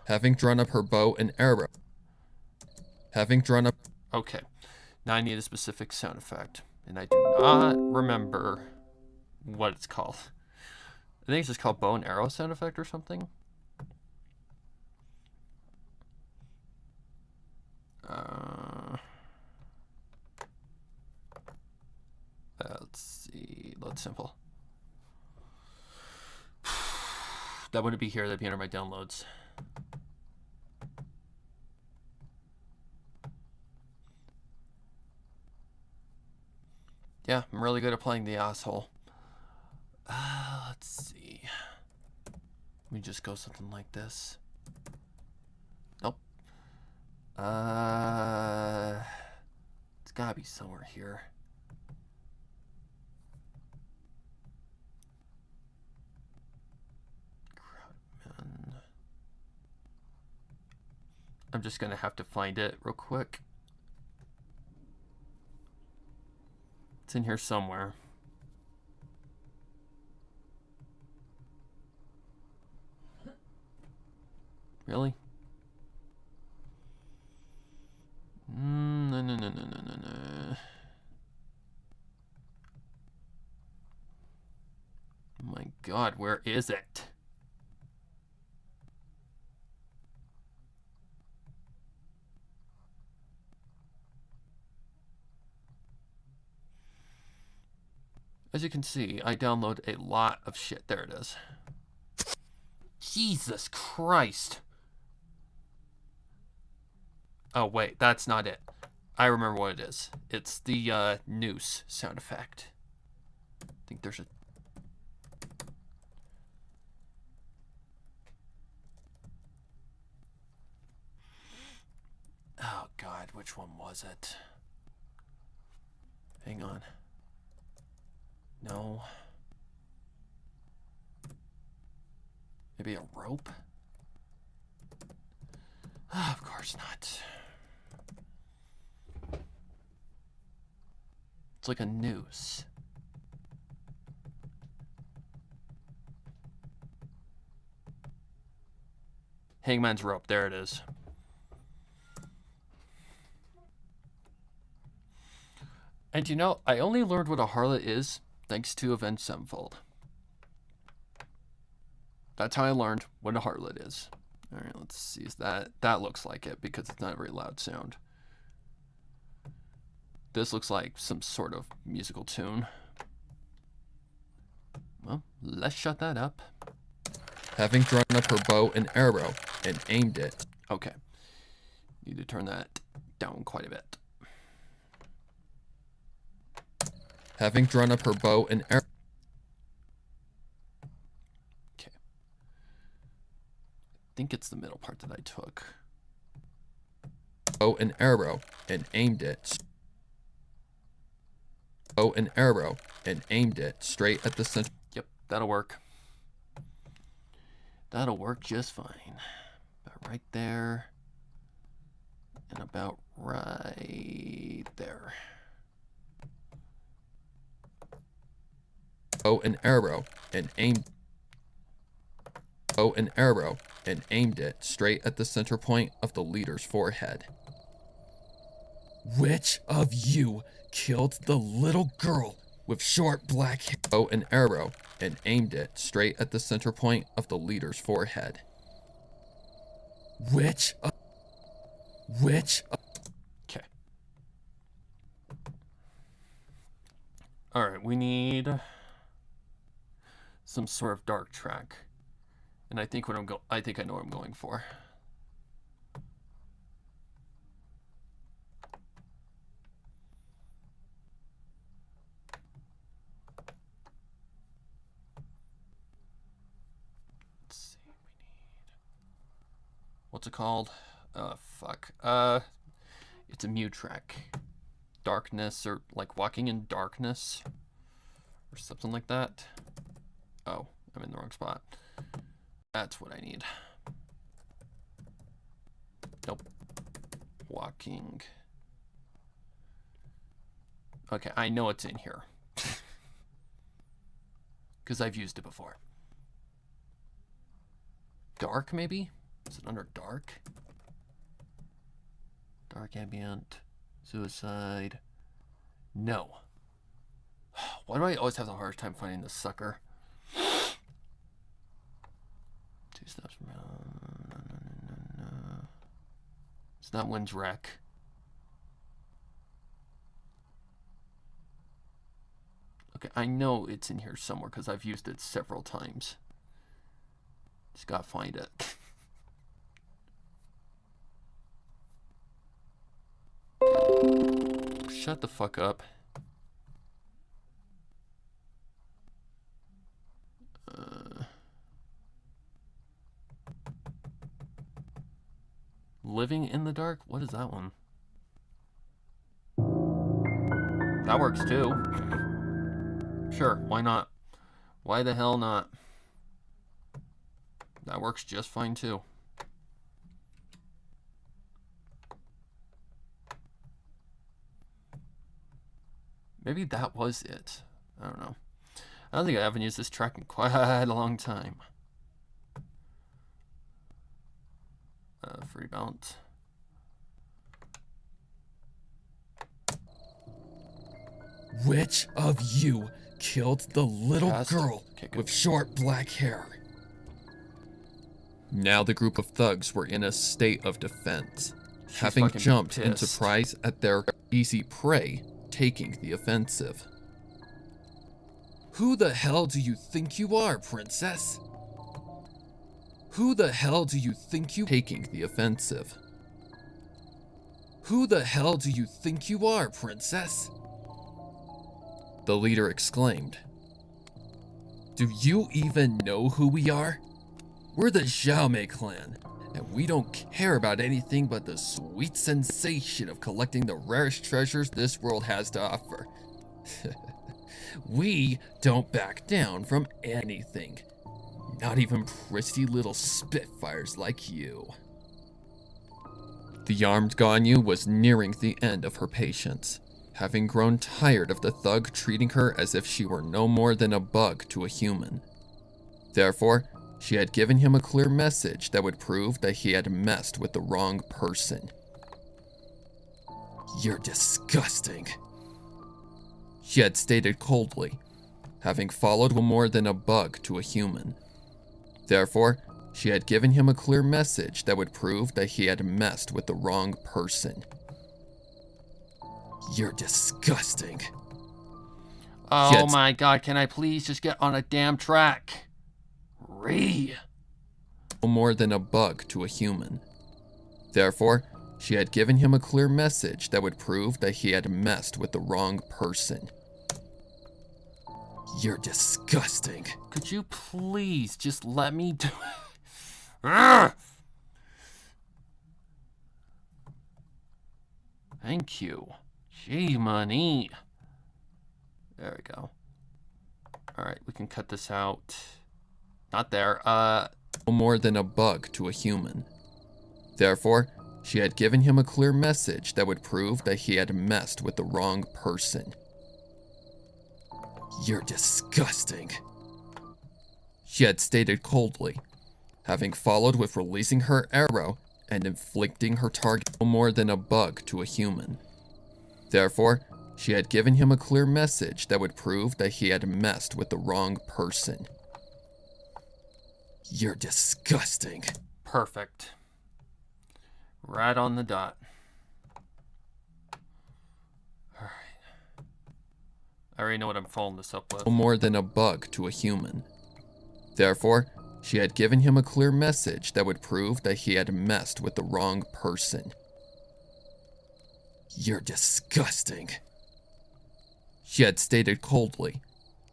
Having drawn up her bow and arrow. Okay. Now I need a specific sound effect. And I do not remember what it's called. I think it's just called bow and arrow sound effect or something. Let's see. Load simple. That wouldn't be here. That'd be under my downloads. Yeah, I'm really good at playing the asshole. Let's see. Let me just go something like this. Nope. It's gotta be somewhere here. Crowdman. I'm just gonna have to find it real quick. It's in here somewhere. Really? No. My God, where is it? As you can see, I download a lot of shit. There it is. Jesus Christ. Oh, wait, that's not it. I remember what it is. It's the noose sound effect. I think there's a... Oh, God, which one was it? Hang on. No. Maybe a rope? Of course not. It's like a noose. Hangman's rope. There it is. And you know, I only learned what a harlot is thanks to Avenged Sevenfold. That's how I learned what a harlot is. All right, let's see. Is that looks like it because it's not a very loud sound. This looks like some sort of musical tune. Well, let's shut that up. Having drawn up her bow and arrow and aimed it. Okay. Need to turn that down quite a bit. Having drawn up her bow and arrow. Okay. I think it's the middle part that I took. Bow and arrow and aimed it. Bow and arrow and aimed it straight at the center. Yep, that'll work. That'll work just fine. About right there. And about right there. Bow and arrow and aimed. Bow and arrow and aimed it straight at the center point of the leader's forehead. Which of you killed the little girl with short black hair? Bow and arrow and aimed it straight at the center point of the leader's forehead. Which? Okay. All right, we need some sort of dark track, and I think I know what I'm going for. Let's see. We need. What's it called? Fuck. It's a mute track. Darkness, or like walking in darkness, or something like that. Oh, I'm in the wrong spot. That's what I need. Nope. Walking. Okay, I know it's in here. Because I've used it before. Dark, maybe? Is it under dark? Dark ambient. Suicide. No. Why do I always have the hardest time finding this sucker? 2 steps from... No. It's not Wind's Wreck. Okay, I know it's in here somewhere because I've used it several times. Just gotta find it. Shut the fuck up. living in the dark? What is that one? That works too. Sure, why not? Why the hell not? That works just fine too. Maybe that was it. I don't know. I don't think I haven't used this track in quite a long time. Free bounce. Which of you killed the little Cast. girl Okay, good. with short black hair? Now the group of thugs were in a state of defense, She's having fucking jumped in pissed. surprise at their easy prey taking the offensive. Who the hell do you think you are, princess? Who the hell do you think you Taking the offensive. Who the hell do you think you are, princess? The leader exclaimed. Do you even know who we are? We're the Xiaomei clan, and we don't care about anything but the sweet sensation of collecting the rarest treasures this world has to offer. We don't back down from anything. Not even pretty little spitfires like you. The armed Ganyu was nearing the end of her patience, having grown tired of the thug treating her as if she were no more than a bug to a human. Therefore, she had given him a clear message that would prove that he had messed with the wrong person. You're disgusting. She had stated coldly, having followed more than a bug to a human. Therefore, she had given him a clear message that would prove that he had messed with the wrong person. You're disgusting. Oh Yes. my god, can I please just get on a damn track? More than a bug to a human. Therefore, she had given him a clear message that would prove that he had messed with the wrong person. You're disgusting. Could you please just let me do it? Ugh! Thank you. Gee, money. There we go. Alright, we can cut this out. Not there. More than a bug to a human. Therefore, she had given him a clear message that would prove that he had messed with the wrong person. You're disgusting. She had stated coldly, having followed with releasing her arrow and inflicting her target more than a bug to a human. Therefore, she had given him a clear message that would prove that he had messed with the wrong person. You're disgusting. perfect. Right on the dot. Alright. I already know what I'm following this up with. More than a bug to a human. Therefore, she had given him a clear message that would prove that he had messed with the wrong person. You're disgusting. She had stated coldly,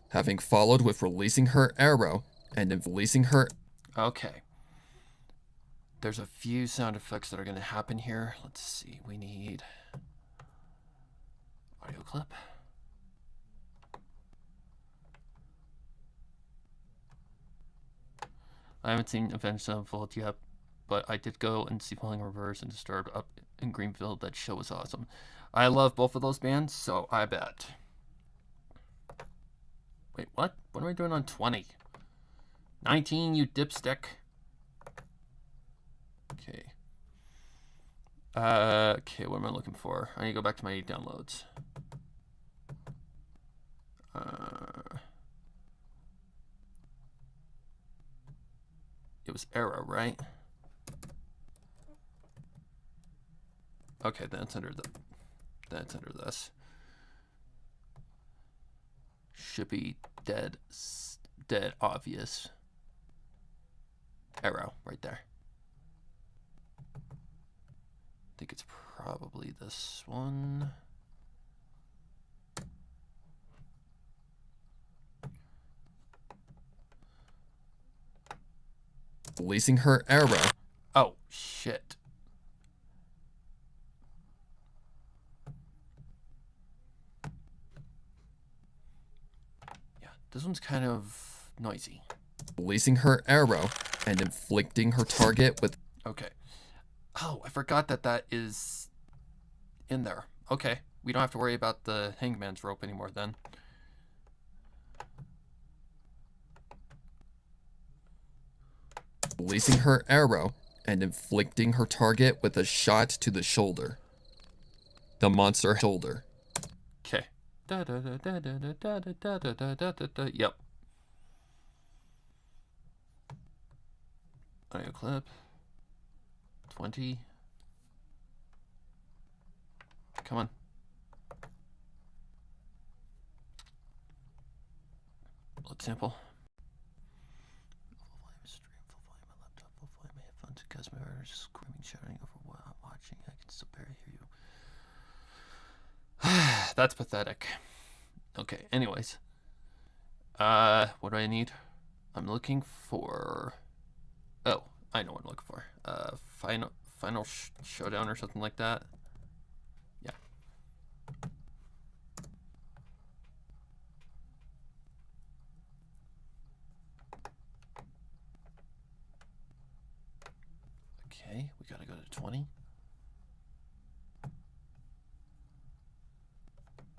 having followed with releasing her arrow and then releasing her. Okay. There's a few sound effects that are going to happen here. Let's see. We need audio clip. I haven't seen Avenged Sevenfold yet, but I did go and see Falling Reverse and Disturbed up in Greenfield. That show was awesome. I love both of those bands, so I bet. Wait, what? What am I doing on 20? 19, you dipstick. Okay. Okay, what am I looking for? I need to go back to my downloads. It was Arrow, right? Okay, that's under this. Should be dead obvious. Arrow, right there. I think it's probably this one. Releasing her arrow. Oh, shit. This one's kind of noisy. Releasing her arrow and inflicting her target with... Okay. Oh, I forgot that is in there. Okay. We don't have to worry about the hangman's rope anymore then. Releasing her arrow and inflicting her target with a shot to the shoulder. The monster shoulder. Okay. Yep. Audio clip. 20. Come on. Blood sample. Full volume stream, full volume my laptop, full volume my headphones, because my ears screaming, shouting over what I'm watching. I can still barely hear you. That's pathetic. Okay, anyways. What do I need? I'm looking for... Oh, I know what I'm looking for. Final showdown or something like that. Yeah. Okay, we gotta go to 20.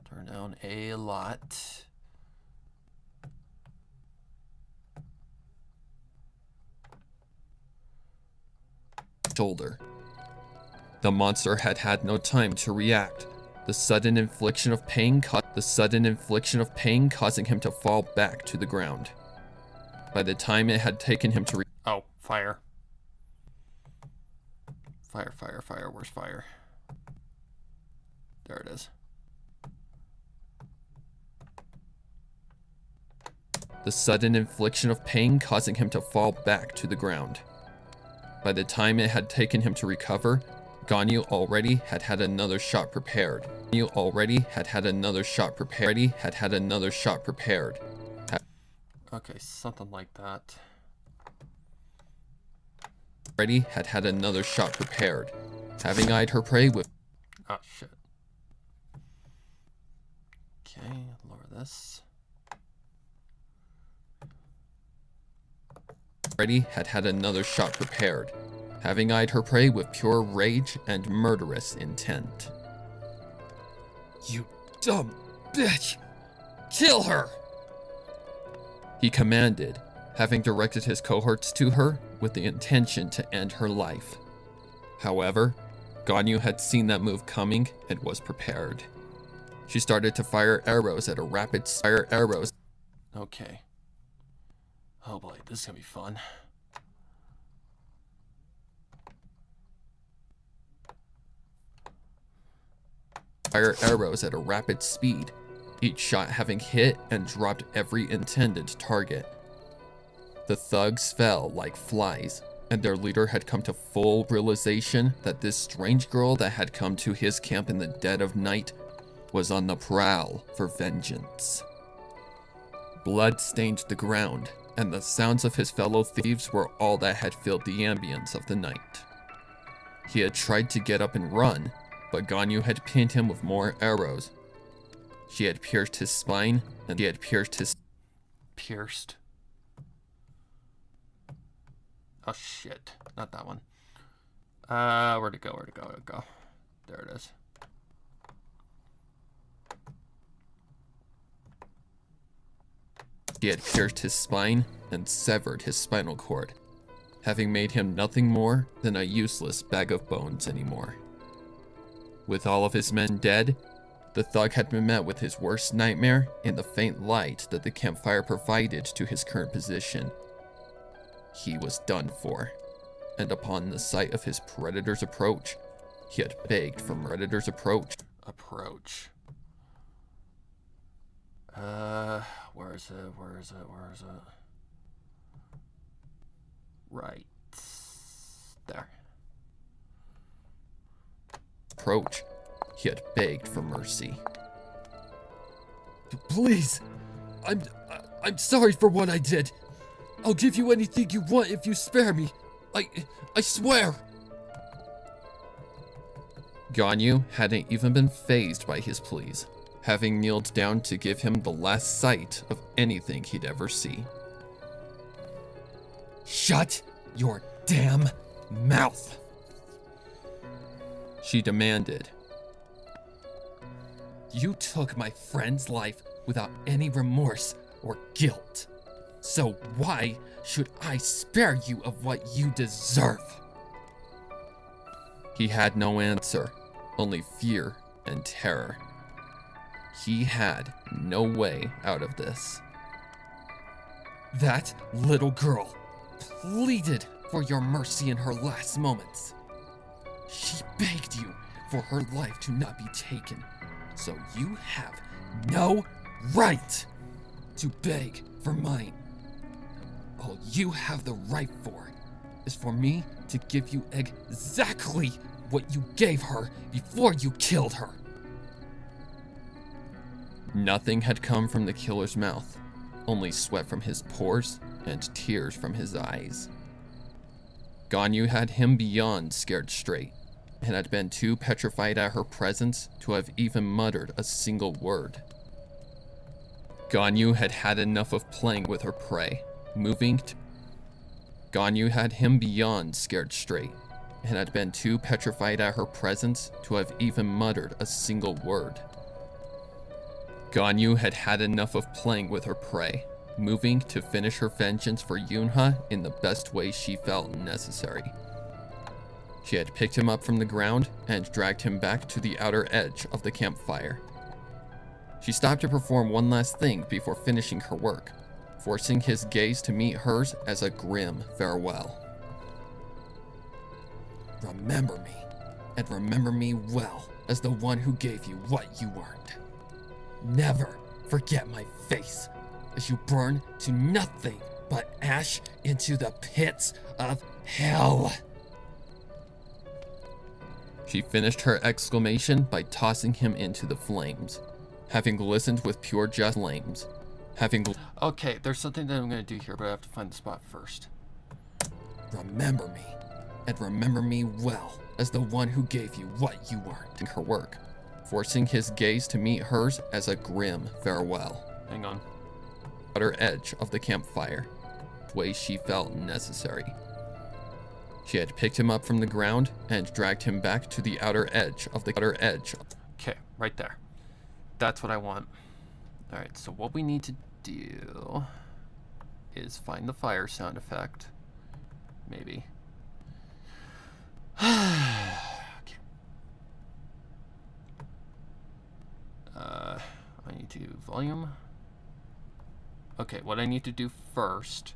Turn down a lot. Shoulder. The monster had had no time to react. The sudden infliction of pain causing him to fall back to the ground. By the time it had taken him to Oh, fire. Fire, fire, fire. Where's fire? There it is. The sudden infliction of pain causing him to fall back to the ground. By the time it had taken him to recover, Ganyu already had had another shot prepared. Okay, something like that. Already had had another shot prepared, having eyed her prey with... Oh, shit. Okay, lower this. Already had had another shot prepared, having eyed her prey with pure rage and murderous intent. You dumb bitch! Kill her! He commanded, having directed his cohorts to her with the intention to end her life. However, Ganyu had seen that move coming and was prepared. She started to fire arrows at a rapid fire arrows. Okay. Oh boy, this is gonna be fun. Fire arrows at a rapid speed, each shot having hit and dropped every intended target. The thugs fell like flies, and their leader had come to full realization that this strange girl that had come to his camp in the dead of night was on the prowl for vengeance. Blood stained the ground, and the sounds of his fellow thieves were all that had filled the ambience of the night. He had tried to get up and run, but Ganyu had pinned him with more arrows. She had pierced his spine, and he had pierced his... Pierced. Oh shit, not that one. Where'd it go, where'd it go, where'd it go? There it is. He had pierced his spine and severed his spinal cord, having made him nothing more than a useless bag of bones anymore. With all of his men dead, the thug had been met with his worst nightmare in the faint light that the campfire provided to his current position. He was done for, and upon the sight of his predator's approach, he had begged for predator's approach. Where is it? Where is it? Where is it? Right there. Approach. He had begged for mercy. Please, I'm sorry for what I did. I'll give you anything you want if you spare me. I swear. Ganyu hadn't even been fazed by his pleas, having kneeled down to give him the last sight of anything he'd ever see. Shut your damn mouth! She demanded. You took my friend's life without any remorse or guilt. So why should I spare you of what you deserve? He had no answer, only fear and terror. He had no way out of this. That little girl pleaded for your mercy in her last moments. She begged you for her life to not be taken, so you have no right to beg for mine. All you have the right for is for me to give you exactly what you gave her before you killed her. Nothing had come from the killer's mouth, only sweat from his pores and tears from his eyes. Ganyu had him beyond scared straight, and had been too petrified at her presence to have even muttered a single word. Ganyu had had enough of playing with her prey, Ganyu had him beyond scared straight, and had been too petrified at her presence to have even muttered a single word. Ganyu had had enough of playing with her prey, moving to finish her vengeance for Yunha in the best way she felt necessary. She had picked him up from the ground and dragged him back to the outer edge of the campfire. She stopped to perform one last thing before finishing her work, forcing his gaze to meet hers as a grim farewell. Remember me, and remember me well as the one who gave you what you earned. Never forget my face as you burn to nothing but ash into the pits of hell. She finished her exclamation by tossing him into the flames, having listened with pure just flames. Okay, there's something that I'm going to do here, but I have to find the spot first. Remember me, and remember me well as the one who gave you what you earned. Her work, forcing his gaze to meet hers as a grim farewell. Hang on. Outer edge of the campfire, the way she felt necessary. She had picked him up from the ground and dragged him back to the outer edge of the Okay, right there. That's what I want. All right, so what we need to do is find the fire sound effect. Maybe. Okay. I need to do volume. Okay, what I need to do first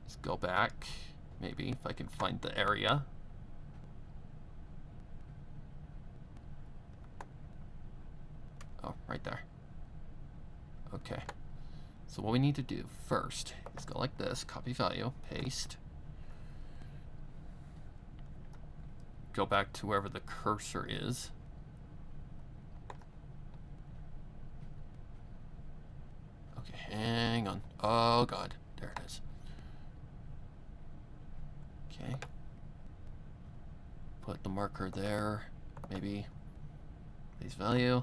is go back, maybe, if I can find the area. Oh, right there. Okay. So what we need to do first is go like this, copy value, paste. Go back to wherever the cursor is. Okay, hang on. Oh god, there it is. Okay. Put the marker there, maybe. Place value.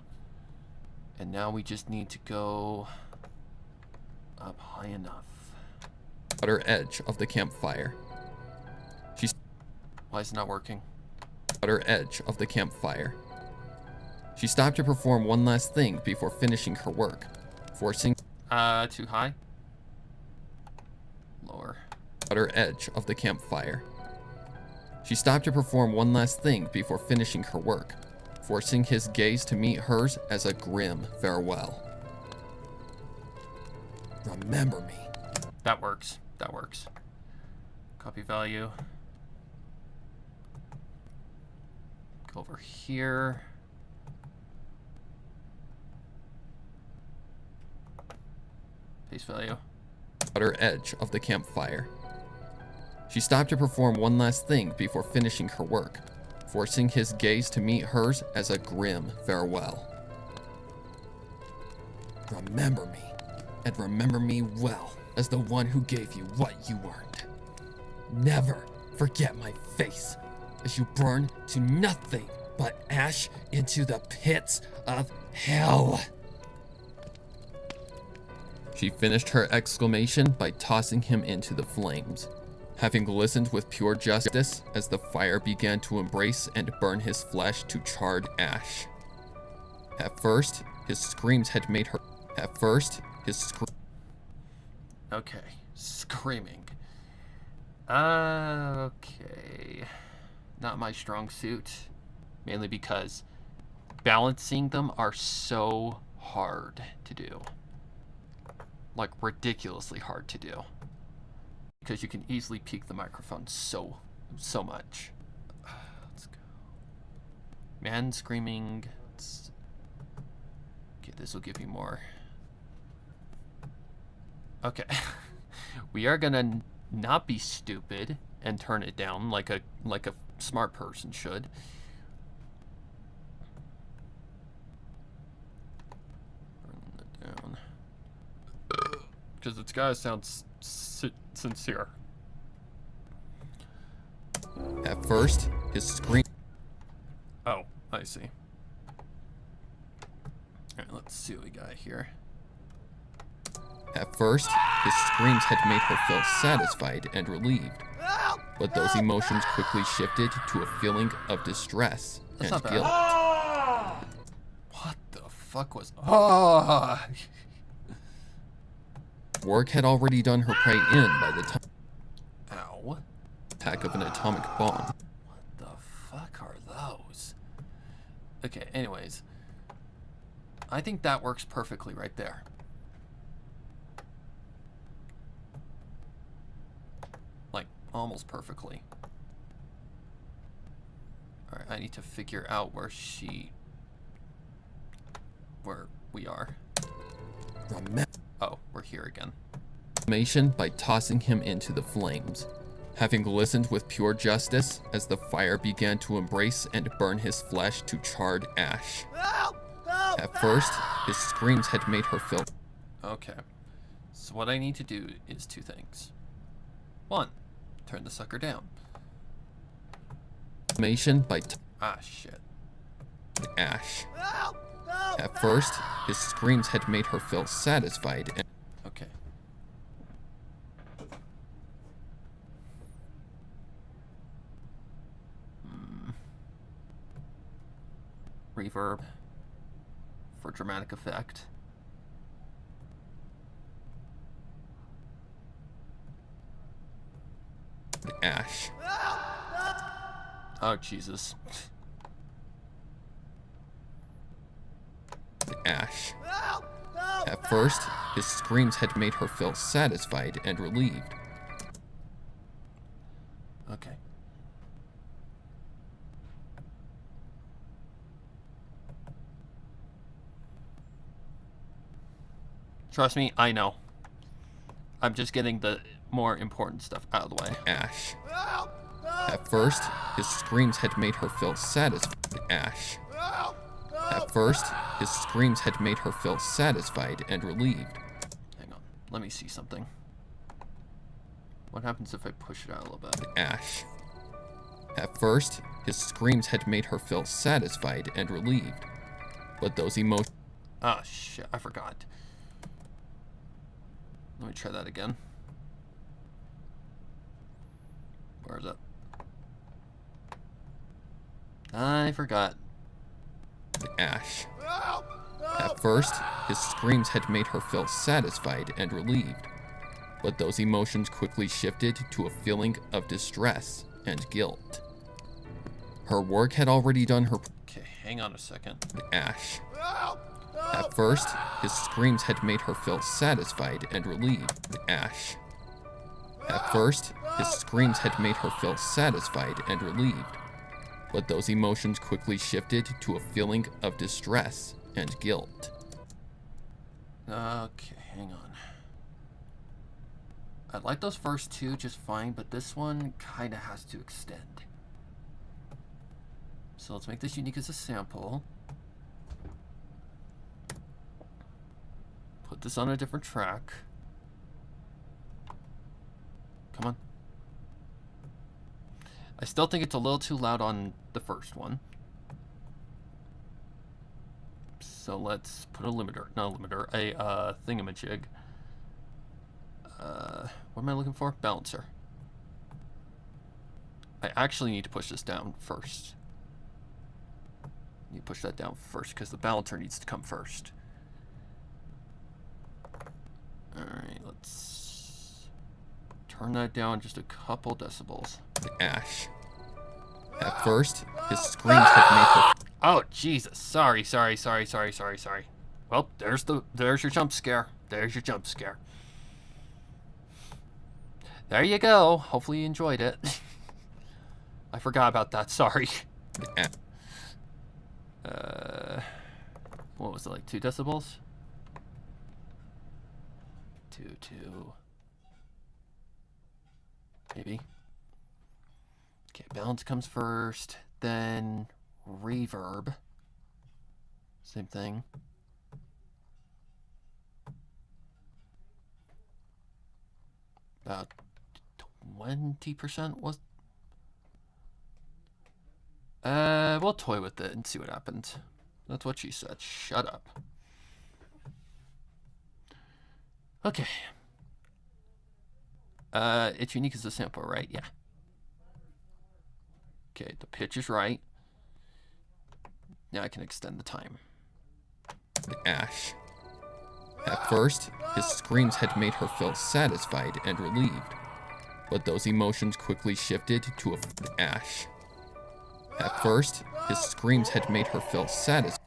And now we just need to go up high enough. outer edge of the campfire. Why is it not working? Outer edge of the campfire. She stopped to perform one last thing before finishing her work, forcing Too high? Lower. outer edge of the campfire. She stopped to perform one last thing before finishing her work, forcing his gaze to meet hers as a grim farewell. Remember me. That works. That works. Copy value. Go over here. Paste value. Outer edge of the campfire. She stopped to perform one last thing before finishing her work, forcing his gaze to meet hers as a grim farewell. Remember me, and remember me well as the one who gave you what you earned. Never forget my face as you burn to nothing but ash into the pits of hell. She finished her exclamation by tossing him into the flames, having listened with pure justice as the fire began to embrace and burn his flesh to charred ash. At first, his screams had made her... Okay, screaming. Okay. Not my strong suit. Mainly because balancing them are so hard to do. Like, ridiculously hard to do. Because you can easily peak the microphone so much. Let's go. Man screaming. Okay, this will give you more. Okay. We are gonna not be stupid and turn it down like a smart person should. Turn it down. Because it's gotta sound sincere. At first, his scream... Oh, I see. Alright, let's see what we got here. At first, his screams had made her feel satisfied and relieved, but those emotions quickly shifted to a feeling of distress That's and not bad. guilt. What the fuck was... Oh! Work had already done her prey in by the time Ow. attack of an atomic bomb. What the fuck are those? Okay, anyways. I think that works perfectly right there. Like, almost perfectly. Alright, I need to figure out where we are. Oh, we're here again. By tossing him into the flames, having listened with pure justice as the fire began to embrace and burn his flesh to charred ash. At first, his screams had made her feel... Okay. So what I need to do is two things. One, turn the sucker down. By Ah, shit. ash. At first, his screams had made her feel satisfied and... Okay. Reverb for dramatic effect. ash. Oh, Jesus. Ash. At first, his screams had made her feel satisfied and relieved. Okay. Trust me, I know. I'm just getting the more important stuff out of the way. Ash. At first, his screams had made her feel satisfied. Ash. At first, his screams had made her feel satisfied and relieved. Hang on. Let me see something. What happens if I push it out a little bit? Ash. At first, his screams had made her feel satisfied and relieved. But those emotions... Ah, shit. I forgot. Let me try that again. Where is it? I forgot. Ash. At first, his screams had made her feel satisfied and relieved, but those emotions quickly shifted to a feeling of distress and guilt. Her work had already done her... Okay, hang on a second. Ash. At first, his screams had made her feel satisfied and relieved. Ash. At first, his screams had made her feel satisfied and relieved, but those emotions quickly shifted to a feeling of distress and guilt. Okay, hang on. I like those first two just fine, but this one kind of has to extend. So let's make this unique as a sample. Put this on a different track. Come on. I still think it's a little too loud on the first one. So let's put a limiter, not a limiter, a thingamajig. What am I looking for? Balancer. I actually need to push this down first. You push that down first because the balancer needs to come first. Alright, let's turn that down just a couple decibels. Ash. At first, his screams had made her... Oh, Jesus. Sorry. Well, there's your jump scare. There's your jump scare. There you go. Hopefully you enjoyed it. I forgot about that. Sorry. What was it, like 2 decibels? 2. Maybe. Okay, balance comes first, then reverb. Same thing. About 20% was... we'll toy with it and see what happens. That's what she said. Shut up. Okay. It's unique as a sample, right? Yeah. Okay, the pitch is right. Now I can extend the time. Ash. At first, his screams had made her feel satisfied and relieved, but those emotions quickly shifted to Ash. At first, his screams had made her feel satisfied.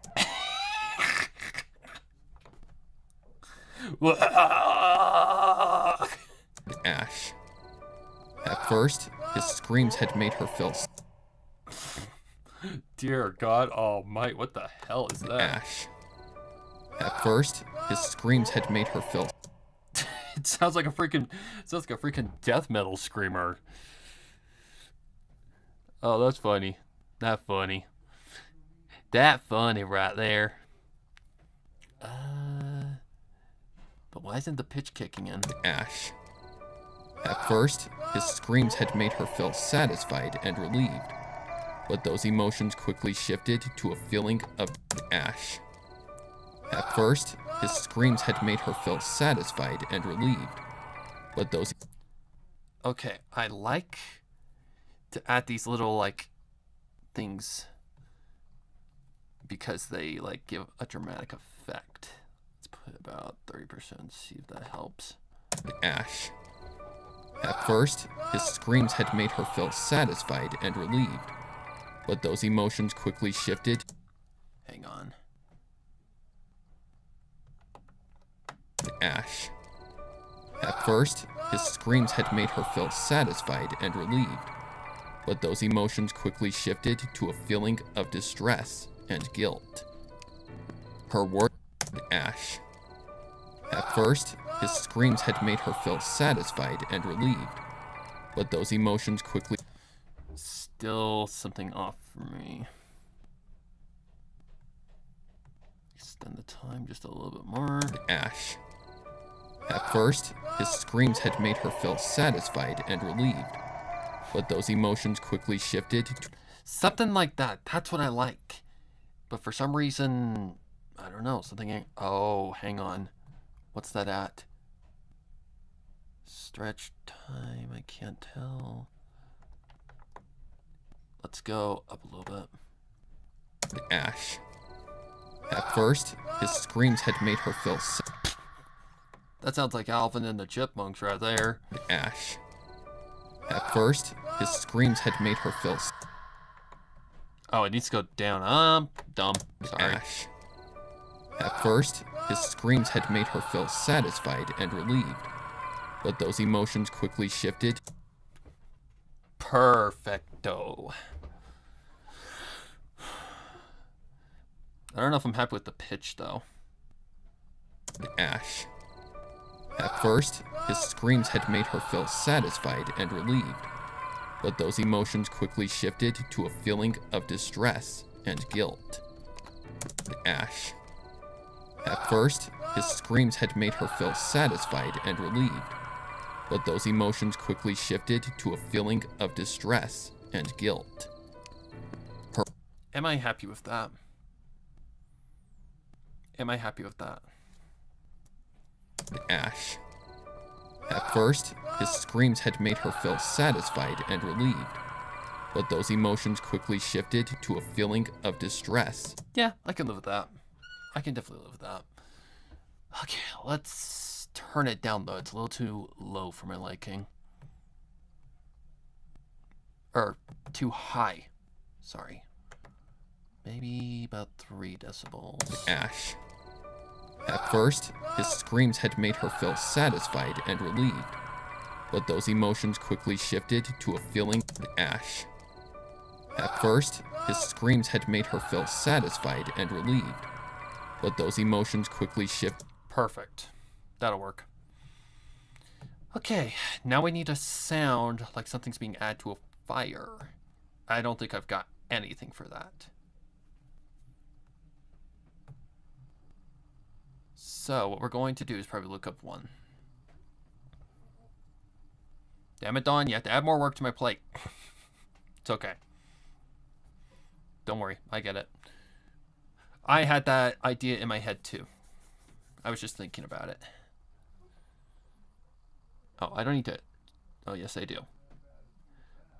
Ash. At first, his screams had made her feel... Dear God Almighty, what the hell is that? Ash. At first, his screams had made her feel... It sounds like a freaking death metal screamer. Oh, that's funny. That funny. That funny right there. But why isn't the pitch kicking in? Ash. At first, his screams had made her feel satisfied and relieved, but those emotions quickly shifted to a feeling of Ash. At first, his screams had made her feel satisfied and relieved, but those... Okay, I like to add these little, like, things because they, like, give a dramatic effect. Let's put about 30%, see if that helps. Ash. At first, his screams had made her feel satisfied and relieved, but those emotions quickly shifted... Hang on. Ash. At first, his screams had made her feel satisfied and relieved, but those emotions quickly shifted to a feeling of distress and guilt. Her word... Ash. At first, his screams had made her feel satisfied and relieved, but those emotions quickly... Still something off for me. Extend the time just a little bit more. Ash. At first, his screams had made her feel satisfied and relieved, but those emotions quickly shifted to... Something like that. That's what I like. But for some reason, I don't know, something ain't... Oh, hang on. What's that at? Stretch time, I can't tell. Let's go up a little bit. Ash. At first, his screams had made her feel... That sounds like Alvin and the Chipmunks right there. Ash. At first, his screams had made her feel... Oh, it needs to go down. I'm dumb. Sorry. Ash. At first, his screams had made her feel satisfied and relieved, but those emotions quickly shifted... Perfecto. I don't know if I'm happy with the pitch, though. Ash. At first, his screams had made her feel satisfied and relieved, but those emotions quickly shifted to a feeling of distress and guilt. Ash. At first, his screams had made her feel satisfied and relieved, but those emotions quickly shifted to a feeling of distress and guilt. Am I happy with that? Am I happy with that? Ash. At first, his screams had made her feel satisfied and relieved, but those emotions quickly shifted to a feeling of distress. Yeah, I can live with that. I can definitely live with that. Okay, let's turn it down though. It's a little too low for my liking. Or too high. Sorry. Maybe about 3 decibels. Ash. At first, his screams had made her feel satisfied and relieved, but those emotions quickly shifted to a feeling of ash. At first, his screams had made her feel satisfied and relieved, but those emotions quickly shift. Perfect. That'll work. Okay, now we need a sound like something's being added to a fire. I don't think I've got anything for that. So what we're going to do is probably look up one. Damn it, Dawn, you have to add more work to my plate. It's okay. Don't worry, I get it. I had that idea in my head too. I was just thinking about it. Oh, I don't need to. Oh, yes, I do.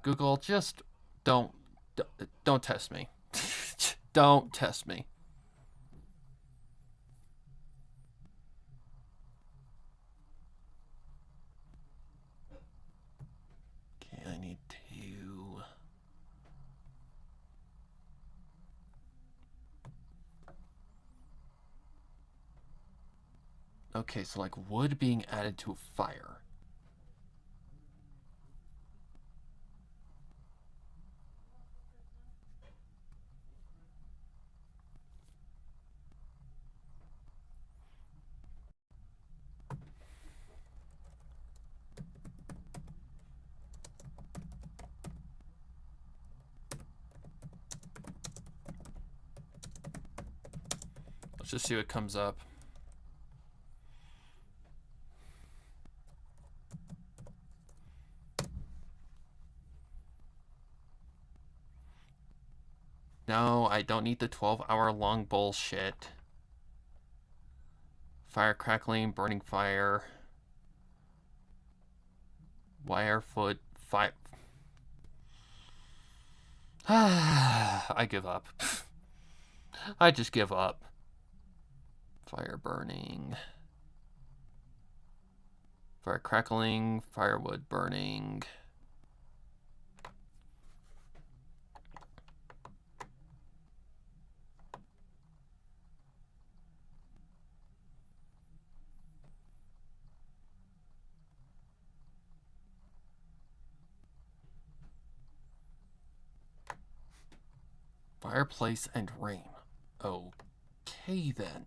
Google, just don't test me. Don't test me. Okay, I need to. Okay, so like wood being added to a fire. Let's just see what comes up. No, I don't need the 12-hour-long bullshit. Fire crackling, burning fire. Wirefoot, fire. I give up. I just give up. Fire burning. Fire crackling, firewood burning. Fireplace and rain. Okay then.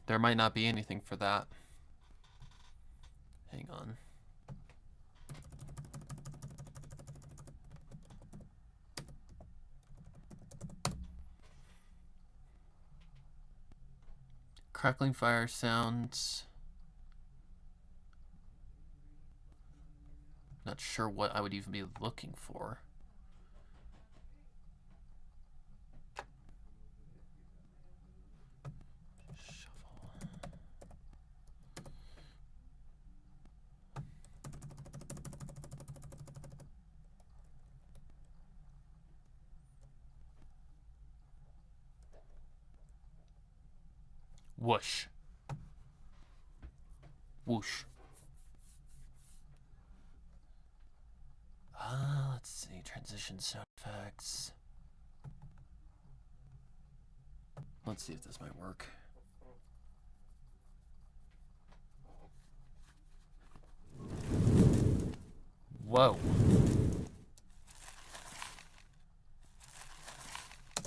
There might not be anything for that. Hang on. Crackling fire sounds. Not sure what I would even be looking for. Whoosh. Whoosh. Let's see. Transition sound effects. Let's see if this might work. Whoa.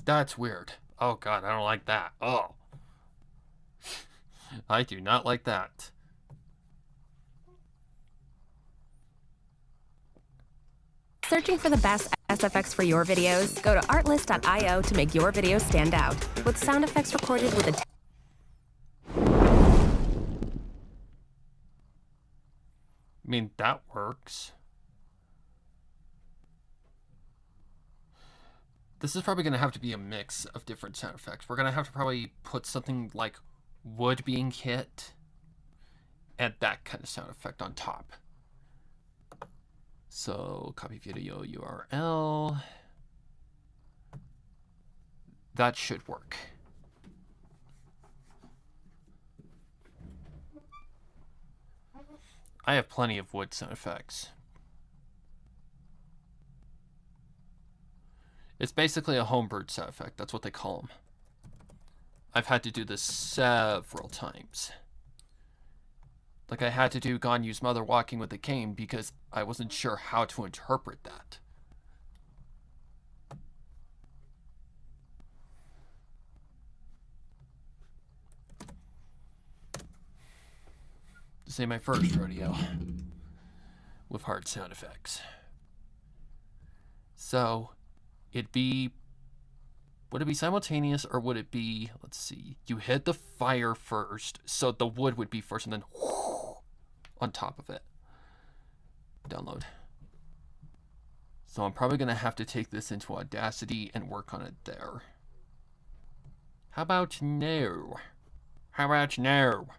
That's weird. Oh god, I don't like that. Oh. I do not like that. Searching for the best SFX for your videos? Go to artlist.io to make your videos stand out. With sound effects recorded with a... I mean, that works. This is probably going to have to be a mix of different sound effects. We're going to have to probably put something like wood being hit and that kind of sound effect on top. So, copy video URL. That should work. I have plenty of wood sound effects. It's basically a homebird sound effect. That's what they call them. I've had to do this several times. Like I had to do Ganyu's mother walking with a cane because I wasn't sure how to interpret that. This ain't my first rodeo with hard sound effects. So, would it be simultaneous or would it be, let's see, you hit the fire first, so the wood would be first and then on top of it. Download. So I'm probably going to have to take this into Audacity and work on it there. How about no? How about no?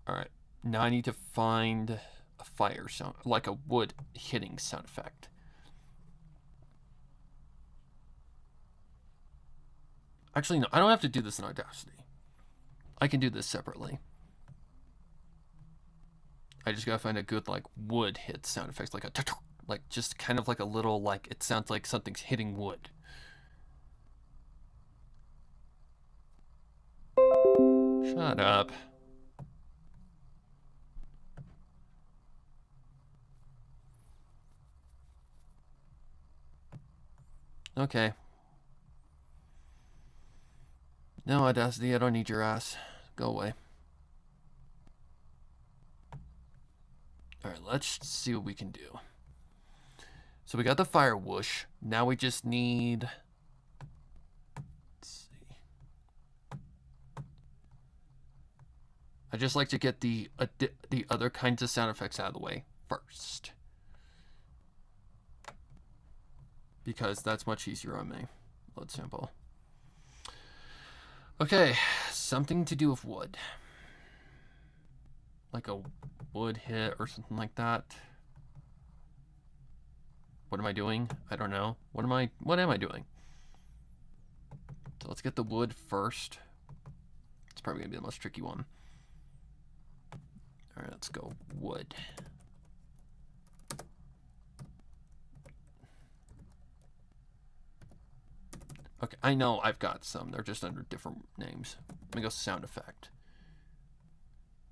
Alright, now I need to find a fire sound, like a wood hitting sound effect. Actually, no, I don't have to do this in Audacity. I can do this separately. I just gotta find a good, like, wood hit sound effects, like a, like, just kind of like a little, like, it sounds like something's hitting wood. Shut up. Okay. No, Audacity, I don't need your ass. Go away. Alright, let's see what we can do. So we got the fire whoosh. Now we just need... Let's see. I just like to get the other kinds of sound effects out of the way first. Because that's much easier on me. Load sample. Okay, something to do with wood. Like a wood hit or something like that. What am I doing? I don't know. What am I doing? So let's get the wood first. It's probably gonna be the most tricky one. Alright, let's go wood. Okay, I know I've got some. They're just under different names. Let me go sound effect.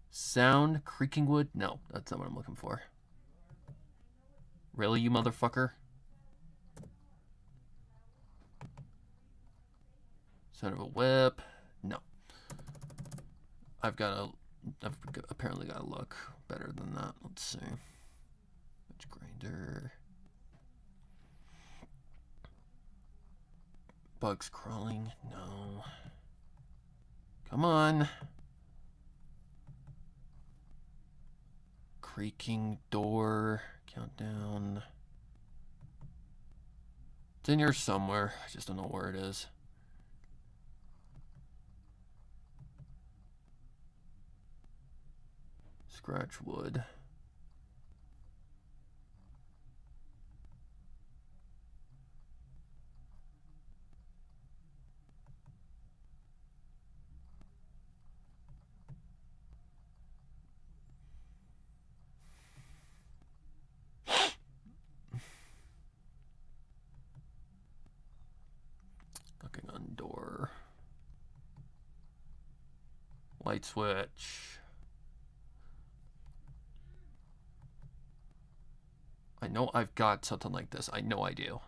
Sound creaking wood? No, that's not what I'm looking for. Really, you motherfucker? Sound of a whip? No. I've apparently got to look better than that. Let's see. Which grinder? Bugs crawling? No. Come on. Creaking door. Countdown. It's in here somewhere. I just don't know where it is. Scratch wood. Knocking on door. Light switch. I know I've got something like this. I know I do.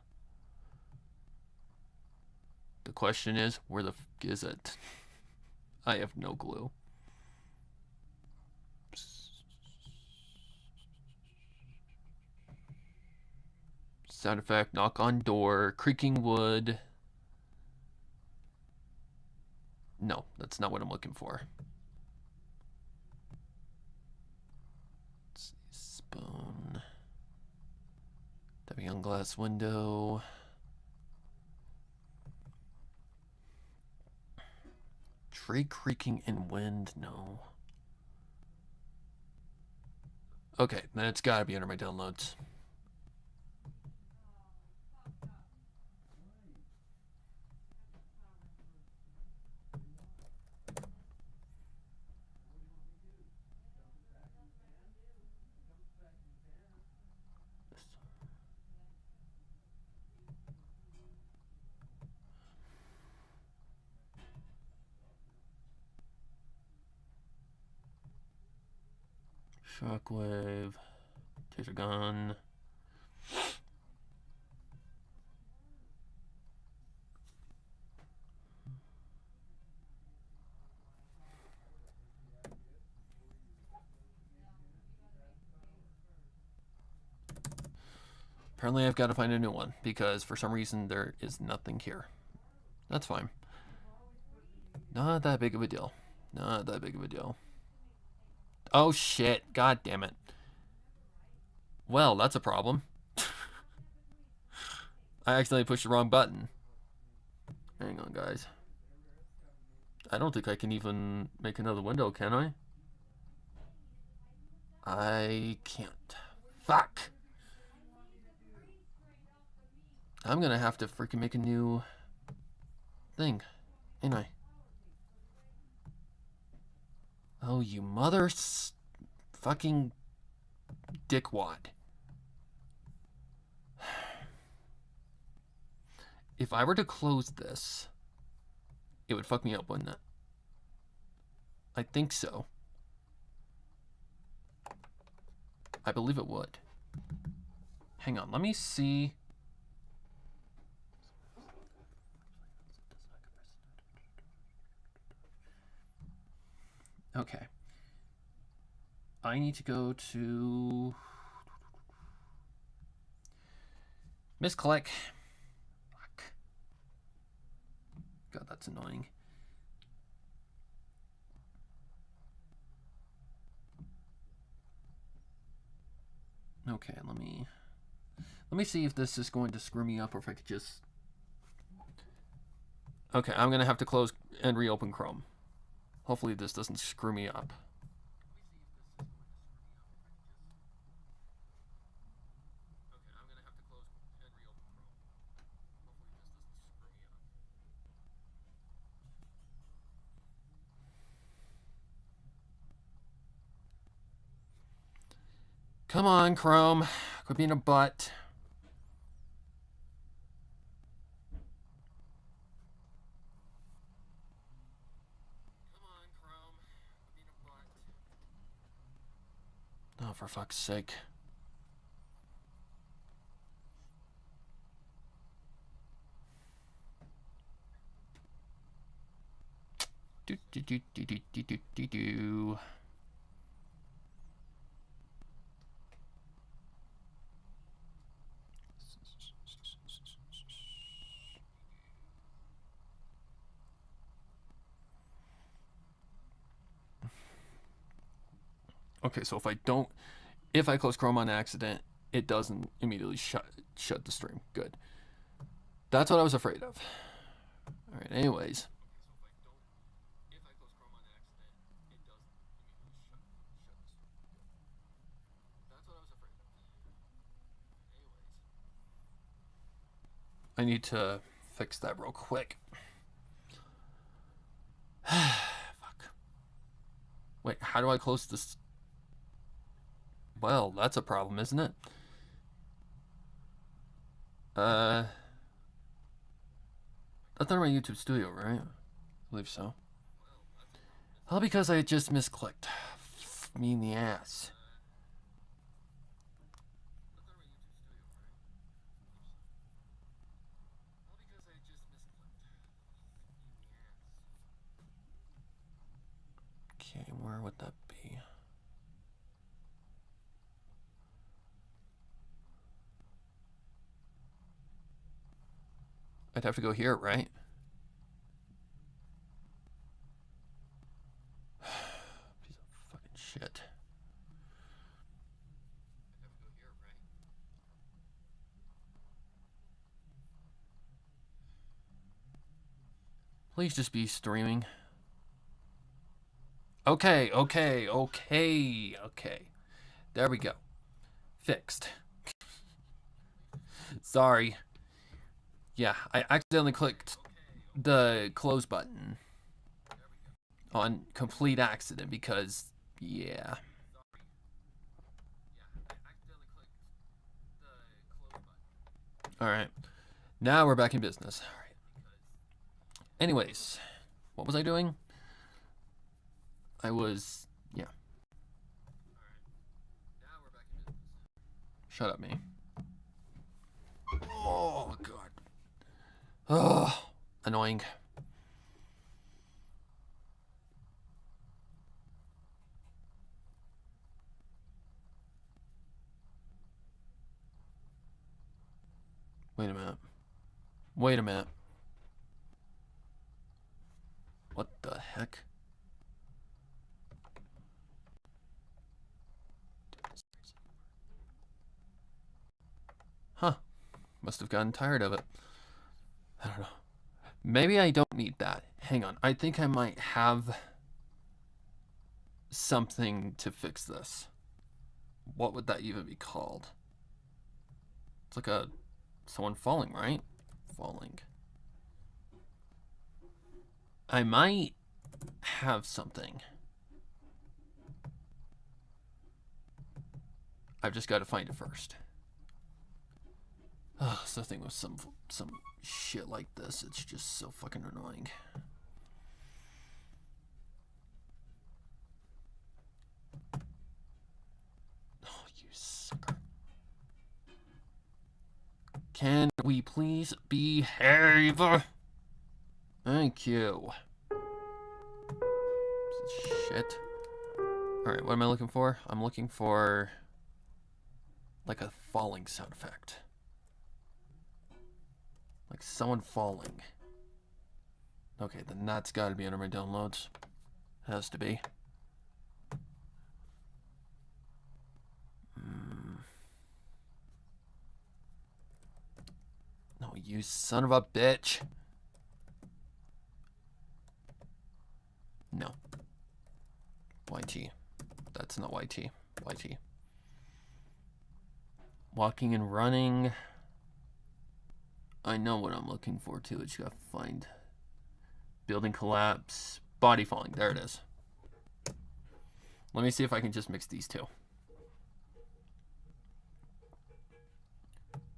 The question is, where the f is it? I have no clue. Sound effect, knock on door, creaking wood. No, that's not what I'm looking for. Let's see, spoon. Tapping on glass window. Tree creaking in wind, no. Okay, then it's gotta be under my downloads. Shockwave, taser gun. Apparently I've got to find a new one because for some reason there is nothing here. That's fine. Not that big of a deal. Not that big of a deal. Oh shit, god damn it. Well, that's a problem. I accidentally pushed the wrong button. Hang on, guys. I don't think I can even make another window, can I? I can't. Fuck. I'm gonna have to freaking make a new thing, ain't I? Oh, you mother fucking dickwad. If I were to close this, it would fuck me up, wouldn't it? I think so. I believe it would. Hang on, let me see. Okay. I need to go to misclick. Fuck. God, that's annoying. Okay, let me see if this is going to screw me up or if I could just. Okay, I'm gonna have to close and reopen Chrome. Hopefully this doesn't screw me up. Come on, Chrome. Quit being a butt. Oh, for fuck's sake. Do do do do do do do do do. Okay, so if I close Chrome on accident, it doesn't immediately shut the stream. Good. That's what I was afraid of. All right. Anyways. I need to fix that real quick. Fuck. Wait, how do I close this? Well, that's a problem, isn't it? That's not my YouTube studio, right? I believe so. Well, because I just misclicked. Me in the ass. Okay, where would that be? I'd have to go here, right? Piece of fucking shit. Please just be streaming. Okay. There we go. Fixed. Sorry. Yeah, I accidentally clicked the close button on complete accident because, yeah. Alright. Now we're back in business. Alright. Anyways, what was I doing? I was, yeah. Shut up, me. Oh, God. Ugh. Annoying. Wait a minute. Wait a minute. What the heck? Huh. Must have gotten tired of it. I don't know. Maybe I don't need that. Hang on. I think I might have something to fix this. What would that even be called? It's like someone falling, right? Falling. I might have something. I've just got to find it first. Oh, something with some shit like this. It's just so fucking annoying. Oh, you sucker. Can we please behave? Thank you. Shit. Alright, what am I looking for? I'm looking for like a falling sound effect. Like someone falling. Okay, then that's gotta be under my downloads. Has to be. No, you son of a bitch. No. YT. That's not YT. YT. Walking and running. I know what I'm looking for too. I just gotta find building collapse, body falling. There it is. Let me see if I can just mix these two.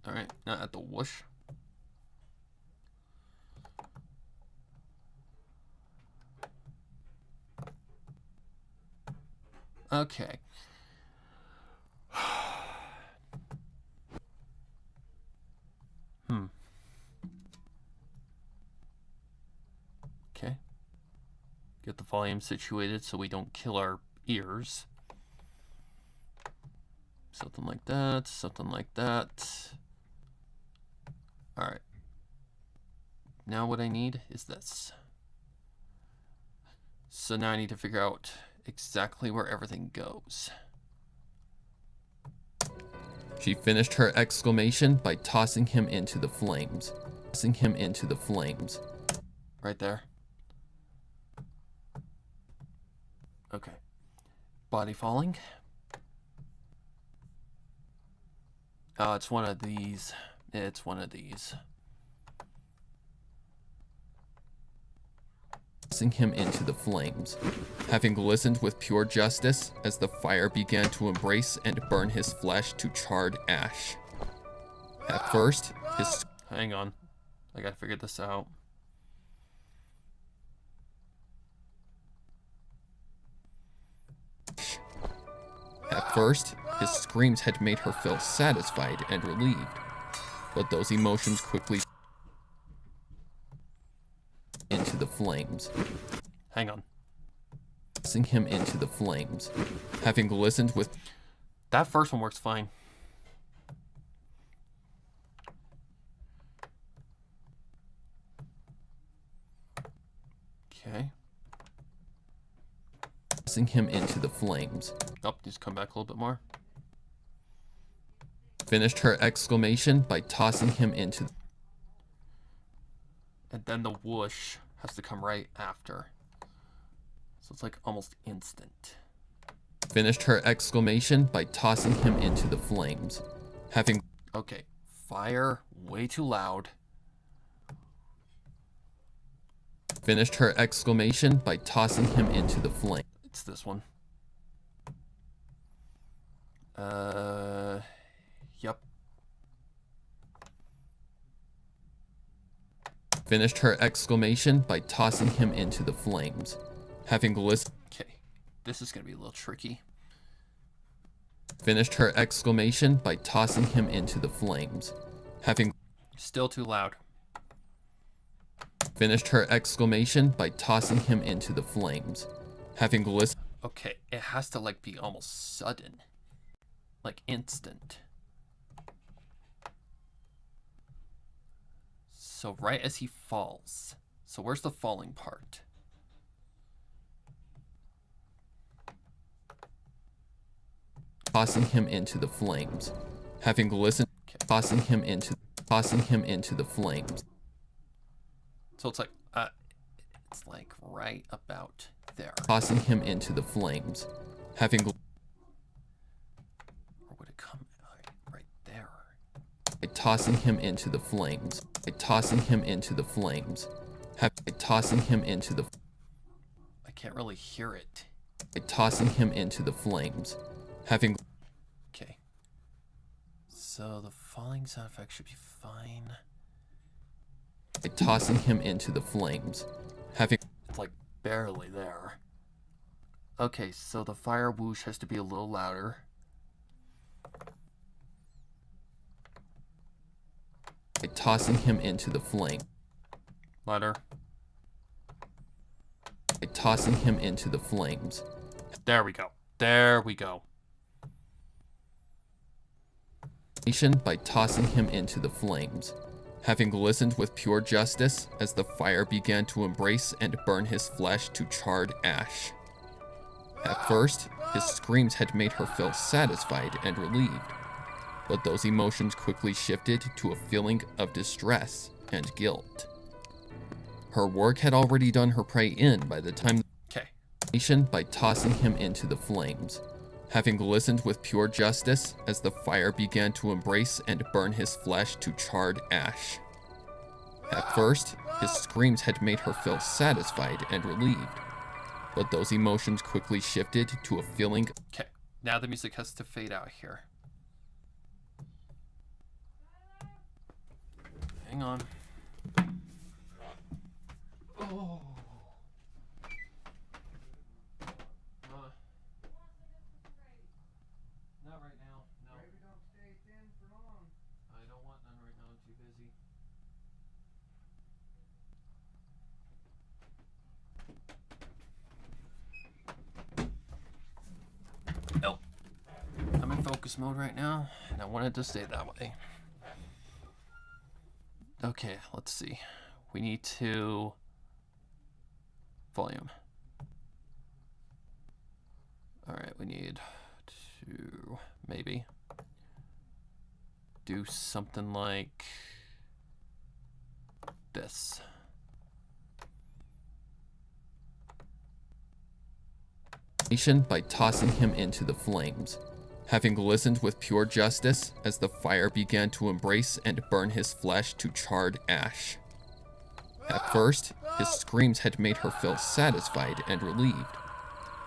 All right, not at the whoosh. Okay. Okay. Get the volume situated so we don't kill our ears. Something like that, something like that. All right. Now what I need is this. So now I need to figure out exactly where everything goes. She finished her exclamation by tossing him into the flames. Tossing him into the flames. Right there. Okay. Body falling. Oh, it's one of these. It's one of these. Tossing him into the flames. Having listened with pure justice as the fire began to embrace and burn his flesh to charred ash. At first, his... Hang on. I gotta figure this out. At first, his screams had made her feel satisfied and relieved, but those emotions quickly into the flames. Hang on. Tossing him into the flames. Having listened with... That first one works fine. tossing him into the flames. Oh, just come back a little bit more. Finished her exclamation by tossing him into. And then the whoosh has to come right after. So it's like almost instant. Finished her exclamation by tossing him into the flames. Having. Okay, fire way too loud. Finished her exclamation by tossing him into the flame. It's this one. Yep. Finished her exclamation by tossing him into the flames. Having listened. Okay, this is gonna be a little tricky. Finished her exclamation by tossing him into the flames. Having. Still too loud. Finished her exclamation by tossing him into the flames. Having listened. Okay, it has to like be almost sudden. Like instant. So right as he falls. So where's the falling part? Tossing him into the flames. Having listened. Okay. Tossing him into the flames. So it's like right about there. Tossing him into the flames. Having. Or would it come right there? By tossing him into the flames. By tossing him into the flames. By tossing him into the. I can't really hear it. By tossing him into the flames. Having. Okay. So the falling sound effect should be fine. By tossing him into the flames. Having. It's like barely there. Okay, so the fire whoosh has to be a little louder. By tossing him into the flame. Louder. By tossing him into the flames. There we go. There we go. By tossing him into the flames. Having listened with pure justice as the fire began to embrace and burn his flesh to charred ash. At first, his screams had made her feel satisfied and relieved, but those emotions quickly shifted to a feeling of distress and guilt. Her work had already done her prey in by the time. Okay. By tossing him into the flames. Having listened with pure justice as the fire began to embrace and burn his flesh to charred ash. At first, his screams had made her feel satisfied and relieved, but those emotions quickly shifted to a feeling. Okay. Now the music has to fade out here. Hang on. Oh. Not right now. No. Maybe don't stay thin for long. I don't want none right now. I'm too busy. Oh. I'm in focus mode right now, and I wanted to stay that way. Okay, let's see. We need to volume. All right, we need to maybe do something like this. By tossing him into the flames. Having listened with pure justice as the fire began to embrace and burn his flesh to charred ash. At first, his screams had made her feel satisfied and relieved,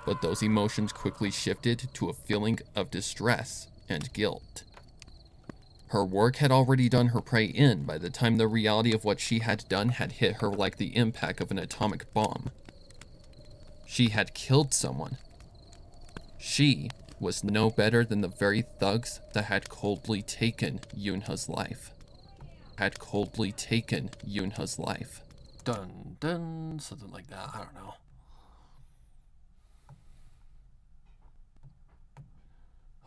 but those emotions quickly shifted to a feeling of distress and guilt. Her work had already done her prey in by the time the reality of what she had done had hit her like the impact of an atomic bomb. She had killed someone. She was no better than the very thugs that had coldly taken Yunha's life. Dun dun, something like that. I don't know.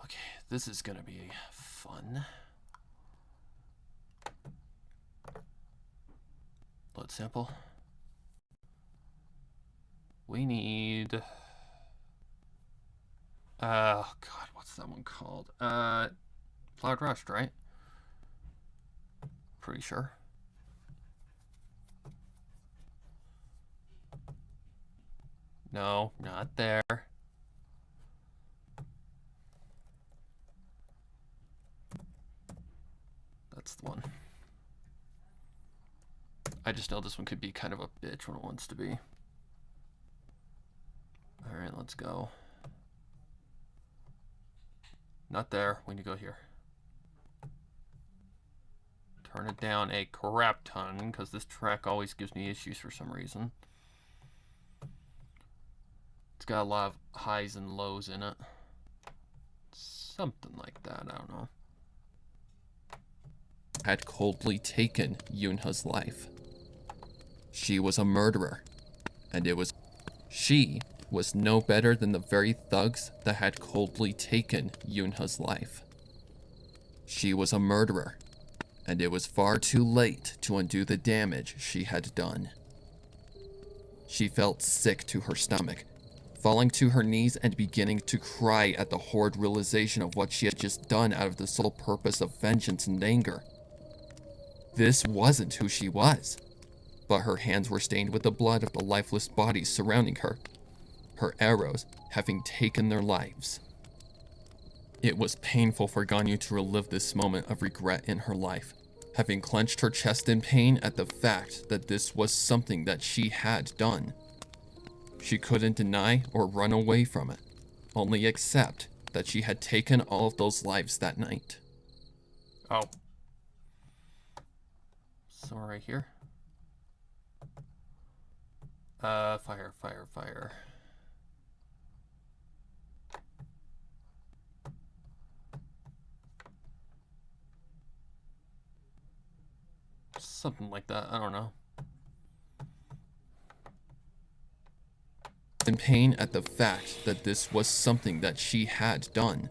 Okay, this is gonna be fun. Load sample. We need God, what's that one called? Cloud Rust, right? Pretty sure. No, not there. That's the one. I just know this one could be kind of a bitch when it wants to be. Alright, let's go. Not there. We need to go here. Turn it down a crap ton, because this track always gives me issues for some reason. It's got a lot of highs and lows in it. Something like that, I don't know. Had coldly taken Yunha's life. She was a murderer, and she was no better than the very thugs that had coldly taken Yunha's life. She was a murderer, and it was far too late to undo the damage she had done. She felt sick to her stomach, falling to her knees and beginning to cry at the horrid realization of what she had just done out of the sole purpose of vengeance and anger. This wasn't who she was, but her hands were stained with the blood of the lifeless bodies surrounding her, her arrows having taken their lives. It was painful for Ganyu to relive this moment of regret in her life, having clenched her chest in pain at the fact that this was something that she had done. She couldn't deny or run away from it, only accept that she had taken all of those lives that night. Oh. So right here. Fire, fire, fire. Something like that, I don't know. In pain at the fact that this was something that she had done.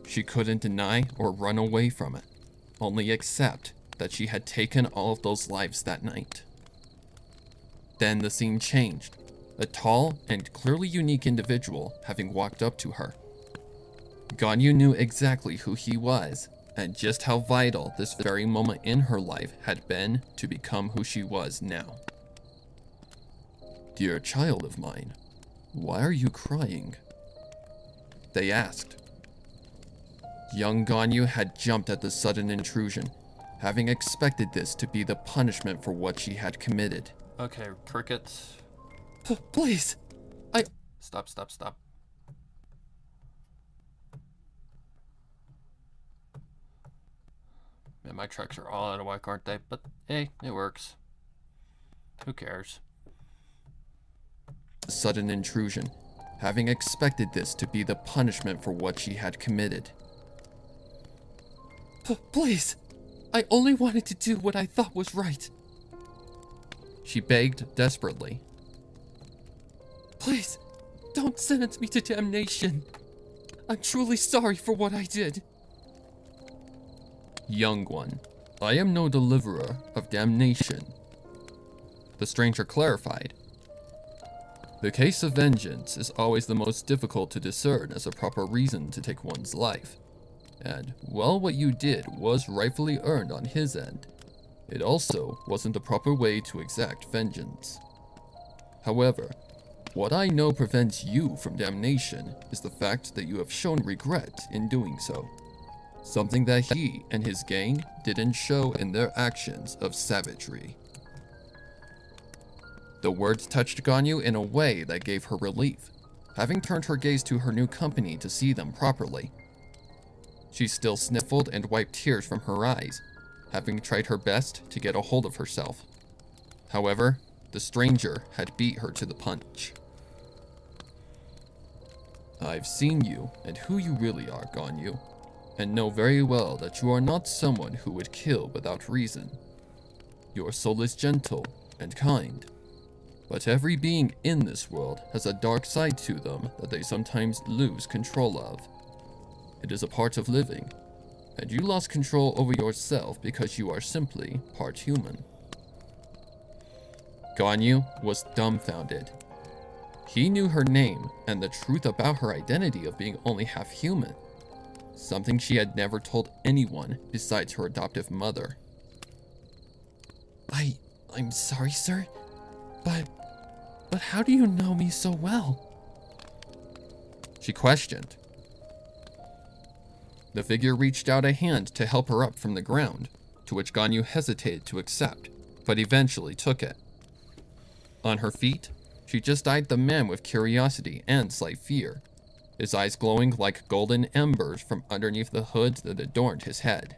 She couldn't deny or run away from it, only accept that she had taken all of those lives that night. Then the scene changed, a tall and clearly unique individual having walked up to her. Ganyu knew exactly who he was, and just how vital this very moment in her life had been to become who she was now. "Dear child of mine, why are you crying?" they asked. Young Ganyu had jumped at the sudden intrusion, having expected this to be the punishment for what she had committed. Okay, crickets. Please, Stop, stop, stop. Man, my tracks are all out of whack, aren't they? But hey, it works. Who cares? Sudden intrusion, having expected this to be the punishment for what she had committed. Please, I only wanted to do what I thought was right. She begged desperately. Please, don't sentence me to damnation. I'm truly sorry for what I did. Young one, I am no deliverer of damnation, the stranger clarified. The case of vengeance is always the most difficult to discern as a proper reason to take one's life. And while what you did was rightfully earned on his end, it also wasn't the proper way to exact vengeance. However, what I know prevents you from damnation is the fact that you have shown regret in doing so. Something that he and his gang didn't show in their actions of savagery. The words touched Ganyu in a way that gave her relief, having turned her gaze to her new company to see them properly. She still sniffled and wiped tears from her eyes, having tried her best to get a hold of herself. However, the stranger had beat her to the punch. I've seen you and who you really are, Ganyu, and know very well that you are not someone who would kill without reason. Your soul is gentle and kind, but every being in this world has a dark side to them that they sometimes lose control of. It is a part of living, and you lost control over yourself because you are simply part human. Ganyu was dumbfounded. He knew her name and the truth about her identity of being only half human, something she had never told anyone besides her adoptive mother. I'm sorry, sir, but how do you know me so well? She questioned. The figure reached out a hand to help her up from the ground, to which Ganyu hesitated to accept, but eventually took it. On her feet, she just eyed the man with curiosity and slight fear, his eyes glowing like golden embers from underneath the hood that adorned his head.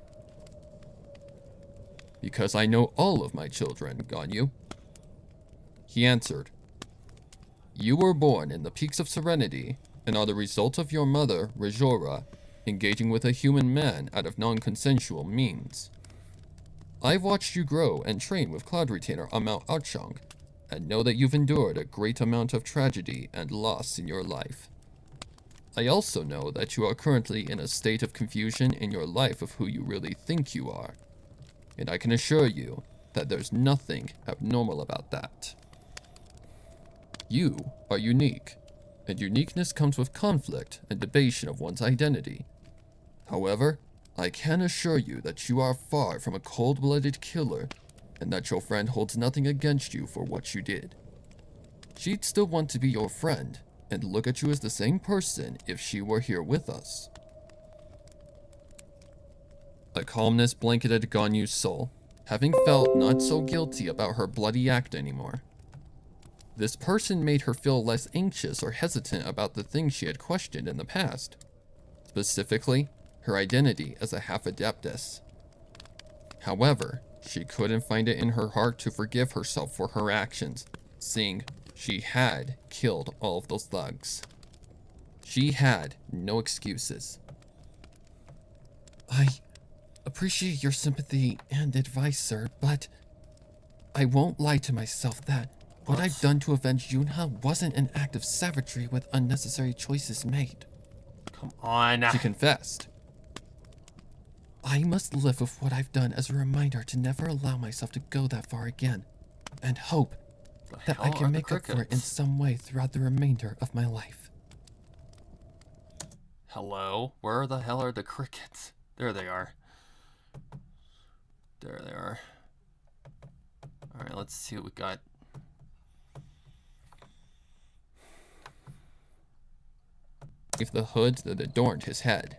"Because I know all of my children, Ganyu," he answered. "You were born in the Peaks of Serenity and are the result of your mother, Rijora, engaging with a human man out of non-consensual means. I've watched you grow and train with Cloud Retainer on Mount Outshang, and know that you've endured a great amount of tragedy and loss in your life. I also know that you are currently in a state of confusion in your life of who you really think you are, and I can assure you that there's nothing abnormal about that. You are unique, and uniqueness comes with conflict and debation of one's identity. However, I can assure you that you are far from a cold-blooded killer, and that your friend holds nothing against you for what you did. She'd still want to be your friend, and look at you as the same person if she were here with us." A calmness blanketed Ganyu's soul, having felt not so guilty about her bloody act anymore. This person made her feel less anxious or hesitant about the things she had questioned in the past, specifically her identity as a half-adeptess. However, she couldn't find it in her heart to forgive herself for her actions, seeing she had killed all of those thugs. She had no excuses. I appreciate your sympathy and advice, sir, but I won't lie to myself that what I've done to avenge Yunha wasn't an act of savagery with unnecessary choices made. Come on. She confessed. I must live with what I've done as a reminder to never allow myself to go that far again, and hope that I can make up for it in some way throughout the remainder of my life. Hello? Where the hell are the crickets? There they are. There they are. Alright, let's see what we got. If the hood that adorned his head.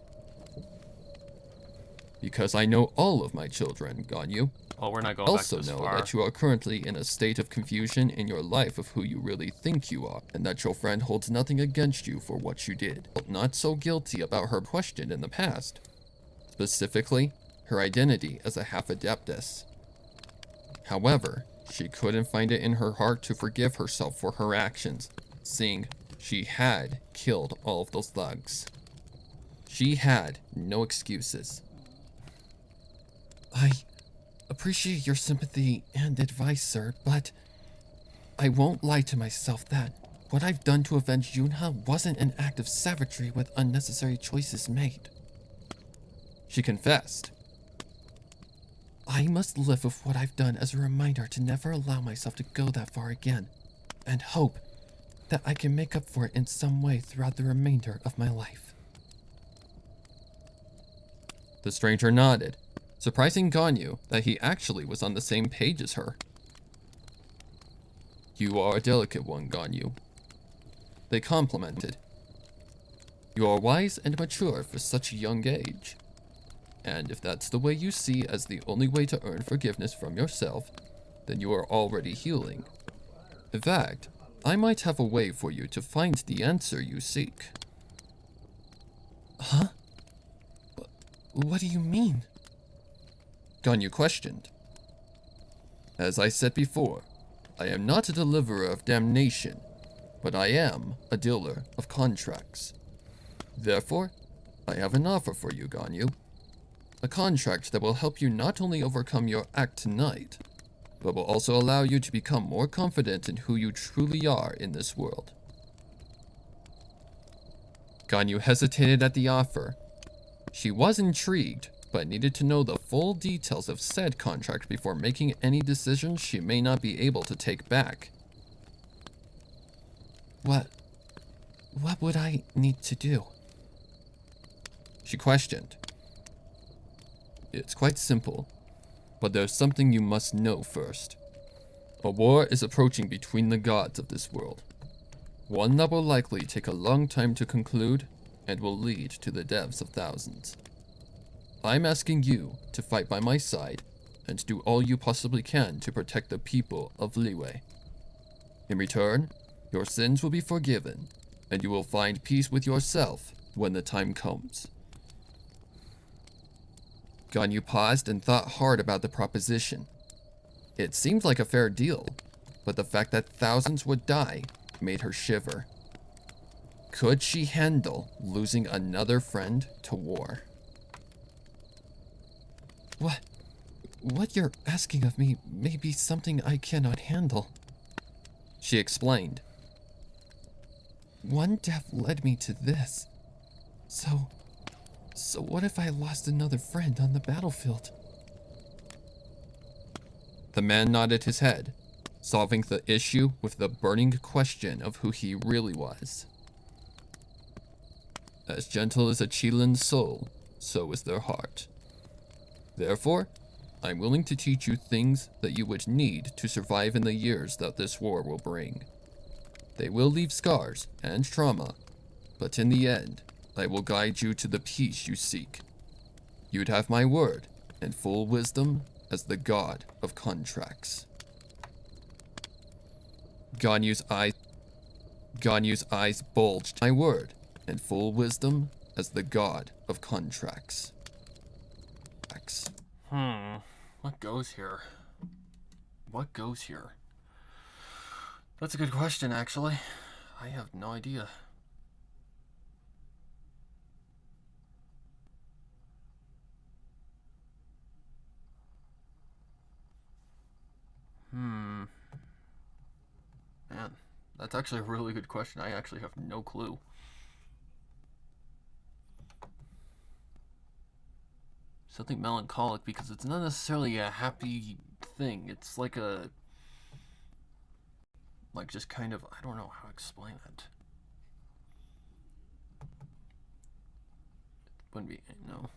"Because I know all of my children, Ganyu. Oh, we're not going Also back this know far. that you are currently in a state of confusion in your life of who you really think you are, and that your friend holds nothing against you for what you did. Not so guilty about her question in the past, specifically her identity as a half-adeptess. However, she couldn't find it in her heart to forgive herself for her actions, seeing she had killed all of those thugs. She had no excuses. I appreciate your sympathy and advice, sir, but I won't lie to myself that what I've done to avenge Yunha wasn't an act of savagery with unnecessary choices made." She confessed. I must live with what I've done as a reminder to never allow myself to go that far again, and hope that I can make up for it in some way throughout the remainder of my life. The stranger nodded, surprising Ganyu that he actually was on the same page as her. "You are a delicate one, Ganyu," they complimented. "You are wise and mature for such a young age. And if that's the way you see as the only way to earn forgiveness from yourself, then you are already healing. In fact, I might have a way for you to find the answer you seek." Huh? What do you mean? Ganyu questioned. "As I said before, I am not a deliverer of damnation, but I am a dealer of contracts. Therefore, I have an offer for you, Ganyu. A contract that will help you not only overcome your act tonight, but will also allow you to become more confident in who you truly are in this world." Ganyu hesitated at the offer. She was intrigued, but needed to know the full details of said contract before making any decisions she may not be able to take back. What would I need to do? She questioned. It's quite simple, but there's something you must know first. A war is approaching between the gods of this world. One that will likely take a long time to conclude and will lead to the deaths of thousands. I'm asking you to fight by my side and do all you possibly can to protect the people of Liyue. In return, your sins will be forgiven, and you will find peace with yourself when the time comes. Ganyu paused and thought hard about the proposition. It seemed like a fair deal, but the fact that thousands would die made her shiver. Could she handle losing another friend to war? What you're asking of me may be something I cannot handle, She explained. One death led me to this. So what if I lost another friend on the battlefield? The man nodded his head, solving the issue with the burning question of who he really was. As gentle as a Chilin's soul, so is their heart. Therefore, I'm willing to teach you things that you would need to survive in the years that this war will bring. They will leave scars and trauma, but in the end, I will guide you to the peace you seek. You'd have my word and full wisdom as the god of contracts. Ganyu's eyes bulged. My word and full wisdom as the god of contracts. What goes here? What goes here? That's a good question, actually. I have no idea. Man, that's actually a really good question. I actually have no clue. Something melancholic because it's not necessarily a happy thing. It's like a... like just kind of... I don't know how to explain it. Wouldn't be... no.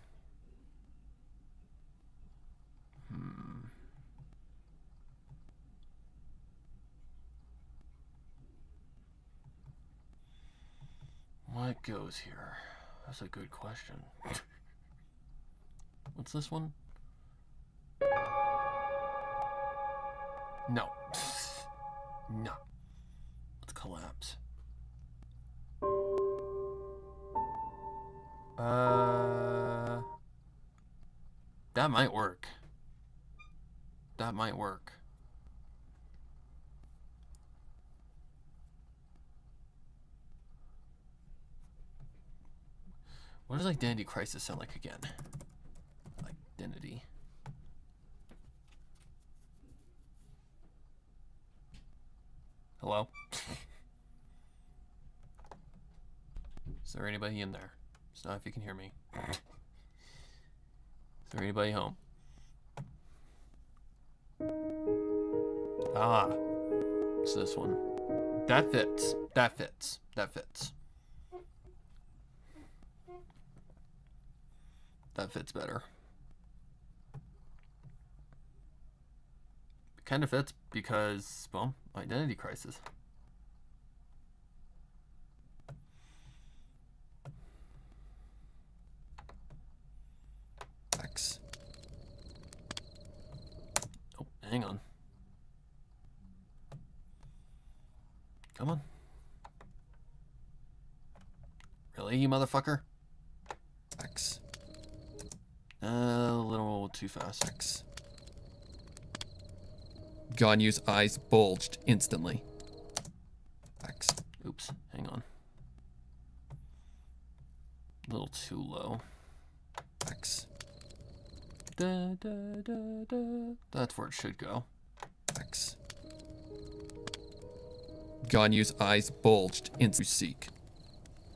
What goes here? That's a good question. What's this one? No. No. Let's collapse. That might work. That might work. What does Identity Crisis sound like again? Identity. Hello? Is there anybody in there? It's not if you can hear me. Is there anybody home? Ah. It's this one. That fits. That fits. That fits. That fits better. It kind of fits because, well, Identity Crisis. X. Oh, hang on. Come on. Really, you motherfucker? X. A little too fast. X. Ganyu's eyes bulged instantly. X. Oops, hang on. A little too low. X. Da, da, da, da. That's where it should go. X. Ganyu's eyes bulged into seek.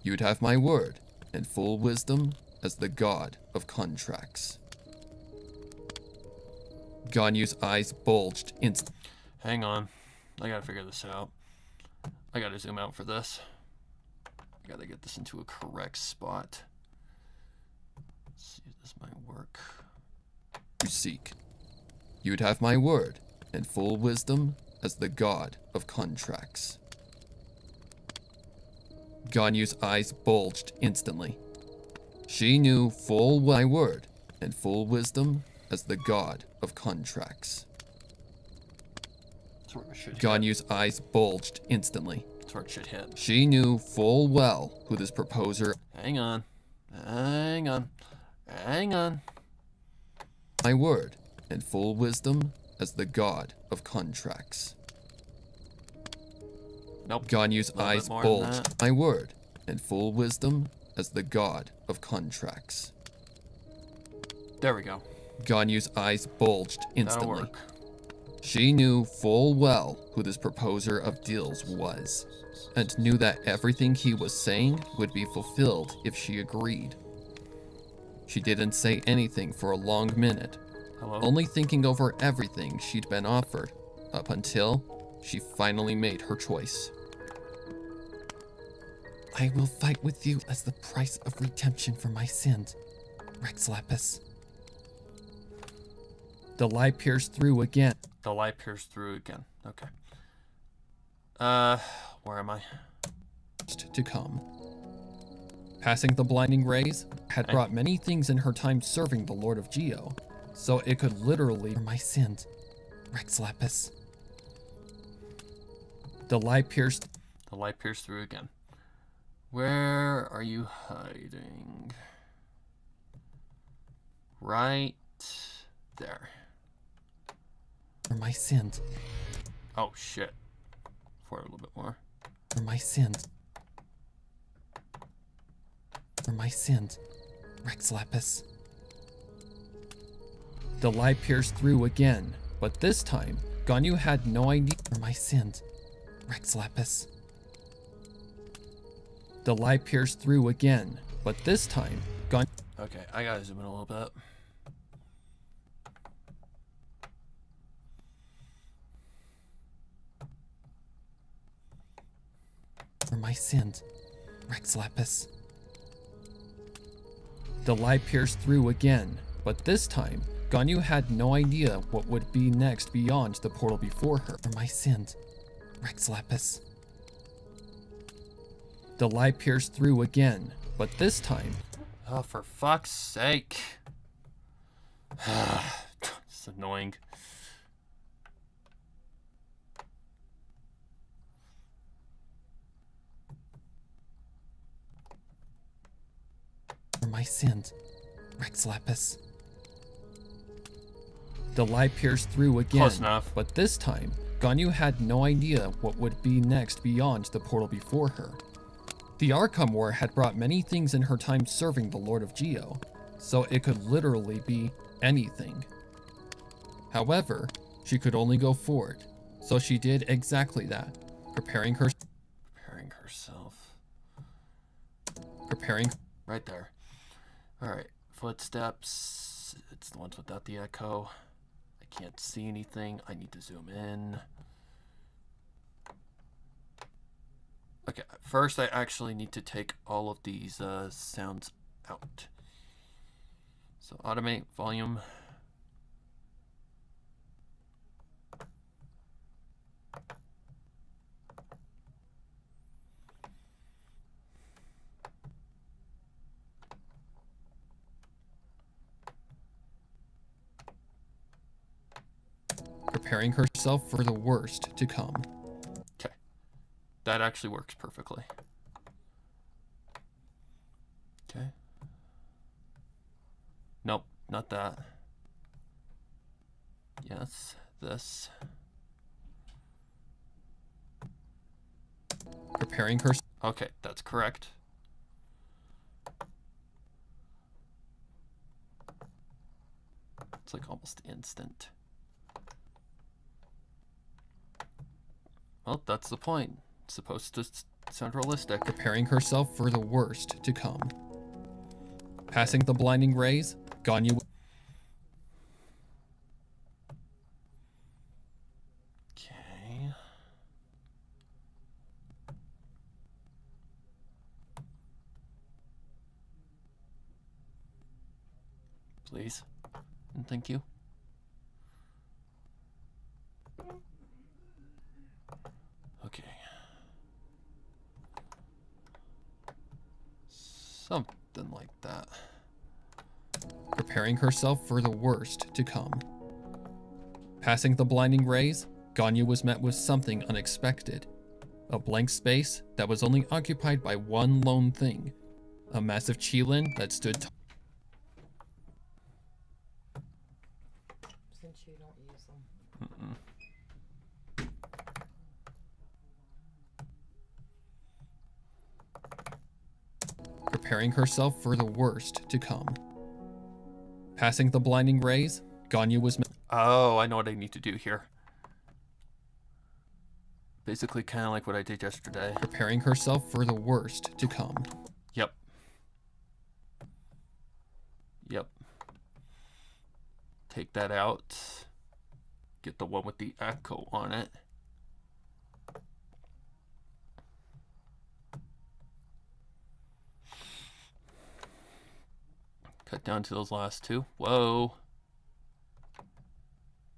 You'd have my word and full wisdom as the god of contracts. Ganyu's eyes bulged instantly. Hang on. I gotta figure this out. I gotta zoom out for this. I gotta get this into a correct spot. Let's see if this might work. You seek. You'd have my word and full wisdom as the god of contracts. Ganyu's eyes bulged instantly. She knew full well my word and full wisdom as the god of contracts. That's where it should hit. Ganyu's eyes bulged instantly. That's where it should hit. She knew full well who this proposer. Hang on. Hang on. Hang on. My word and full wisdom as the god of contracts. Nope. Ganyu's Little bit eyes more than bulged. that. My word and full wisdom as the god of contracts. There we go. Ganyu's eyes bulged That'll instantly. work. She knew full well who this proposer of deals was, and knew that everything he was saying would be fulfilled if she agreed. She didn't say anything for a long minute, Hello? only thinking over everything she'd been offered, up until she finally made her choice. I will fight with you as the price of redemption for my sins, Rex Lapis. The lie pierced through again. The light pierced through again. Okay. Where am I? To come. Passing the blinding rays had brought many things in her time serving the Lord of Geo, so it could literally For my sins, Rex Lapis. the lie pierced. The light pierced through again. Where are you hiding? Right there. For my sins, Oh shit. For a little bit more. for my sins. For my sins, Rex Lapis. The lie pierced through again, but this time Ganyu had no idea. For my sins, Rex Lapis. The lie pierced through again, but this time Ganyu. Okay, I gotta zoom in a little bit. For my sins, Rex Lapis. The lie pierced through again, but this time Ganyu had no idea what would be next beyond the portal before her. For my sins, Rex Lapis. The lie pierced through again, but this time Oh, for fuck's sake. It's annoying. For my sins, Rex Lapis. the lie pierced through again, Close enough. but this time Ganyu had no idea what would be next beyond the portal before her. The Arkham War had brought many things in her time serving the Lord of Geo, so it could literally be anything. However, she could only go forward, so she did exactly that, preparing herself. preparing Right there. Alright, footsteps. It's the ones without the echo. I can't see anything. I need to zoom in. Okay, first I actually need to take all of these sounds out. So automate volume. preparing herself for the worst to come. Okay, that actually works perfectly. Okay. Nope, not that. Yes, this. Preparing her Okay, that's correct. It's like almost instant. Well, that's the point. It's supposed to sound realistic. preparing herself for the worst to come. Passing the blinding rays, Ganyu Okay. Please. And thank you. Okay. Something like that. Preparing herself for the worst to come. Passing the blinding rays, Ganya was met with something unexpected. A blank space that was only occupied by one lone thing. A massive qilin that stood Since you don't use them. preparing herself for the worst to come. Passing the blinding rays, Ganya was met. Oh, I know what I need to do here. Basically, kind of like what I did yesterday. Preparing herself for the worst to come. Yep. Yep. Take that out. Get the one with the echo on it. Cut down to those last two. Whoa.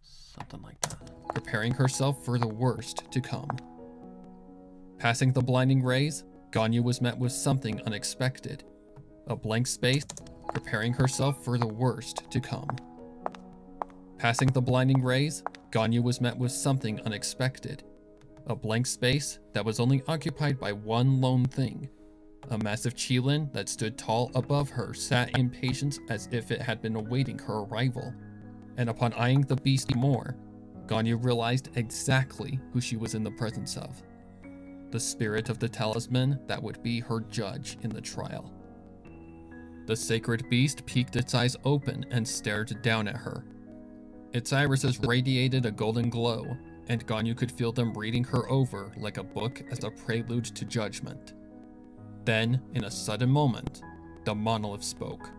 Something like that. Preparing herself for the worst to come. Passing the blinding rays, Ganya was met with something unexpected. A blank space, preparing herself for the worst to come. Passing the blinding rays, Ganya was met with something unexpected. A blank space that was only occupied by one lone thing. A massive qilin that stood tall above her sat in patience as if it had been awaiting her arrival. And upon eyeing the beast more, Ganya realized exactly who she was in the presence of. The spirit of the talisman that would be her judge in the trial. The sacred beast peeked its eyes open and stared down at her. Its irises radiated a golden glow, and Ganya could feel them reading her over like a book as a prelude to judgment. Then, in a sudden moment, the monolith spoke.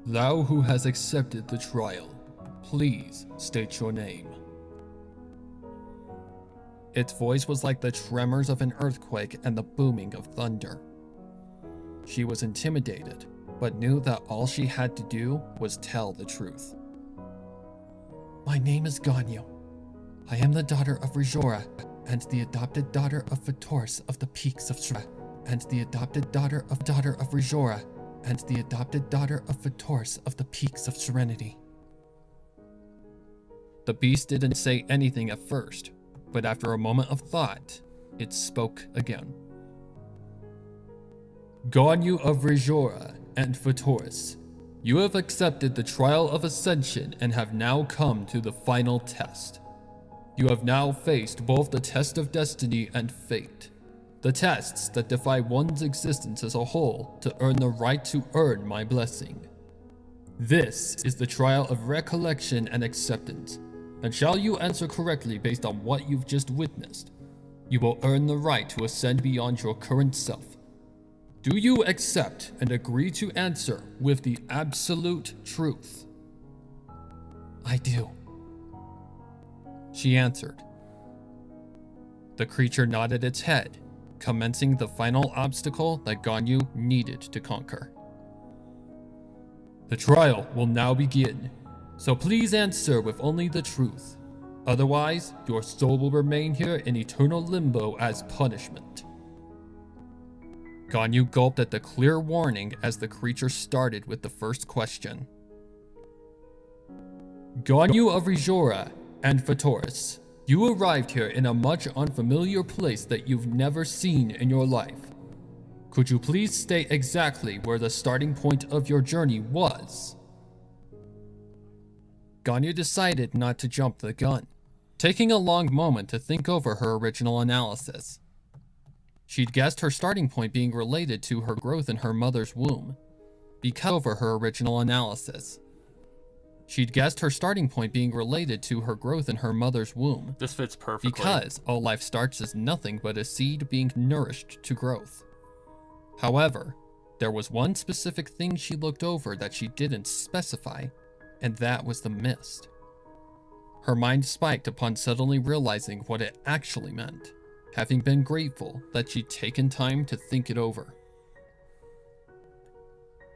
"Thou who has accepted the trial, please state your name." Its voice was like the tremors of an earthquake and the booming of thunder. She was intimidated, but knew that all she had to do was tell the truth. My name is Ganyu. I am the daughter of Rijora, and the adopted daughter of Vitors of the Peaks of Sra, and the adopted daughter of Rijora, and the adopted daughter of Vitors of the Peaks of Serenity. The beast didn't say anything at first, but after a moment of thought, it spoke again. Ganyu of Rijora and Vitors, you have accepted the trial of ascension and have now come to the final test. You have now faced both the test of destiny and fate. The tests that defy one's existence as a whole to earn the right to earn my blessing. This is the trial of recollection and acceptance, and shall you answer correctly based on what you've just witnessed, you will earn the right to ascend beyond your current self. Do you accept and agree to answer with the absolute truth? I do. She answered. The creature nodded its head, commencing the final obstacle that Ganyu needed to conquer. The trial will now begin, so please answer with only the truth. Otherwise, your soul will remain here in eternal limbo as punishment. Ganyu gulped at the clear warning as the creature started with the first question. Ganyu of Rijora and Vitors, you arrived here in a much unfamiliar place that you've never seen in your life. Could you please state exactly where the starting point of your journey was? Ganyu decided not to jump the gun, taking a long moment to think over her original analysis. She'd guessed her starting point being related to her growth in her mother's womb. Because over her original analysis. She'd guessed her starting point being related to her growth in her mother's womb. This fits perfectly. Because all life starts as nothing but a seed being nourished to growth. However, there was one specific thing she looked over that she didn't specify, and that was the mist. Her mind spiked upon suddenly realizing what it actually meant, having been grateful that she'd taken time to think it over.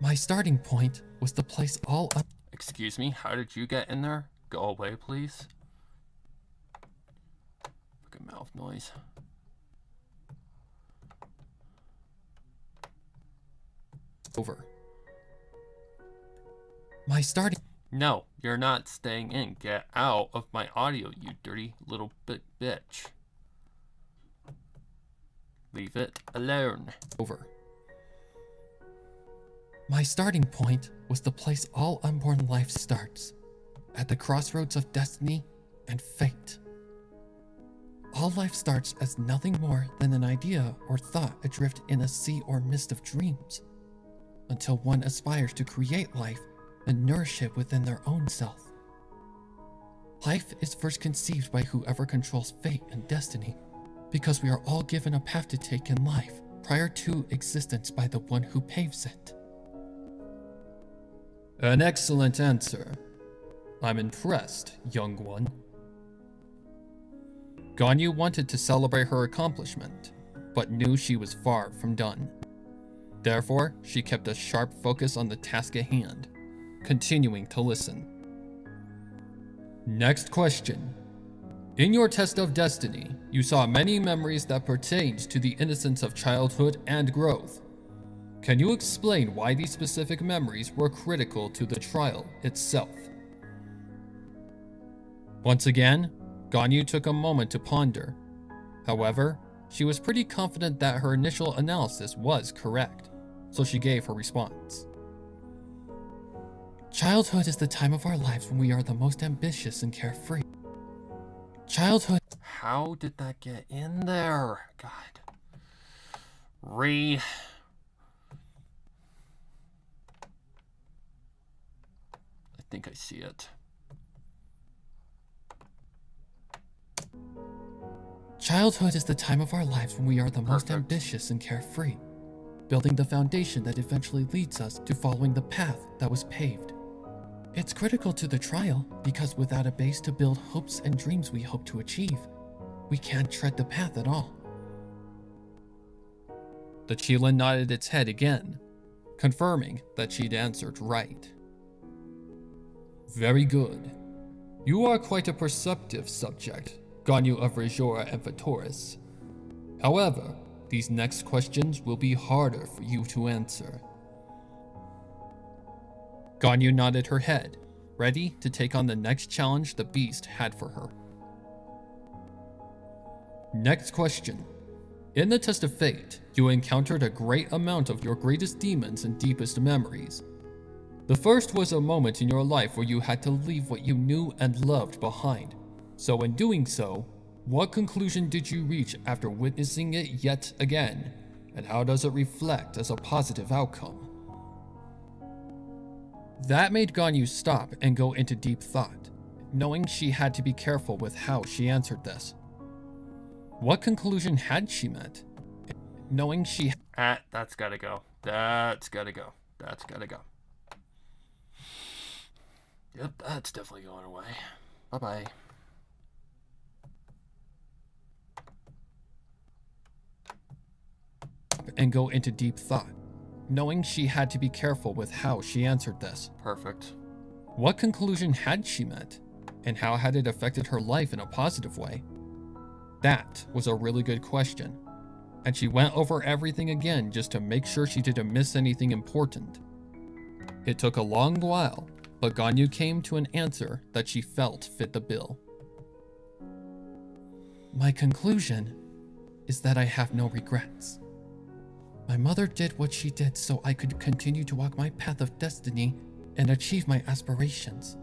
My starting point was the place all up. Excuse me, how did you get in there? Go away, please. Fucking mouth noise. Over. My starting. No, you're not staying in. Get out of my audio, you dirty little bitch. Leave it alone. Over. My starting point was the place all unborn life starts, at the crossroads of destiny and fate. All life starts as nothing more than an idea or thought adrift in a sea or mist of dreams, until one aspires to create life and nourish it within their own self. Life is first conceived by whoever controls fate and destiny, because we are all given a path to take in life prior to existence by the one who paves it. An excellent answer. I'm impressed, young one. Ganyu wanted to celebrate her accomplishment, but knew she was far from done. Therefore, she kept a sharp focus on the task at hand, continuing to listen. Next question. In your test of destiny, you saw many memories that pertained to the innocence of childhood and growth. Can you explain why these specific memories were critical to the trial itself? Once again, Ganyu took a moment to ponder. However, she was pretty confident that her initial analysis was correct, so she gave her response. Childhood is the time of our lives when we are the most ambitious and carefree. Childhood. How did that get in there? God. I think I see it. Childhood is the time of our lives when we are the most Perfect. ambitious and carefree, building the foundation that eventually leads us to following the path that was paved. It's critical to the trial because without a base to build hopes and dreams we hope to achieve, we can't tread the path at all. The Qilin nodded its head again, confirming that she'd answered right. Very good. You are quite a perceptive subject, Ganyu of Rajora and Vatoris. However, these next questions will be harder for you to answer. Ganyu nodded her head, ready to take on the next challenge the beast had for her. Next question. In the test of fate, you encountered a great amount of your greatest demons and deepest memories. The first was a moment in your life where you had to leave what you knew and loved behind. So in doing so, what conclusion did you reach after witnessing it yet again? And how does it reflect as a positive outcome? That made Ganyu stop and go into deep thought, knowing she had to be careful with how she answered this. What conclusion had she met? Knowing she... That's gotta go. That's gotta go. That's gotta go. Yep, that's definitely going away. Bye-bye. And go into deep thought, knowing she had to be careful with how she answered this. Perfect. What conclusion had she met? And how had it affected her life in a positive way? That was a really good question. And she went over everything again just to make sure she didn't miss anything important. It took a long while, but Ganyu came to an answer that she felt fit the bill. My conclusion is that I have no regrets. My mother did what she did so I could continue to walk my path of destiny and achieve my aspirations.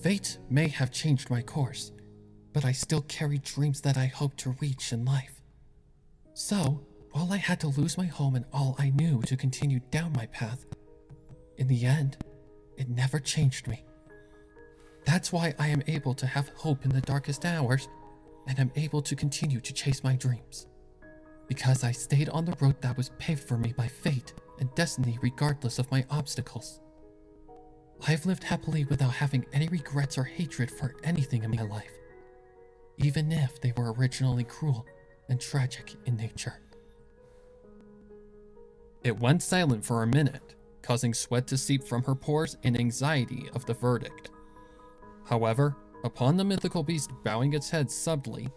Fate may have changed my course, but I still carry dreams that I hope to reach in life. So, while I had to lose my home and all I knew to continue down my path, in the end, it never changed me. That's why I am able to have hope in the darkest hours, and am able to continue to chase my dreams. Because I stayed on the road that was paved for me by fate and destiny regardless of my obstacles. I've lived happily without having any regrets or hatred for anything in my life, even if they were originally cruel and tragic in nature. It went silent for a minute, causing sweat to seep from her pores in anxiety of the verdict. However, upon the mythical beast bowing its head subtly,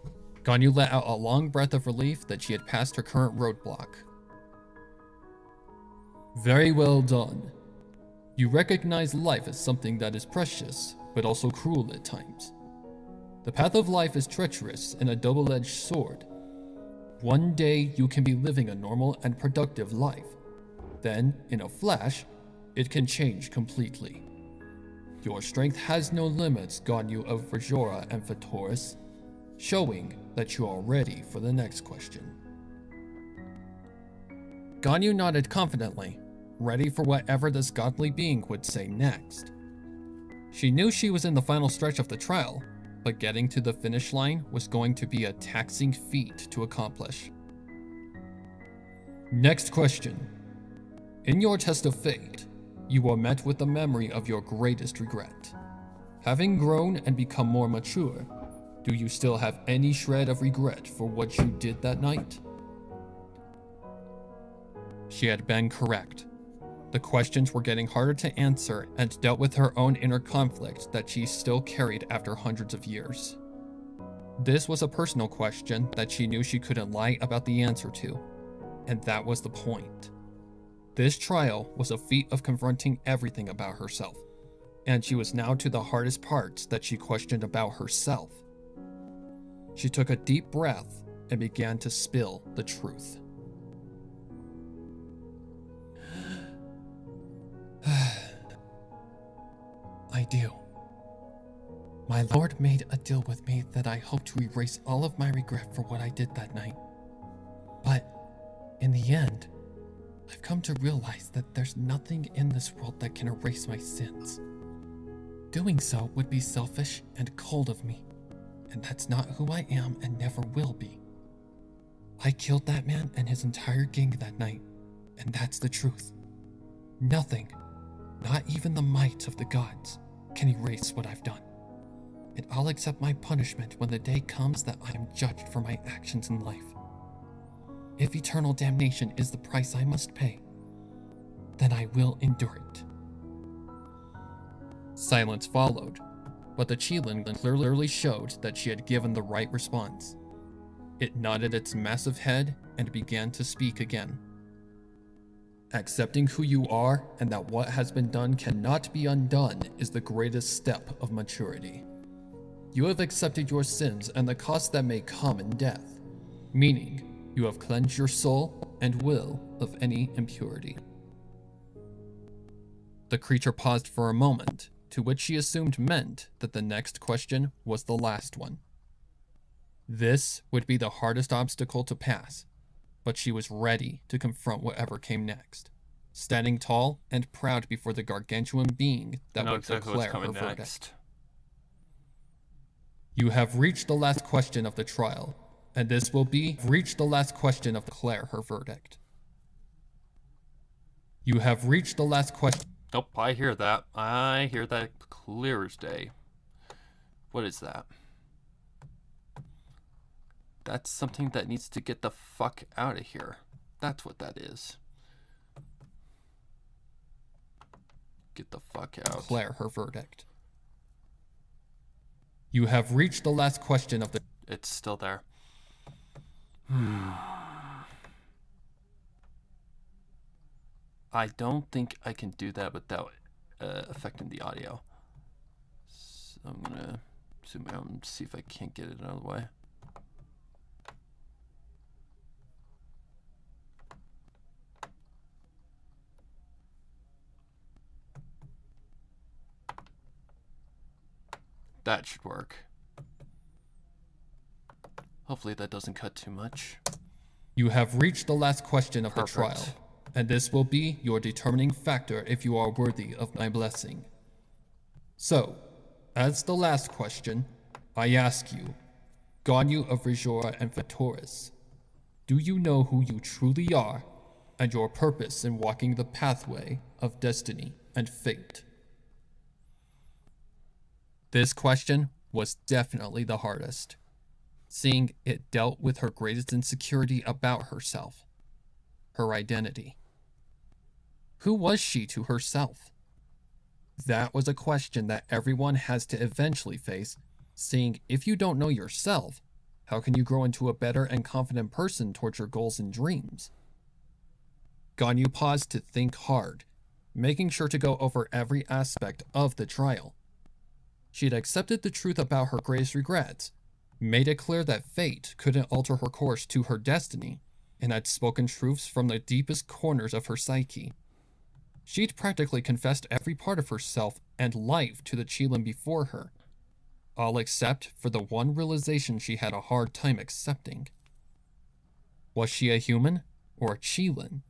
Ganyu let out a long breath of relief that she had passed her current roadblock. Very well done. You recognize life as something that is precious, but also cruel at times. The path of life is treacherous and a double-edged sword. One day you can be living a normal and productive life. Then, in a flash, it can change completely. Your strength has no limits, Ganyu of Vrajora and Fatoris, showing that you are ready for the next question. Ganyu nodded confidently, ready for whatever this godly being would say next. She knew she was in the final stretch of the trial, but getting to the finish line was going to be a taxing feat to accomplish. Next question. In your test of fate, you are met with the memory of your greatest regret. Having grown and become more mature, do you still have any shred of regret for what you did that night? She had been correct. The questions were getting harder to answer and dealt with her own inner conflict that she still carried after hundreds of years. This was a personal question that she knew she couldn't lie about the answer to, and that was the point. This trial was a feat of confronting everything about herself, and she was now to the hardest parts that she questioned about herself. She took a deep breath and began to spill the truth. I do. My lord made a deal with me that I hope to erase all of my regret for what I did that night. But, in the end, I've come to realize that there's nothing in this world that can erase my sins. Doing so would be selfish and cold of me, and that's not who I am and never will be. I killed that man and his entire gang that night, and that's the truth. Nothing, not even the might of the gods, can erase what I've done. And I'll accept my punishment when the day comes that I am judged for my actions in life. If eternal damnation is the price I must pay, then I will endure it. Silence followed, but the Qilin clearly showed that she had given the right response. It nodded its massive head and began to speak again. Accepting who you are and that what has been done cannot be undone is the greatest step of maturity. You have accepted your sins and the cost that may come in death, meaning you have cleansed your soul and will of any impurity. The creature paused for a moment, to which she assumed meant that the next question was the last one. This would be the hardest obstacle to pass, but she was ready to confront whatever came next, standing tall and proud before the gargantuan being that would declare her verdict. You have reached the last question of the trial, and this will be reached the last question of declare her verdict. You have reached the last question. Nope, I hear that. I hear that clear as day. What is that? That's something that needs to get the fuck out of here. That's what that is. Get the fuck out. Declare her verdict. You have reached the last question of the... It's still there. I don't think I can do that without affecting the audio. So I'm gonna zoom out and see if I can't get it out of the way. That should work. Hopefully that doesn't cut too much. You have reached the last question of Perfect. the trial, and this will be your determining factor if you are worthy of my blessing. So, as the last question, I ask you, Ganyu of Vrajora and Fatoris, do you know who you truly are and your purpose in walking the pathway of destiny and fate? This question was definitely the hardest, seeing it dealt with her greatest insecurity about herself, her identity. Who was she to herself? That was a question that everyone has to eventually face, seeing if you don't know yourself, how can you grow into a better and confident person towards your goals and dreams? Ganyu paused to think hard, making sure to go over every aspect of the trial. She had accepted the truth about her greatest regrets, made it clear that fate couldn't alter her course to her destiny, and had spoken truths from the deepest corners of her psyche. She'd practically confessed every part of herself and life to the Qilin before her, all except for the one realization she had a hard time accepting. Was she a human or a Qilin?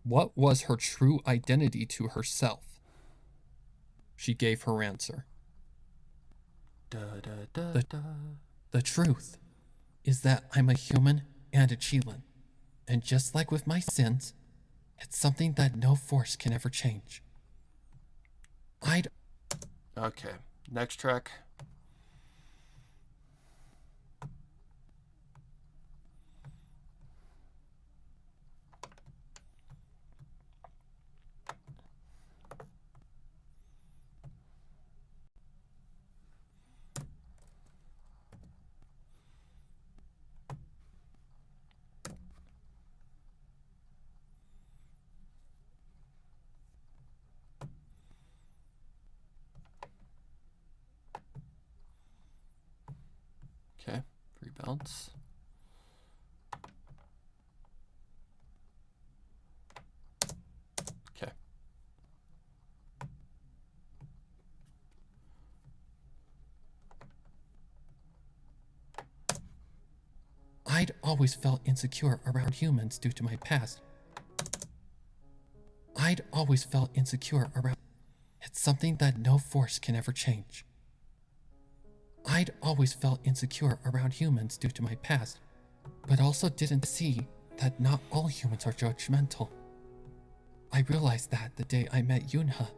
What was her true identity to herself? She gave her answer. The truth is that I'm a human and a Qilin, and just like with my sins, it's something that no force can ever change. Okay, next track. Okay, free bounce. Okay. I'd always felt insecure around humans due to my past. It's something that no force can ever change. I'd always felt insecure around humans due to my past, but also didn't see that not all humans are judgmental. I realized that the day I met Yunhe,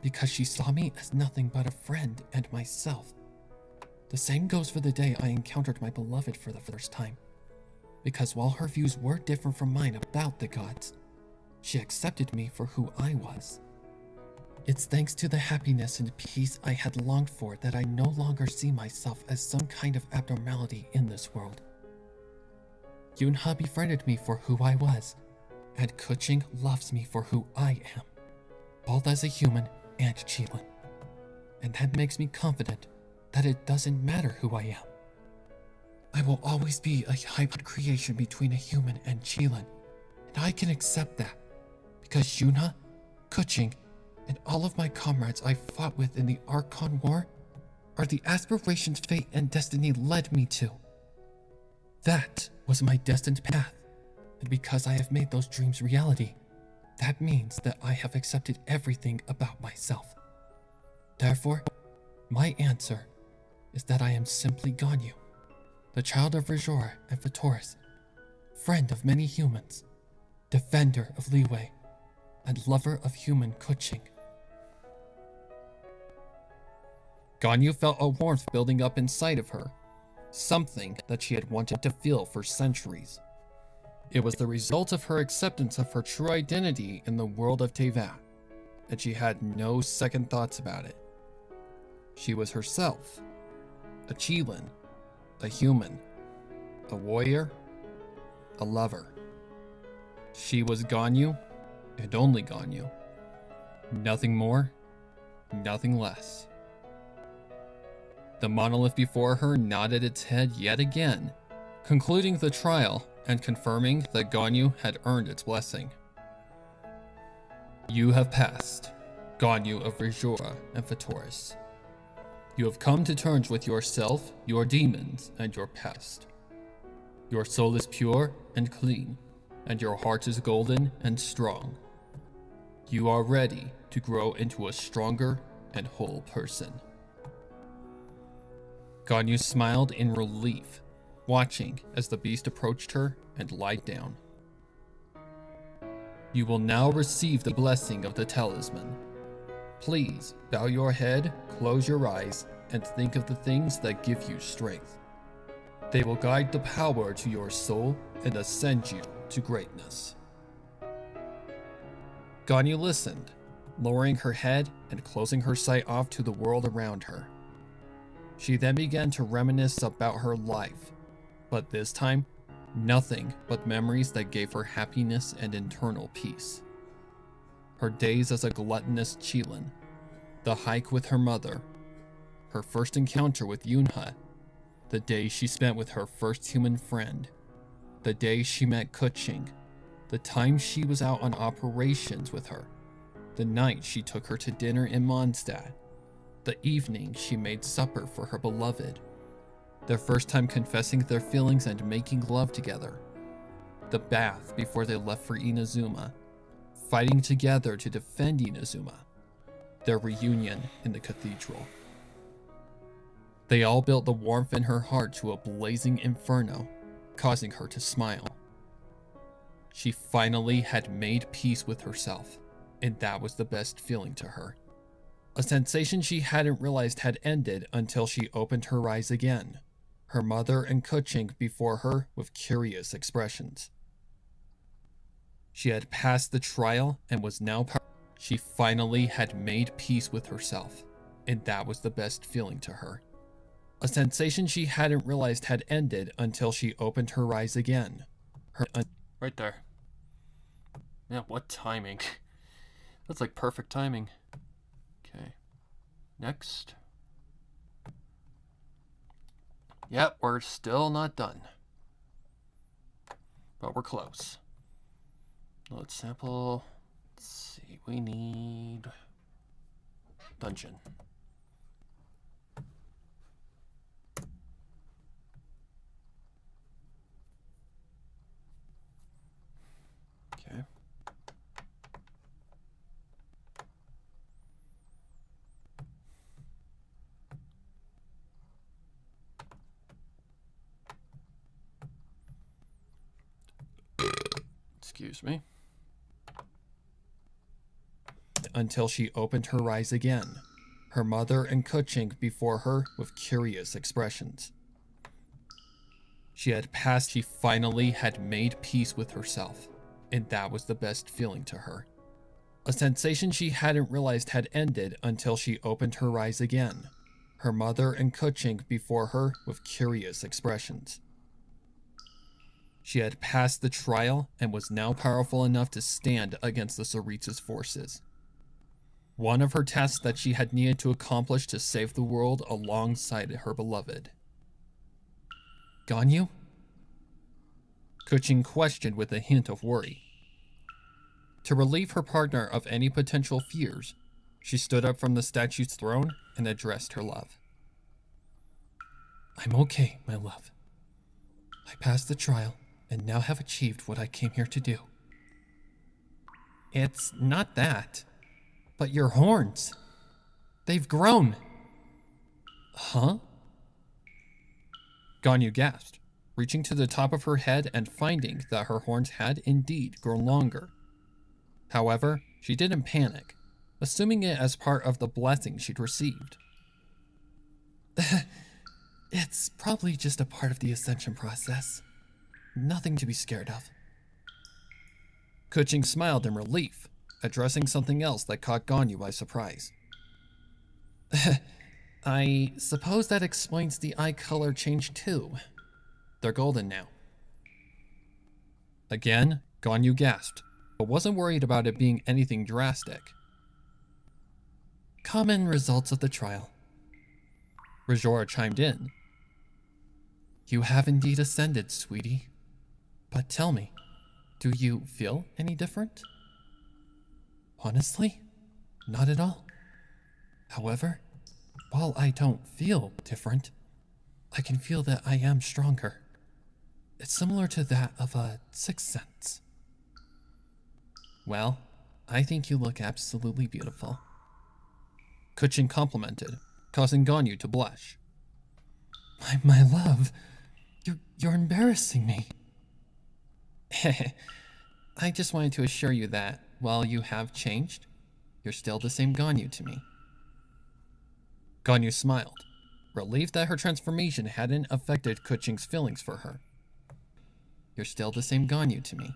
because she saw me as nothing but a friend and myself. The same goes for the day I encountered my beloved for the first time, because while her views were different from mine about the gods, she accepted me for who I was. It's thanks to the happiness and peace I had longed for that I no longer see myself as some kind of abnormality in this world. Yunhe befriended me for who I was, and Kuching loves me for who I am, both as a human and Qilin. And that makes me confident that it doesn't matter who I am. I will always be a hybrid creation between a human and Qilin, and I can accept that, because Yunhe, Kuching, and all of my comrades I fought with in the Archon War are the aspirations fate and destiny led me to. That was my destined path, and because I have made those dreams reality, that means that I have accepted everything about myself. Therefore, my answer is that I am simply Ganyu, the child of Rajor and Vatoris, friend of many humans, defender of Liyue, and lover of human Kuching. Ganyu felt a warmth building up inside of her, something that she had wanted to feel for centuries. It was the result of her acceptance of her true identity in the world of Teyvat, and she had no second thoughts about it. She was herself, a Qilin, a human, a warrior, a lover. She was Ganyu, and only Ganyu. Nothing more, nothing less. The monolith before her nodded its head yet again, concluding the trial and confirming that Ganyu had earned its blessing. You have passed, Ganyu of Rajora and Vatoris. You have come to terms with yourself, your demons, and your past. Your soul is pure and clean, and your heart is golden and strong. You are ready to grow into a stronger and whole person. Ganyu smiled in relief, watching as the beast approached her and lied down. You will now receive the blessing of the talisman. Please bow your head, close your eyes, and think of the things that give you strength. They will guide the power to your soul and ascend you to greatness. Ganyu listened, lowering her head and closing her sight off to the world around her. She then began to reminisce about her life, but this time, nothing but memories that gave her happiness and internal peace. Her days as a gluttonous Qilin, the hike with her mother, her first encounter with Yunhe, the day she spent with her first human friend, the day she met Kuching, the time she was out on operations with her, the night she took her to dinner in Mondstadt, the evening she made supper for her beloved, their first time confessing their feelings and making love together, the bath before they left for Inazuma, fighting together to defend Inazuma, their reunion in the cathedral. They all built the warmth in her heart to a blazing inferno, causing her to smile. She finally had made peace with herself, and that was the best feeling to her. A sensation she hadn't realized had ended until she opened her eyes again, her mother and Kuching before her with curious expressions. She had passed the trial and was now She finally had made peace with herself, and that was the best feeling to her. A sensation she hadn't realized had ended until she opened her eyes again. Right there. Yeah, what timing? That's like perfect timing. Okay. Next. Yep, we're still not done. But we're close. Let's sample. Let's see. We need dungeon. Okay. Excuse me. Until she opened her eyes again, her mother and Kuching before her with curious expressions. She finally had made peace with herself, and that was the best feeling to her. A sensation she hadn't realized had ended until she opened her eyes again, her mother and Kuching before her with curious expressions. She had passed the trial and was now powerful enough to stand against the Tsaritsa's forces. One of her tasks that she had needed to accomplish to save the world alongside her beloved. Ganyu? Kuching questioned with a hint of worry. To relieve her partner of any potential fears, she stood up from the statue's throne and addressed her love. I'm okay, my love. I passed the trial and now have achieved what I came here to do. It's not that, but your horns. They've grown. Huh? Ganyu gasped, reaching to the top of her head and finding that her horns had indeed grown longer. However, she didn't panic, assuming it as part of the blessing she'd received. It's probably just a part of the ascension process. Nothing to be scared of. Kuching smiled in relief, addressing something else that caught Ganyu by surprise. I suppose that explains the eye color change too. They're golden now. Again, Ganyu gasped, but wasn't worried about it being anything drastic. Common results of the trial. Rajora chimed in. You have indeed ascended, sweetie. But tell me, do you feel any different? Honestly, not at all. However, while I don't feel different, I can feel that I am stronger. It's similar to that of a sixth sense. Well, I think you look absolutely beautiful. Kuching complimented, causing Ganyu to blush. My love, you're embarrassing me. I just wanted to assure you that, while you have changed, you're still the same Ganyu to me. Ganyu smiled, relieved that her transformation hadn't affected Kuching's feelings for her. You're still the same Ganyu to me.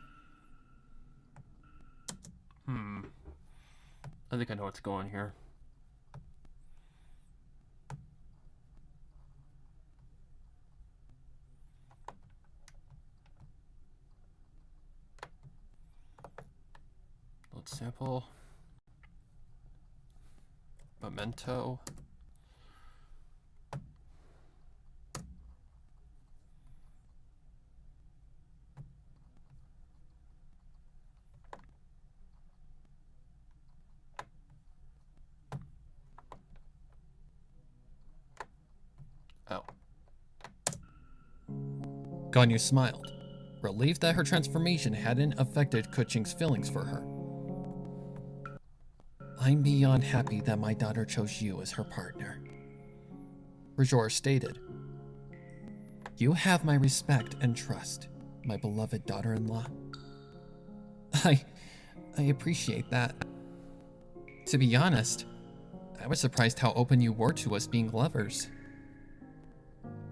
I think I know what's going here. Load sample. Memento. Oh. Ganyu smiled, relieved that her transformation hadn't affected Kuching's feelings for her. I'm beyond happy that my daughter chose you as her partner, Rajor stated. You have my respect and trust, my beloved daughter-in-law. I appreciate that. To be honest, I was surprised how open you were to us being lovers.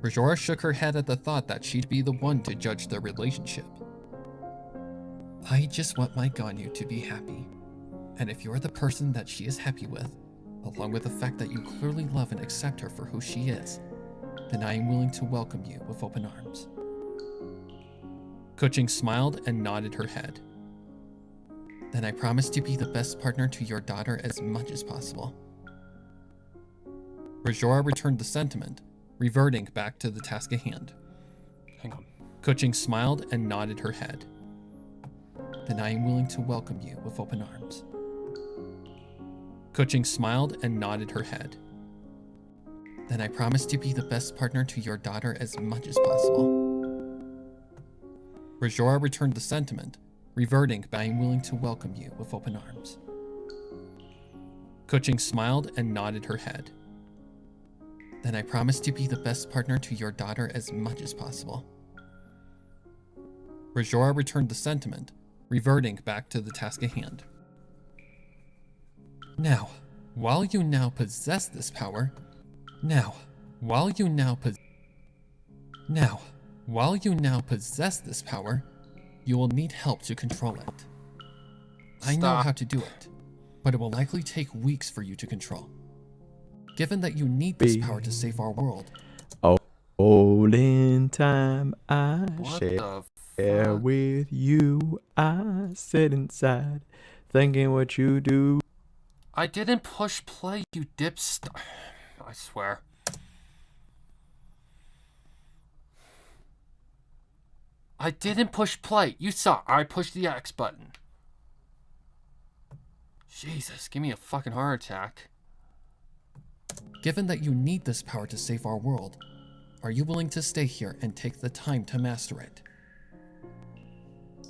Rajora shook her head at the thought that she'd be the one to judge their relationship. I just want my Ganyu to be happy. And if you're the person that she is happy with, along with the fact that you clearly love and accept her for who she is, then I am willing to welcome you with open arms. Kuching smiled and nodded her head. Then I promise to be the best partner to your daughter as much as possible. Rajora returned the sentiment, reverting back to the task at hand. Hang on. Kuching smiled and nodded her head. Then I am willing to welcome you with open arms. Kuching smiled and nodded her head. Then I promise to be the best partner to your daughter as much as possible. Rajora returned the sentiment, reverting back. I am willing to welcome you with open arms. Kuching smiled and nodded her head. Then I promise to be the best partner to your daughter as much as possible. Rajora returned the sentiment, reverting back to the task at hand. Now, while you now possess this power, you will need help to control it. I know Stop. how to do it, but it will likely take weeks for you to control. Given that you need this power to save our world, All in time I What share the fuck? with you. I sit inside thinking what you do. I didn't push play, you dipst. I swear. I didn't push play. You saw I pushed the X button. Jesus, give me a fucking heart attack. given that you need this power to save our world, are you willing to stay here and take the time to master it?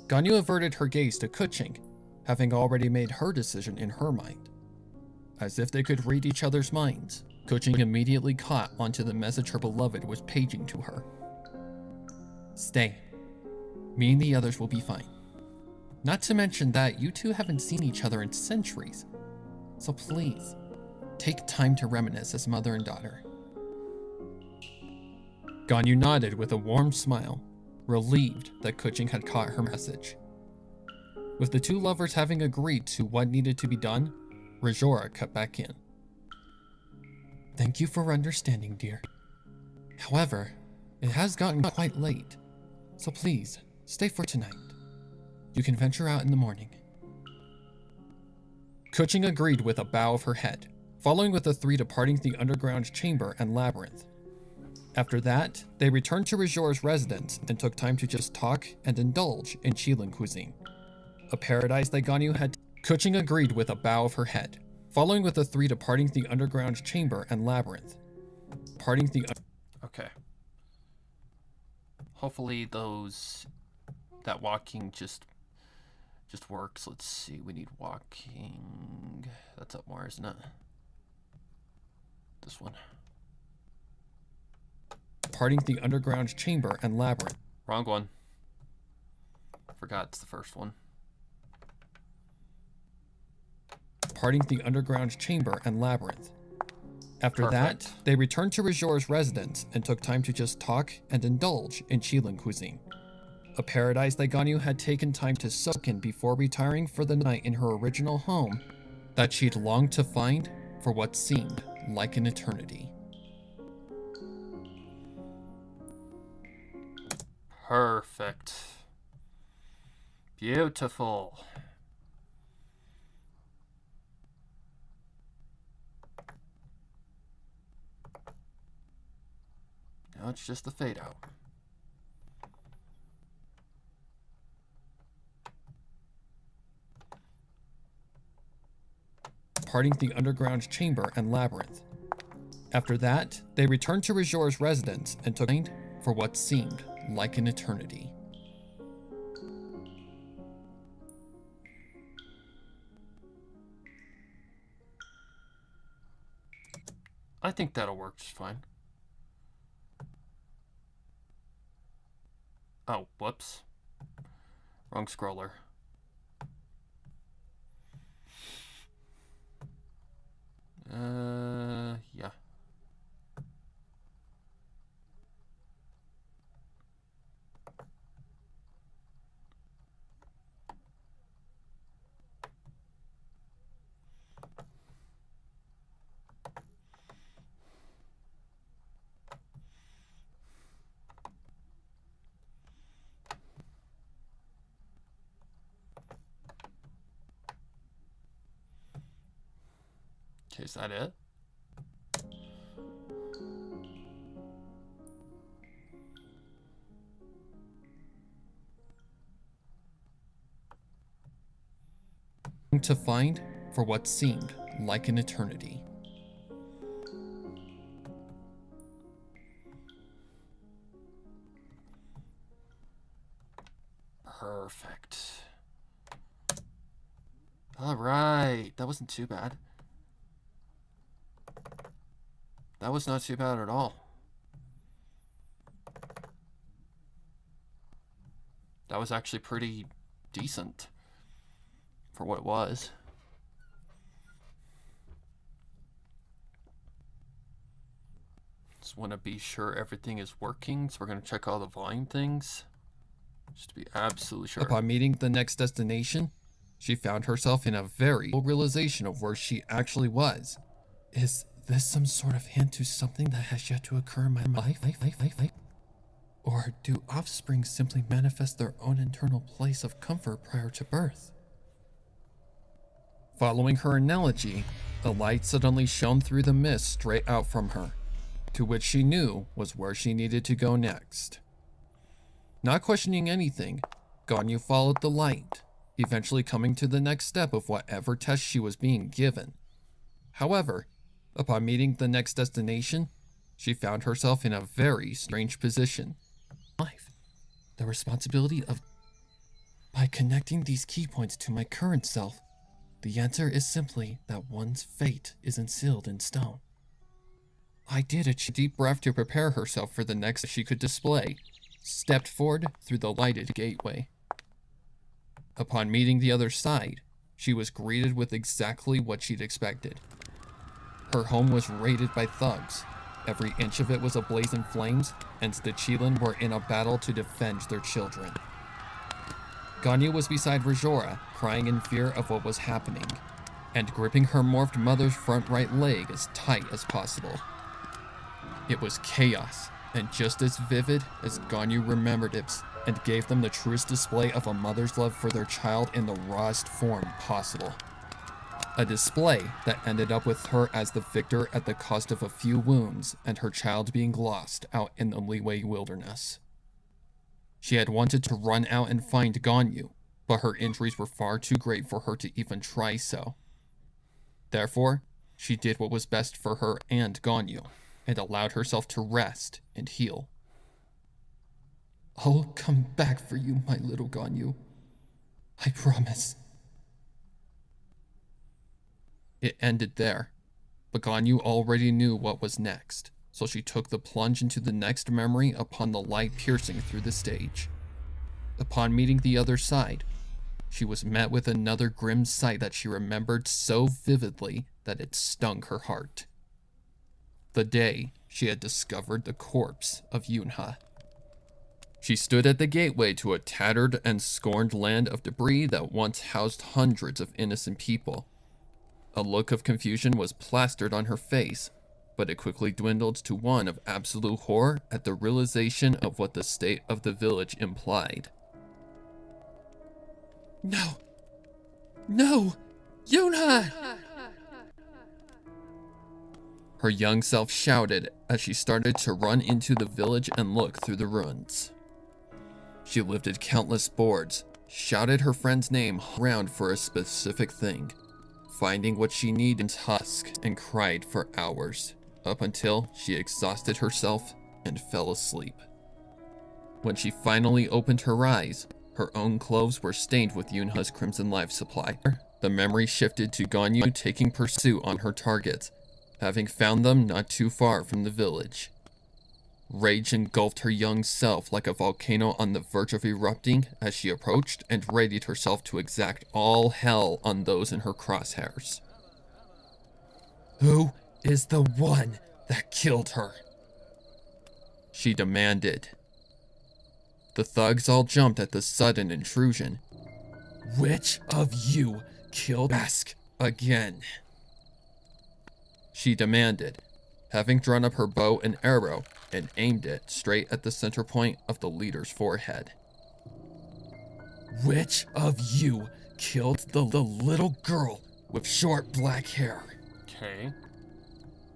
Ganyu averted her gaze to Kuching, having already made her decision in her mind. As if they could read each other's minds, Kuching immediately caught onto the message her beloved was paging to her. Stay. Me and the others will be fine. Not to mention that you two haven't seen each other in centuries. So please, take time to reminisce as mother and daughter. Ganyu nodded with a warm smile, relieved that Kuching had caught her message. With the two lovers having agreed to what needed to be done, Rajora cut back in. Thank you for understanding, dear. However, it has gotten quite late, so please, stay for tonight. You can venture out in the morning. Kuching agreed with a bow of her head, following with the three departing the underground chamber and labyrinth. After that, they returned to Rajora's residence and took time to just talk and indulge in Qilin cuisine. A paradise that Ganyu had. Kuching agreed with a bow of her head, following with the three departing the underground chamber and labyrinth. Okay. Hopefully that walking just works. Let's see. We need walking. That's up more, isn't it? This one. Departing the underground chamber and labyrinth. Wrong one. Forgot it's the first one. Departing the underground chamber and labyrinth. After Perfect. that, they returned to Rajora's residence and took time to just talk and indulge in Qilin cuisine. A paradise that Ganyu had taken time to soak in before retiring for the night in her original home that she'd longed to find for what seemed like an eternity. Perfect. Beautiful. Now it's just the fade out. Parting the underground chamber and labyrinth. After that, they returned to Rajour's residence and took for what seemed like an eternity. I think that'll work just fine. Oh, whoops. Wrong scroller. Yeah. Okay, is that it? To find for what seemed like an eternity. Perfect. All right, that wasn't too bad. That was not too bad at all. That was actually pretty decent for what it was. Just want to be sure everything is working, so we're going to check all the volume things. Just to be absolutely sure. Upon meeting the next destination, she found herself in a very full realization of where she actually was. Is this some sort of hint to something that has yet to occur in my life? Or do offspring simply manifest their own internal place of comfort prior to birth? Following her analogy, a light suddenly shone through the mist straight out from her, to which she knew was where she needed to go next. Not questioning anything, Ganyu followed the light, eventually coming to the next step of whatever test she was being given. However, upon meeting the next destination, she found herself in a very strange position. Life. The responsibility of... By connecting these key points to my current self, the answer is simply that one's fate isn't sealed in stone. I did achieve... Deep breath to prepare herself for the next she could display, stepped forward through the lighted gateway. Upon meeting the other side, she was greeted with exactly what she'd expected. Her home was raided by thugs. Every inch of it was ablaze in flames, and the Qilin were in a battle to defend their children. Ganyu was beside Rajora, crying in fear of what was happening, and gripping her morphed mother's front right leg as tight as possible. It was chaos, and just as vivid as Ganyu remembered it, and gave them the truest display of a mother's love for their child in the rawest form possible. A display that ended up with her as the victor at the cost of a few wounds and her child being lost out in the Liyue wilderness. She had wanted to run out and find Ganyu, but her injuries were far too great for her to even try so. Therefore, she did what was best for her and Ganyu, and allowed herself to rest and heal. I'll come back for you, my little Ganyu. I promise. It ended there, but Ganyu already knew what was next, so she took the plunge into the next memory upon the light piercing through the stage. Upon meeting the other side, she was met with another grim sight that she remembered so vividly that it stung her heart. The day she had discovered the corpse of Yunha. She stood at the gateway to a tattered and scorned land of debris that once housed hundreds of innocent people. A look of confusion was plastered on her face, but it quickly dwindled to one of absolute horror at the realization of what the state of the village implied. No! No! Yunha! Her young self shouted as she started to run into the village and look through the ruins. She lifted countless boards, shouted her friend's name around for a specific thing, finding what she needed in husk, and cried for hours, up until she exhausted herself and fell asleep. When she finally opened her eyes, her own clothes were stained with Yunha's crimson life supply. The memory shifted to Ganyu taking pursuit on her targets, having found them not too far from the village. Rage engulfed her young self like a volcano on the verge of erupting as she approached and readied herself to exact all hell on those in her crosshairs. Who is the one that killed her? She demanded. The thugs all jumped at the sudden intrusion. Which of you killed Ask Again. She demanded, having drawn up her bow and arrow and aimed it straight at the center point of the leader's forehead. Which of you killed the little girl with short black hair? Okay.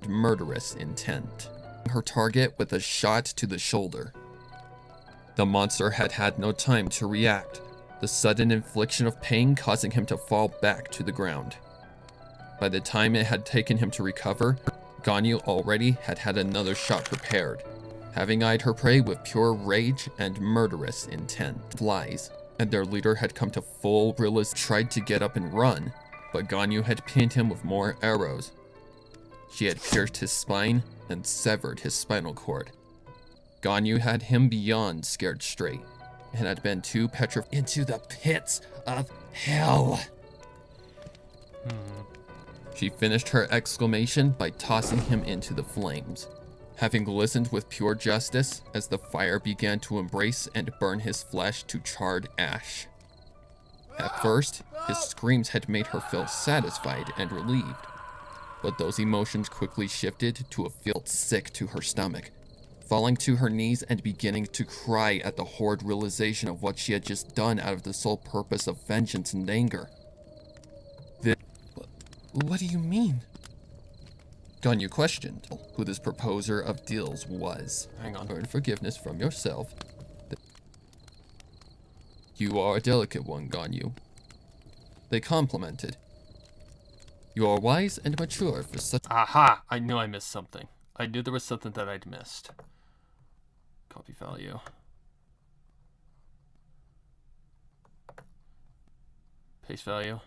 Murderous intent. Her target with a shot to the shoulder. The monster had had no time to react, the sudden infliction of pain causing him to fall back to the ground. By the time it had taken him to recover, Ganyu already had had another shot prepared, having eyed her prey with pure rage and murderous intent. Flies, and their leader had come to full realization, tried to get up and run, but Ganyu had pinned him with more arrows. She had pierced his spine and severed his spinal cord. Ganyu had him beyond scared straight, and had been too petrified Into the pits of hell. She finished her exclamation by tossing him into the flames, having listened with pure justice as the fire began to embrace and burn his flesh to charred ash. At first, his screams had made her feel satisfied and relieved, but those emotions quickly shifted to a feel sick to her stomach, falling to her knees and beginning to cry at the horrid realization of what she had just done out of the sole purpose of vengeance and anger. What do you mean? Ganyu questioned who this proposer of deals was. Hang on. Earn forgiveness from yourself. You are a delicate one, Ganyu. They complimented. You are wise and mature for such. Aha! I knew I missed something. I knew there was something that I'd missed. Copy value. Paste value.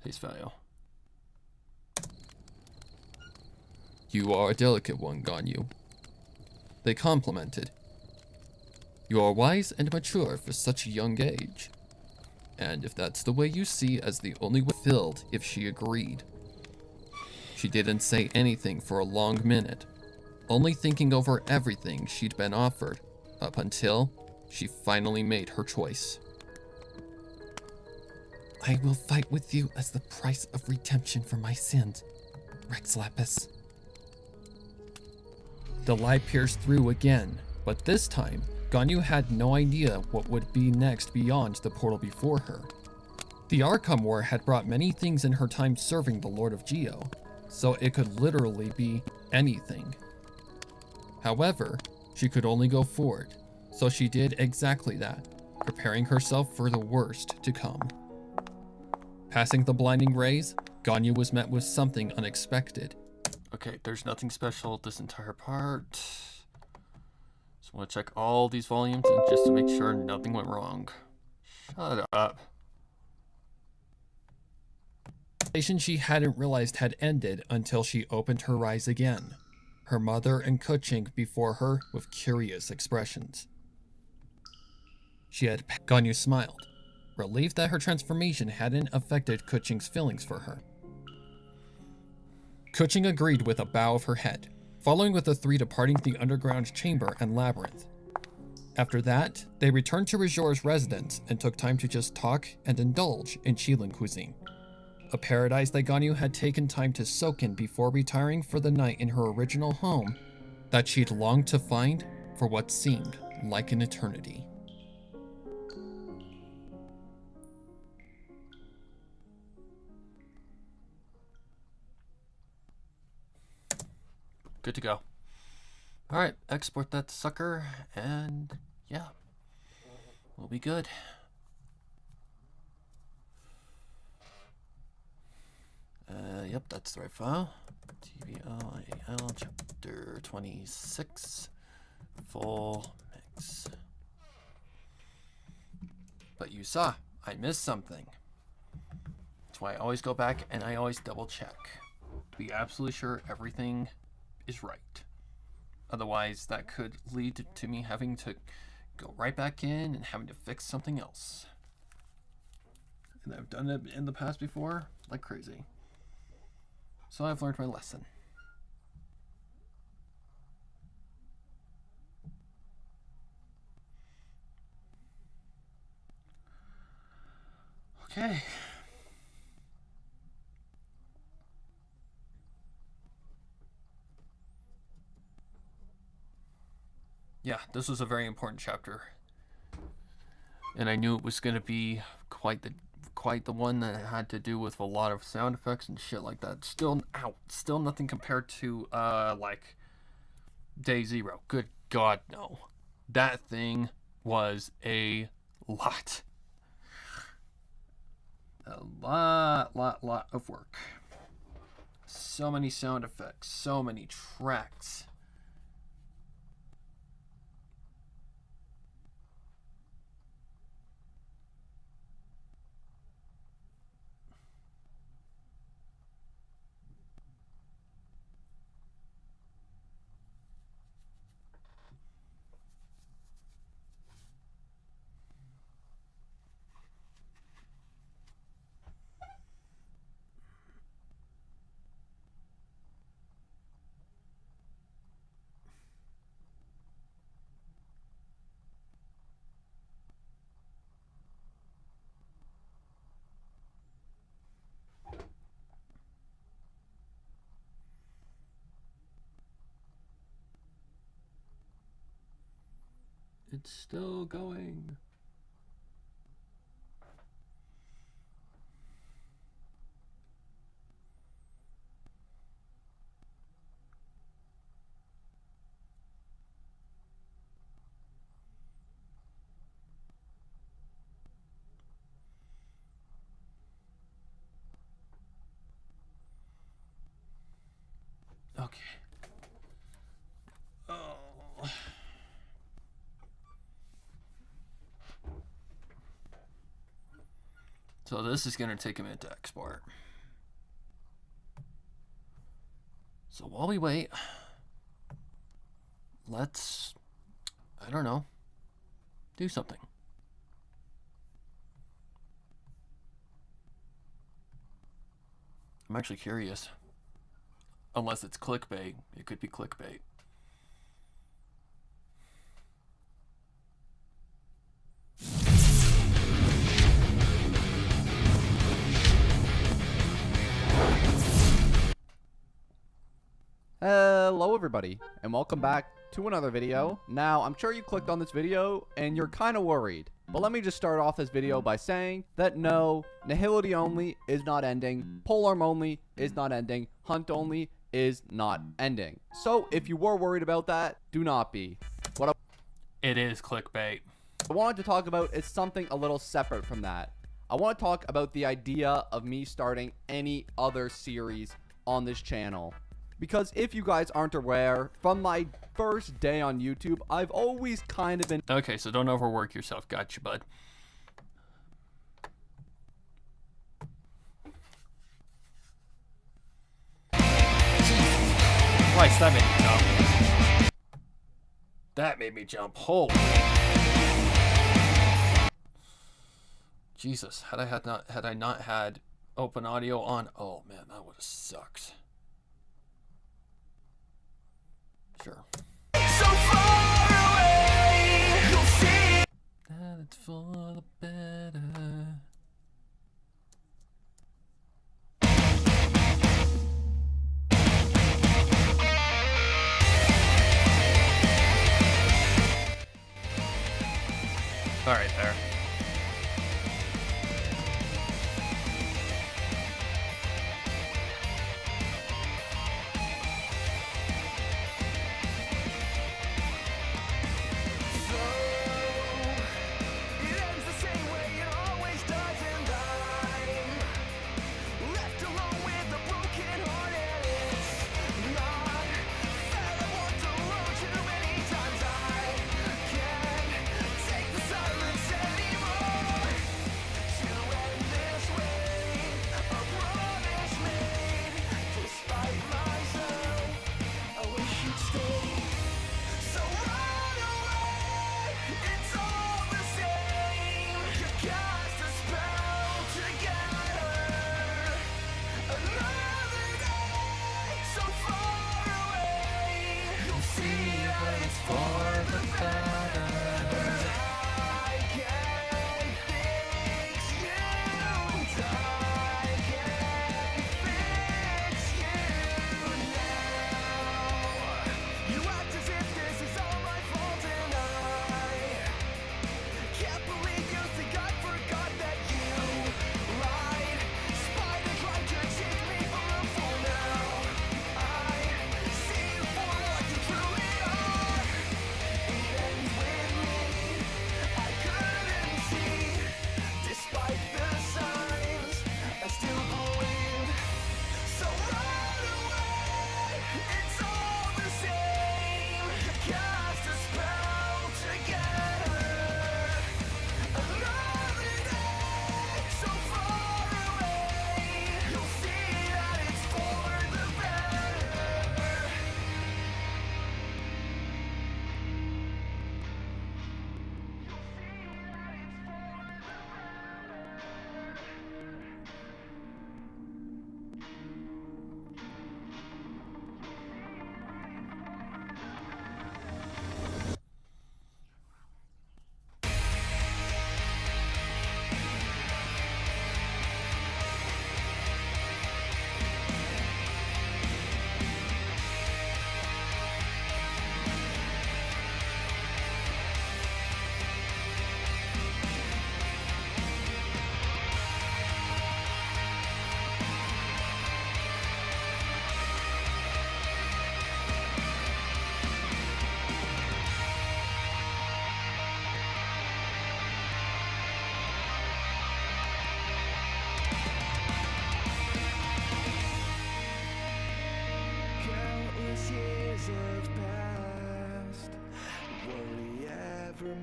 Paste value. You are a delicate one, Ganyu. They complimented. You are wise and mature for such a young age. And if that's the way you see as the only way filled, if she agreed. She didn't say anything for a long minute, only thinking over everything she'd been offered, up until she finally made her choice. I will fight with you as the price of redemption for my sins, Rex Lapis. The light pierced through again, but this time, Ganyu had no idea what would be next beyond the portal before her. The Arkham War had brought many things in her time serving the Lord of Geo, so it could literally be anything. However, she could only go forward, so she did exactly that, preparing herself for the worst to come. Passing the blinding rays, Ganyu was met with something unexpected. Okay, there's nothing special this entire part. Just want to check all these volumes and just to make sure nothing went wrong. Shut up. She hadn't realized had ended until she opened her eyes again, her mother and Kuching before her with curious expressions. Ganyu smiled, relieved that her transformation hadn't affected Kuching's feelings for her. Kuching agreed with a bow of her head, following with the three departing the underground chamber and labyrinth. After that, they returned to Rajor's residence and took time to just talk and indulge in Chilean cuisine. A paradise that Ganyu had taken time to soak in before retiring for the night in her original home that she'd longed to find for what seemed like an eternity. Good to go. All right, export that sucker, and yeah, we'll be good. Yep, that's the right file. TVLAL chapter 26, full mix. But you saw, I missed something. That's why I always go back and I always double check. Be absolutely sure everything is right. Otherwise, that could lead to me having to go right back in and having to fix something else. And I've done it in the past before, like crazy. So I've learned my lesson. Okay. Yeah, this was a very important chapter. And I knew it was going to be quite the one that had to do with a lot of sound effects and shit like that. Still nothing compared to like Day Zero. Good God, no. That thing was a lot. A lot of work. So many sound effects, so many tracks. It's still going. Okay. Oh. So this is going to take a minute to export. So while we wait, let's, I don't know, do something. I'm actually curious. Unless it's clickbait. It could be clickbait. Hello everybody, and welcome back to another video. Now, I'm sure you clicked on this video and you're kind of worried, but let me just start off this video by saying that no, Nihility only is not ending, Polearm only is not ending, Hunt only is not ending. So, if you were worried about that, do not be. It is clickbait. I wanted to talk about is something a little separate from that. I want to talk about the idea of me starting any other series on this channel. Because if you guys aren't aware, from my first day on YouTube, I've always kind of been... Okay, so don't overwork yourself. Gotcha, bud. Christ, that made me jump. That made me jump. Holy. Jesus, had I not had open audio on, oh man, that would have sucked. Sure. So far away, you'll it's for the better. All right, there.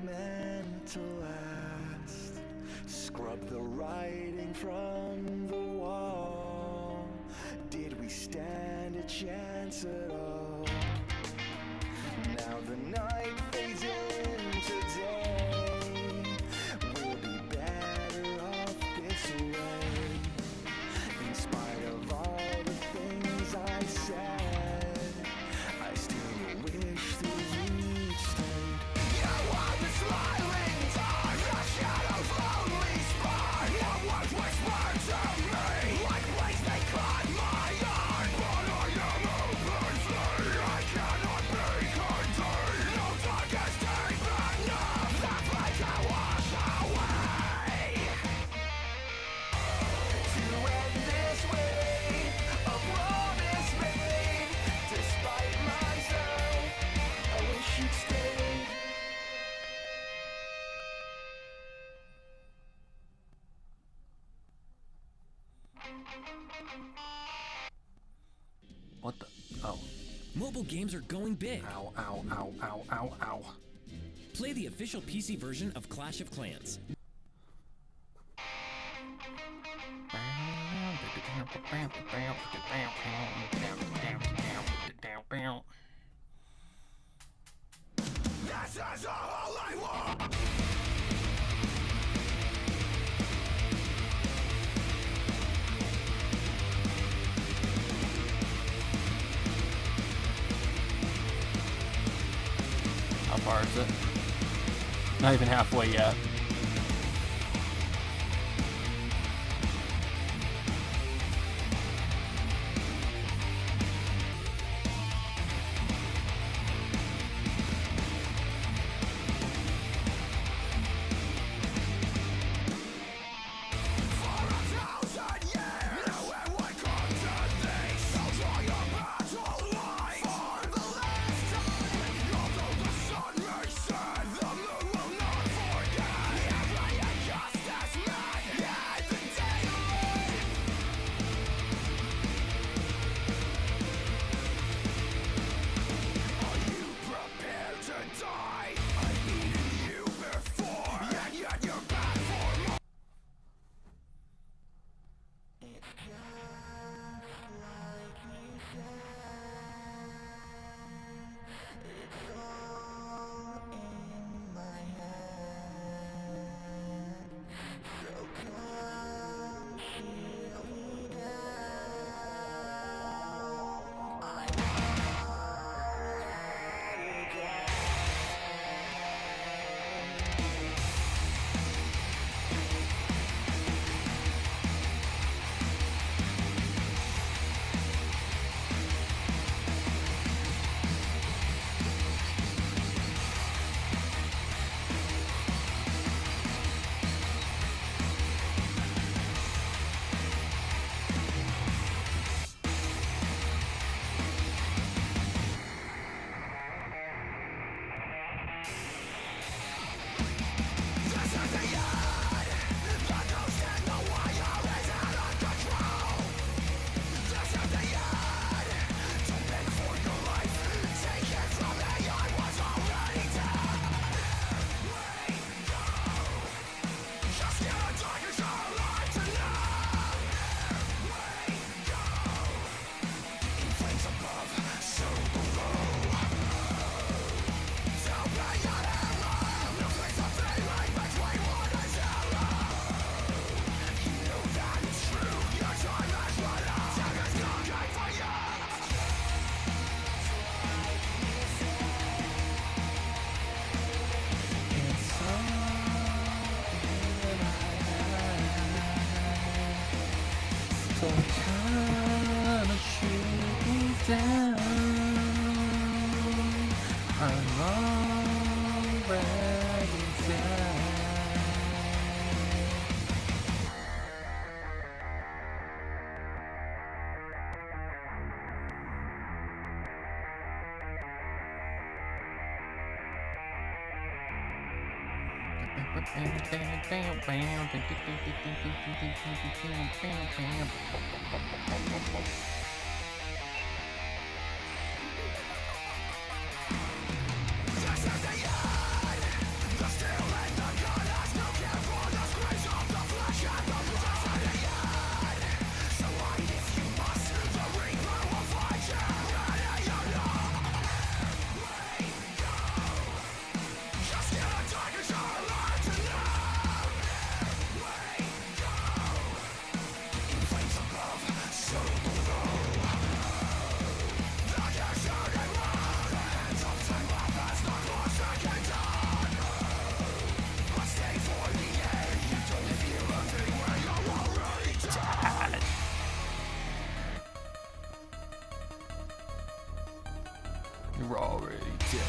meant to last. Scrub the writing from the wall. Did we stand a chance at all? Now the night fades into day. We'll be better off this way. In spite of all the things I said, I still wish that you'd stayed. You are the smiling dark, a shadow's lonely spark. Your words whispered to me like blades they cut my heart. But I am open free, I cannot be contained. No dark is deep enough, that flame can wash away. To end this way, a promise made. Despite myself, I wish you'd stayed. What the? Oh. Mobile games are going big. Ow, ow, ow, ow, ow, ow. Play the official PC version of Clash of Clans. This is all I want. How far is it? Not even halfway yet. So time to shoot me down. I'm already dead. You're already dead.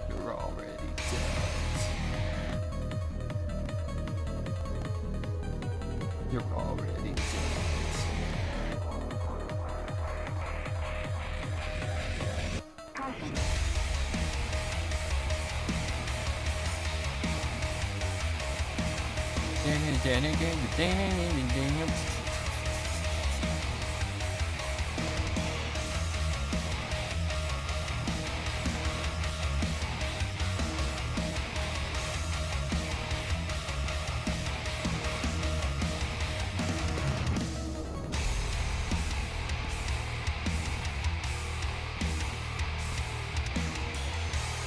You're already dead. You're already dead.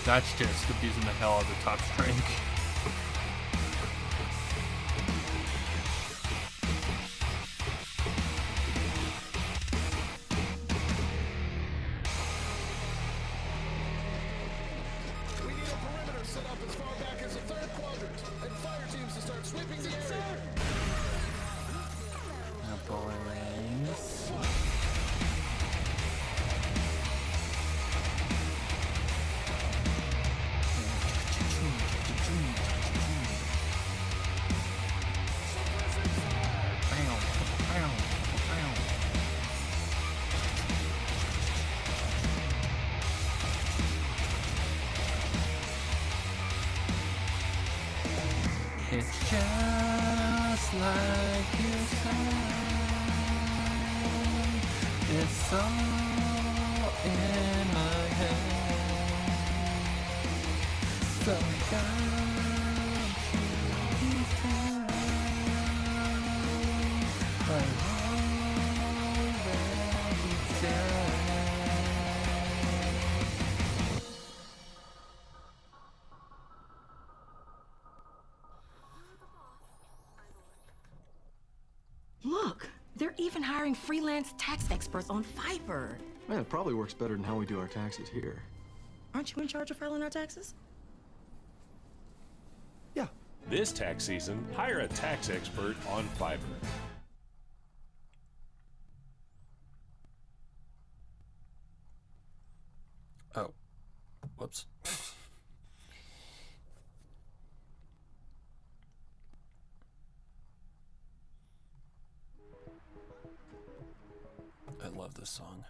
That's just abusing the hell out of the top string. We need a perimeter set up as far back as the third quadrant, and fire teams to start sweeping the area. It's just like you said. It's all in my head. So don't you tell. I'm already dead. Look, they're even hiring freelance tax experts on Fiverr. Man, it probably works better than how we do our taxes here. Aren't you in charge of filing our taxes? Yeah. This tax season, hire a tax expert on Fiverr. Oh. Whoops. I love this song.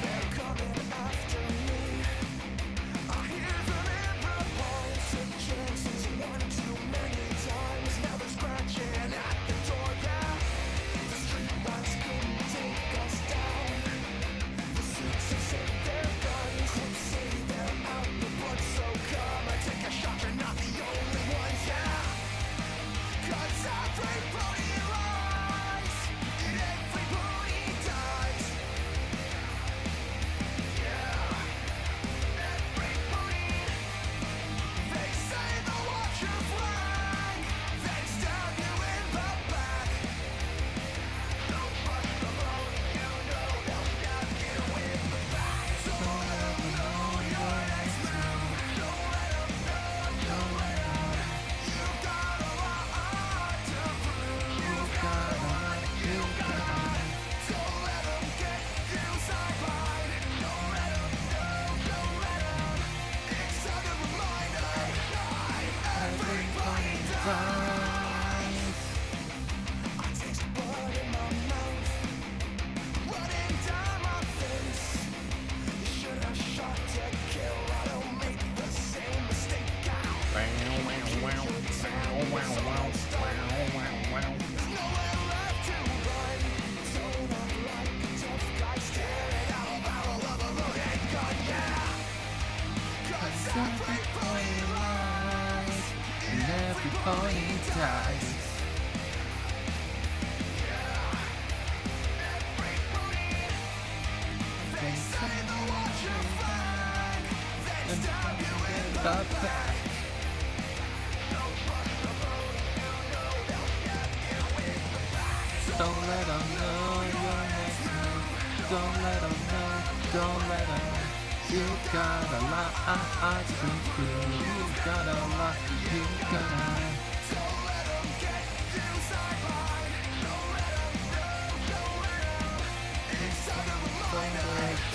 They're coming after me. I hear the pony dies. Don't let them know your next move. Don't let them know. Don't let them know. You got a lot to prove. You got a lot. You got a lot.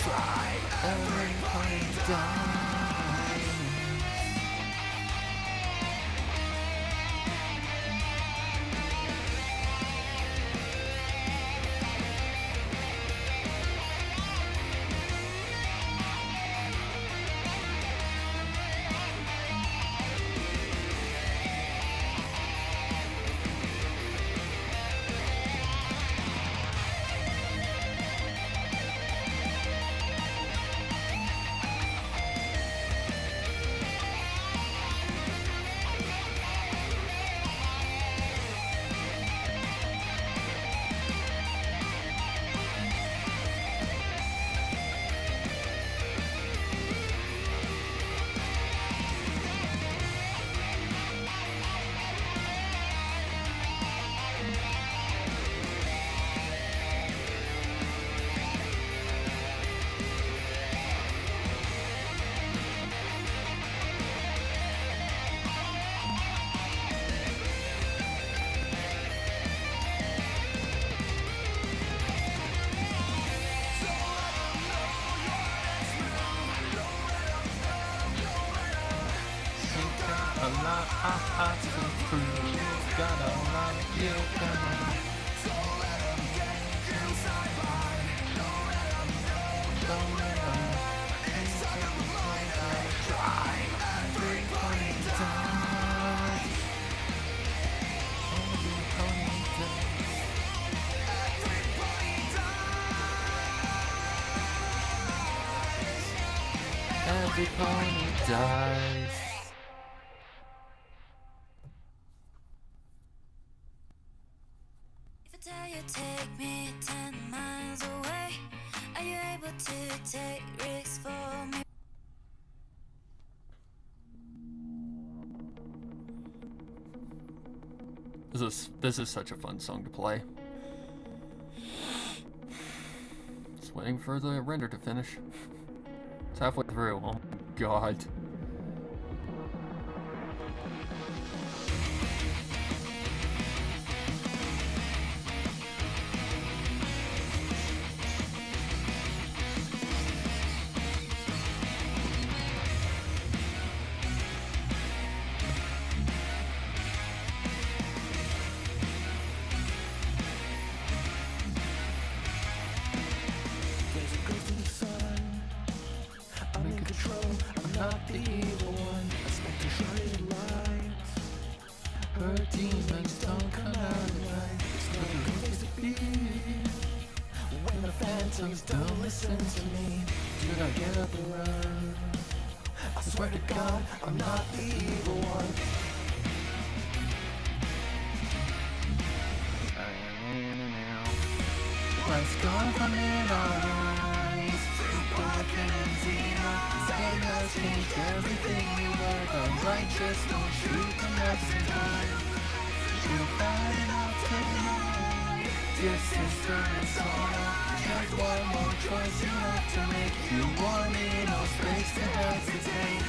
Try. Everybody die. A lot to prove. Got a lot, you got a lot. Don't let them get you sidelined. Don't let them know. Don't let them know. It's time to play the try. Everybody dies. Everybody dies. Everybody dies. Everybody dies. Tell you take me 10 miles away. Are you able to take risks for me? This is such a fun song to play. Just waiting for the render to finish. It's halfway through. Oh my god. Not the evil one. I spent the shining light. Her demons don't come out at night. It's not the place to be. When the phantoms don't listen to me, should I get up and run? I swear to God, I'm not the evil one. Let's go from in our eyes. Black and empty. Time has changed everything we were. The righteous don't shoot the next in time. You're fighting out tonight. Dear sister, it's alright. There's one more choice you have to make. You want me, no space to hesitate.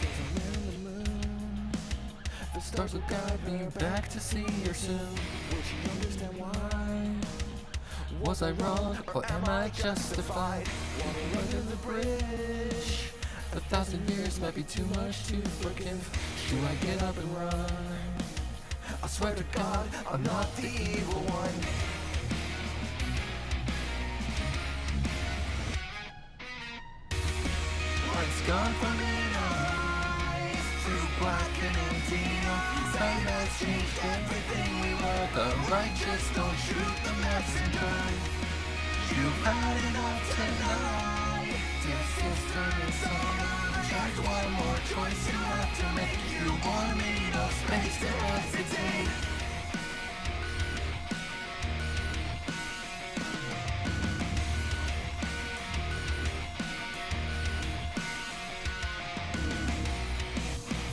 There's a man in the moon. The stars will guide me back to see her soon. Will she understand why? Was I wrong, or am I justified? Walking under the bridge. 1,000 years might be too much to forgive. Should I get up and run? I swear to God, I'm not the evil one. Light's gone from in our eyes. Through black and empty. Time has changed everything we were. The righteous don't shoot the messenger. You've had enough tonight. Dear sister, it's alright. There's one more choice you have to make. You want me, no space to hesitate.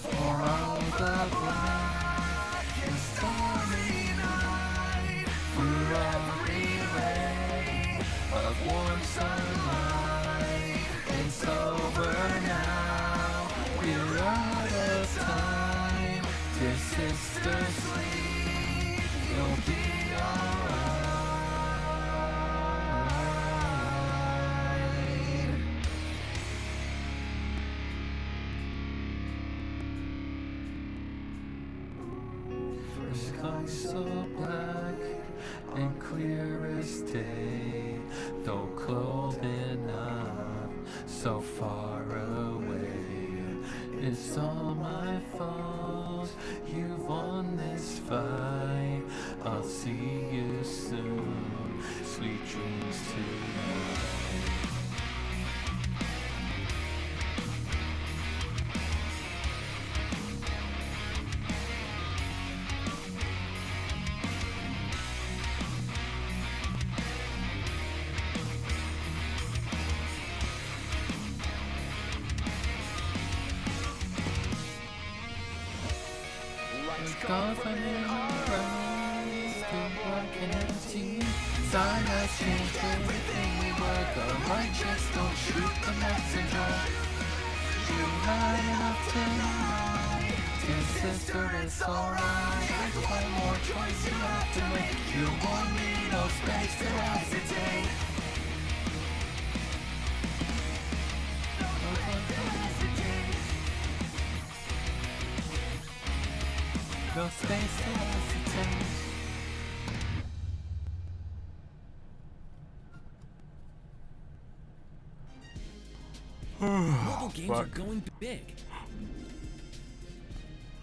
For all the black and stormy night, through every ray of warm sunlight, it's over now. We're out of time. Dear sister, sleep. You'll be alright. For sky so black and clear as day, though cold enough, so far away. It's all my fault, you've won this fight. I'll see you soon, sweet dreams tonight. Confident eyes, still black and empty. Time has changed everything we were. The righteous don't shoot the messenger. You had enough tonight. Dear sister, it's alright. There's one more choice you have to make. You won't need no space to hesitate. No space to hesitate. Mobile games are going big.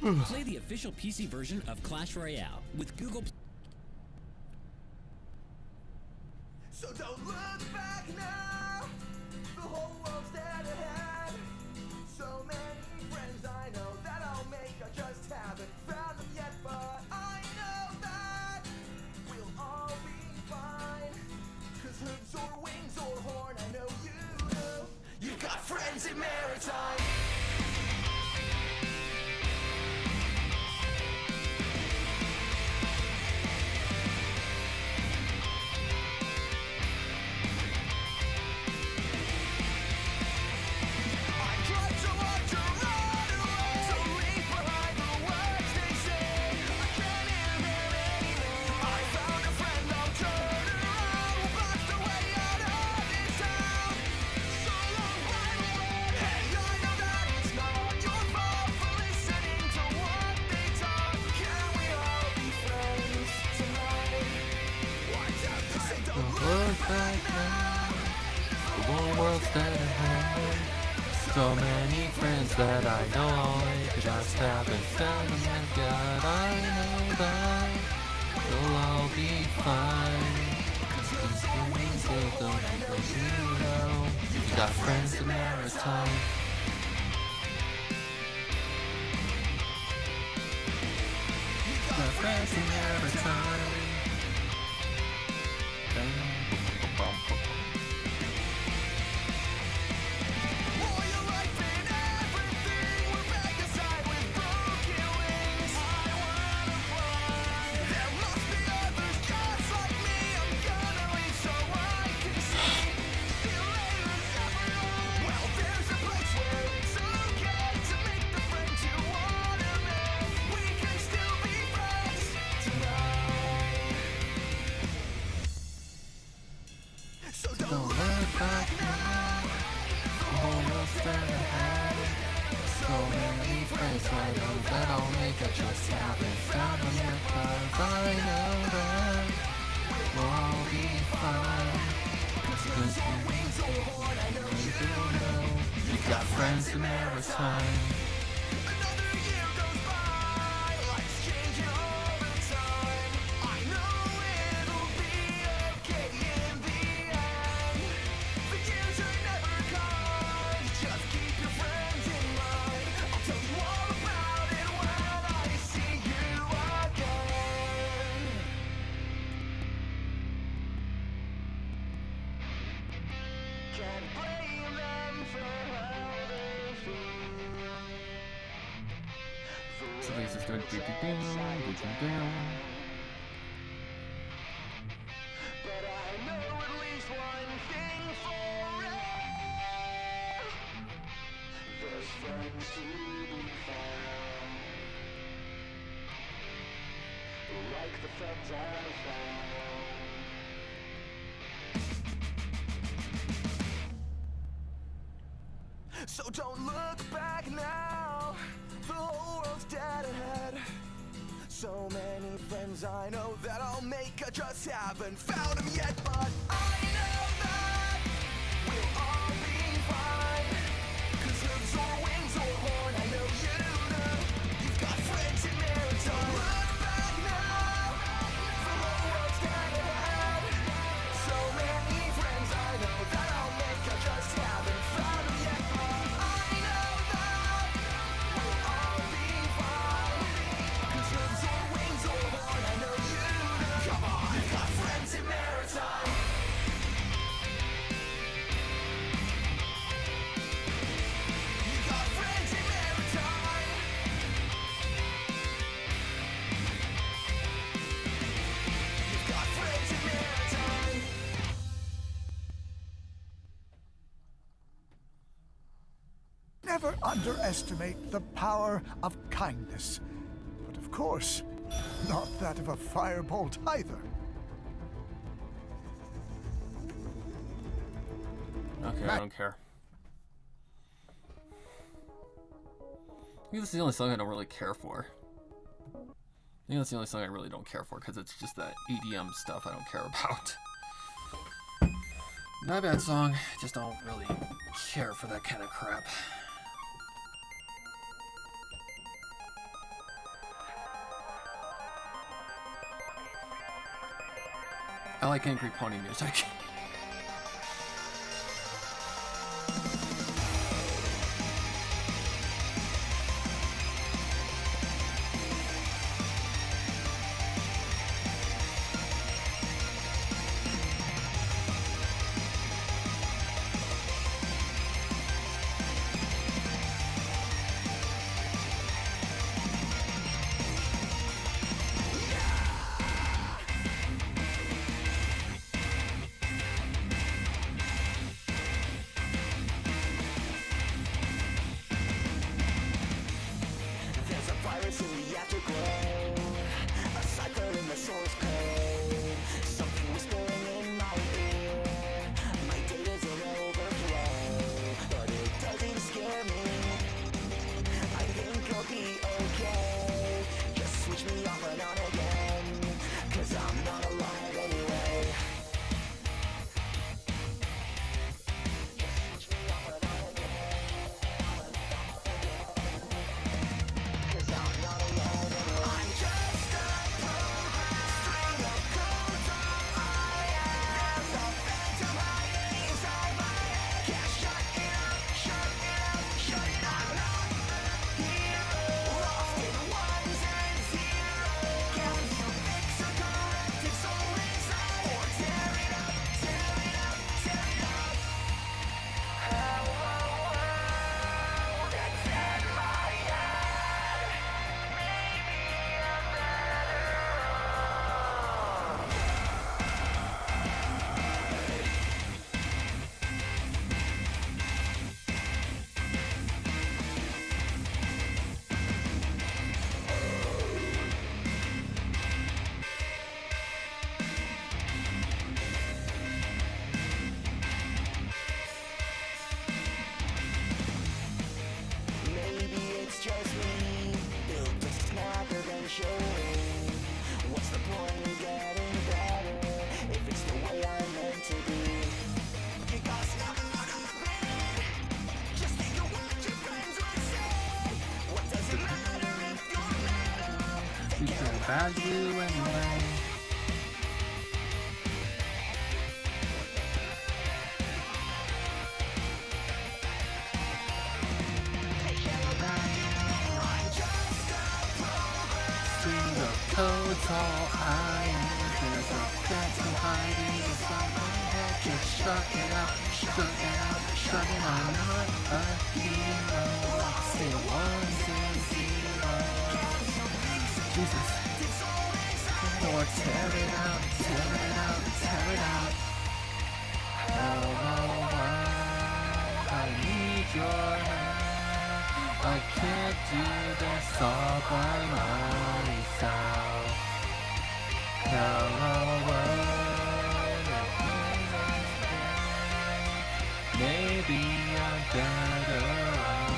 Play the official PC version of Clash Royale with Google. So don't look back now. The whole world's dead ahead. So many friends I know that I'll make. I just haven't found them yet, but I know that we'll all be fine. 'Cause hoods or wings or horn, I know you know. You've got friends in maritime. Look back now, the whole world's dead ahead. So many friends that I know, I just haven't found them yet. God, I know that we'll all be fine. These feelings they don't because you know you got friends in maritime. You got friends in maritime. Don't look back now, almost dead ahead. So many friends I know that I'll make. I just haven't found them yet, 'cause I know that we'll all be fine. 'Cause you know you got friends in maritime. Never come. But I know at least one thing for it. There's friends to be found, like the friends I found. So don't look back now, the whole world's dead ahead. So many friends I know that I'll make, I just haven't found them yet. But I know that we'll all be fine, 'cause hooves or wings or horn, I know you know you've got friends in there. Don't look back now, the whole world's dead ahead. So many friends I know that I'll make, I just haven't found them yet. But I know that we'll all be fine, 'cause hooves or wings or horn, I know you know. Come on, you've got friends in maritime. You got friends in maritime. You've got friends in maritime. Never underestimate the power of kindness. But of course, not that of a firebolt either. Okay, I don't care. I think that's the only song I don't really care for. I think that's the only song I really don't care for, because it's just that EDM stuff I don't care about. Not a bad song, just don't really care for that kind of crap. I like Angry Pony music. There's a virus in the afterglow, a cipher in the source code, something whispering in my ear. My data's in overflow, but it doesn't scare me. I think I'll be okay. Just switch me off and on again, 'cause I'm not alive anyway. Just switch me off and on again, 'cause I'm not alone anymore. I'm just a program, string of codes all I am. There's a phantom hiding inside my head. Can't shut it up, shut it up, shut it up. I'm not a hero, lost in ones and zeros. Can you fix or correct its soul inside, or tear it up, tear it up, tear it up? Hello world, it's in my head. Maybe I'm better off. Maybe it's just me, built to snap eventually. What's the point in getting better if it's the way I'm meant to be? You gotta stop and look up it. Just think of what your friends would say. What does it matter if you're metal? They care about you anyway. They care about you. I'm just a program. String of codes, all I am. There's a phantom hiding inside my head. Just shut it out, shut it out, shut it out. I'm not a hero, lost in ones and zeros. Jesus. Or tear it out, tear it out, tear it out. Hello world, I need your help. I can't do this all by myself. Hello world, maybe I'm better off.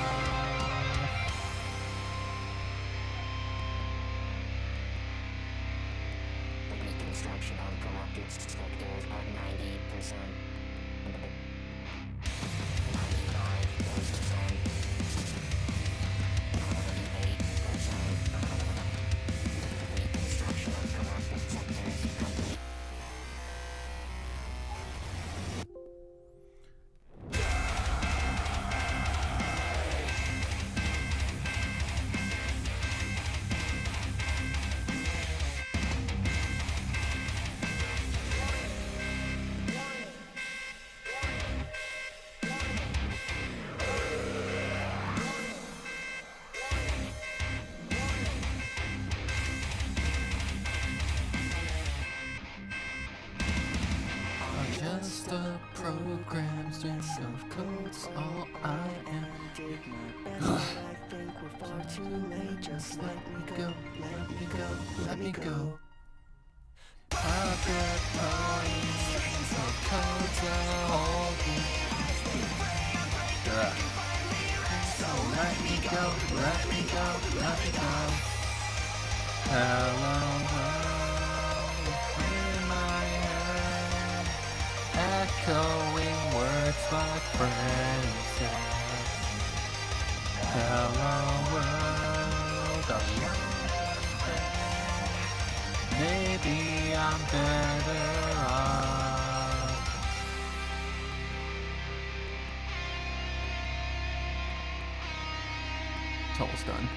Reconstruction on corrupted sectors at 90%. 95%. 98%. Reconstruction of corrupted sectors complete. Just a program string of codes, all I am. I think we're far too late. Just let me go, let me go, let me go. Puppet pony strings of codes are holding. So let me go, let me go, let me go. Hello world, in my head, echoing words my friends said. Hello world, maybe I'm better off. It's almost done.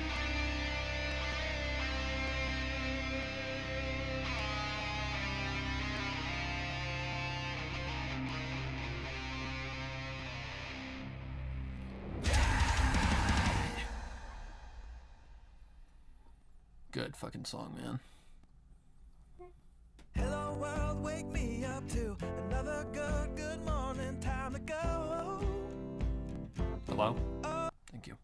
Good fucking song, man. Hello world, wake me up to another good morning. Time to go. Hello? Thank you.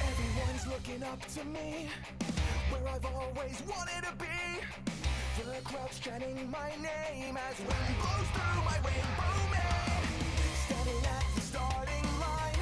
Everyone's looking up to me, where I've always wanted to be. The crowd's chanting my name as wind blows through my rainbow mane. Standing at the starting line,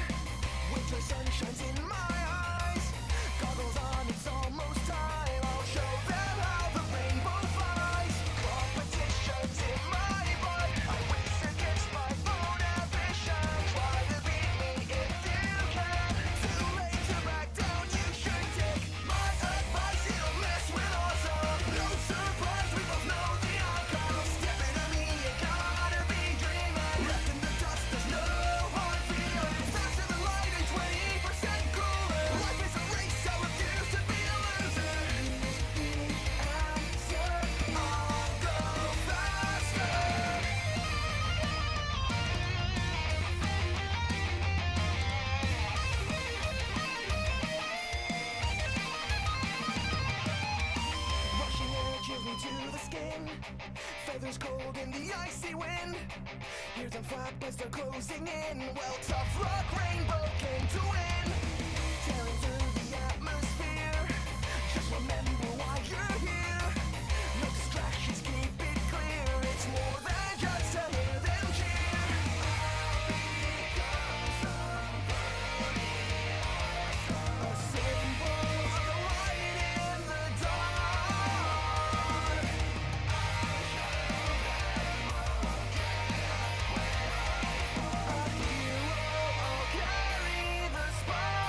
winter sun shines in my eyes. Goggles on, it's almost time. I'll show them how the rainbow flies. Competition's in my blood. I race against my own ambition. Try to beat me if you can. Too late to back down. You should take my advice. It'll mess with awesome. No surprise, we both know the outcome. Step into me, you gotta be dreaming. Left in the dust, there's no hard feeling. Faster than light and 20% cooler. Life is a race, I refuse to be a loser. Answer, I'll go faster. Rushing air chills me to the skin. Feathers cold in the icy wind. Hear them flap as they're closing in. Well, tough luck, rainbow came to win. Tearing through the atmosphere. Just remember why you're here. No distractions, keep it clear. It's more than just to hear them cheer. A symbol of the light in the dark. A hero, I'll carry the spark.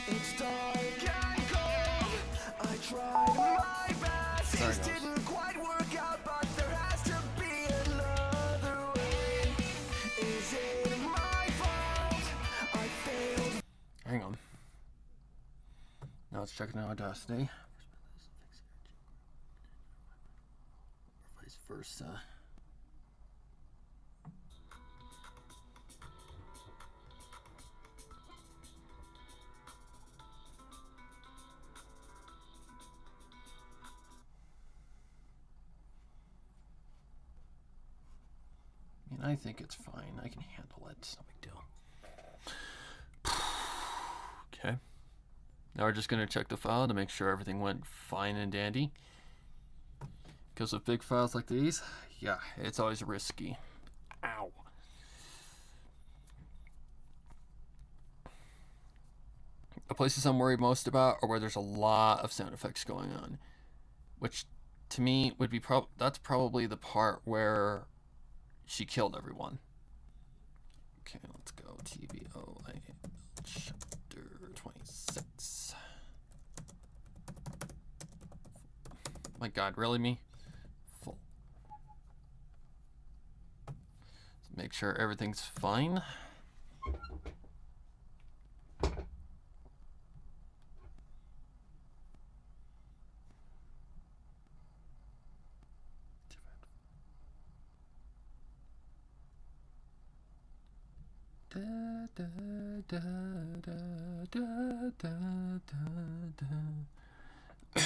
It's dark and cold. I tried my best. This didn't quite work out, but there has to be another way. Is it my fault? I failed. Hang on. Now let's check out Destiny. Vice versa. I think it's fine. I can handle it. It's no big deal. Okay. Now we're just going to check the file to make sure everything went fine and dandy. Because with big files like these, yeah, it's always risky. Ow. The places I'm worried most about are where there's a lot of sound effects going on. Which, to me, would be that's probably the part where she killed everyone. Okay, let's go. TVOI chapter 26. My God, really me? Full. Let's make sure everything's fine.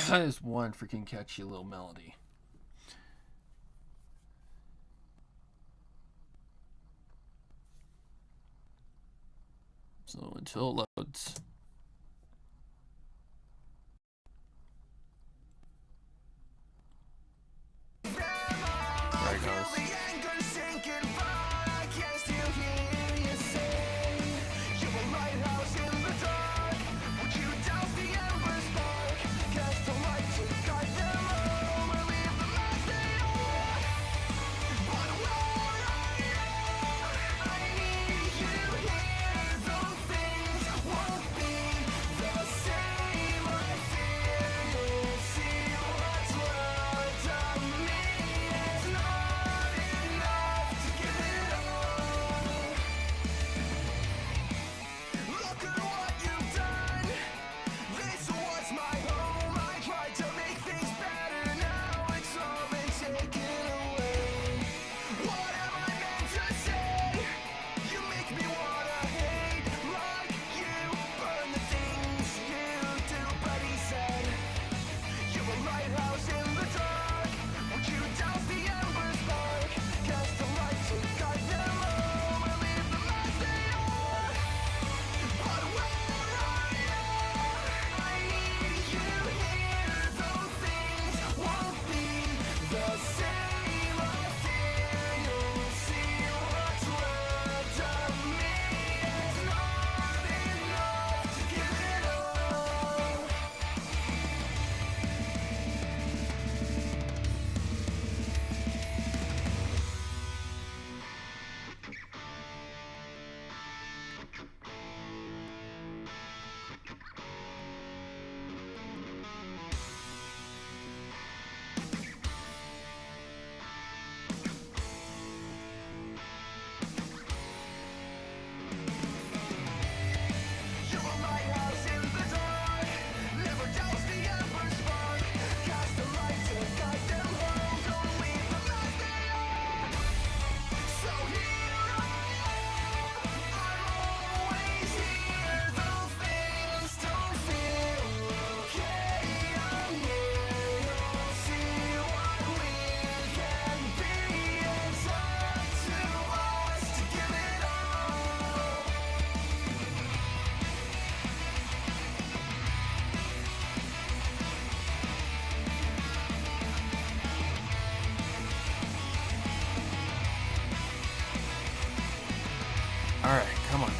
That is one freaking catchy little melody. So until it loads. There it goes. Alright, come on.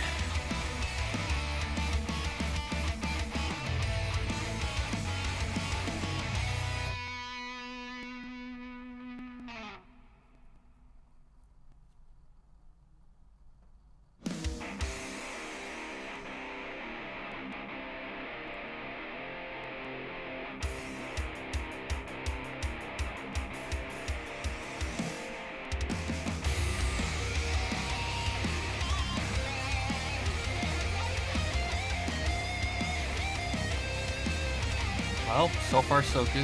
Well, so far so good.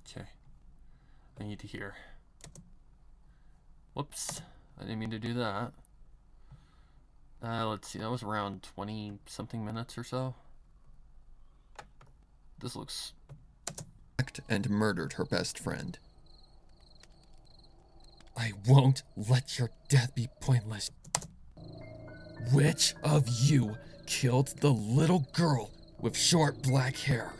Okay. I need to hear. Whoops. I didn't mean to do that. Let's see, that was around 20 something minutes or so. This looks... And murdered her best friend. I won't let your death be pointless. Which of you killed the little girl with short black hair?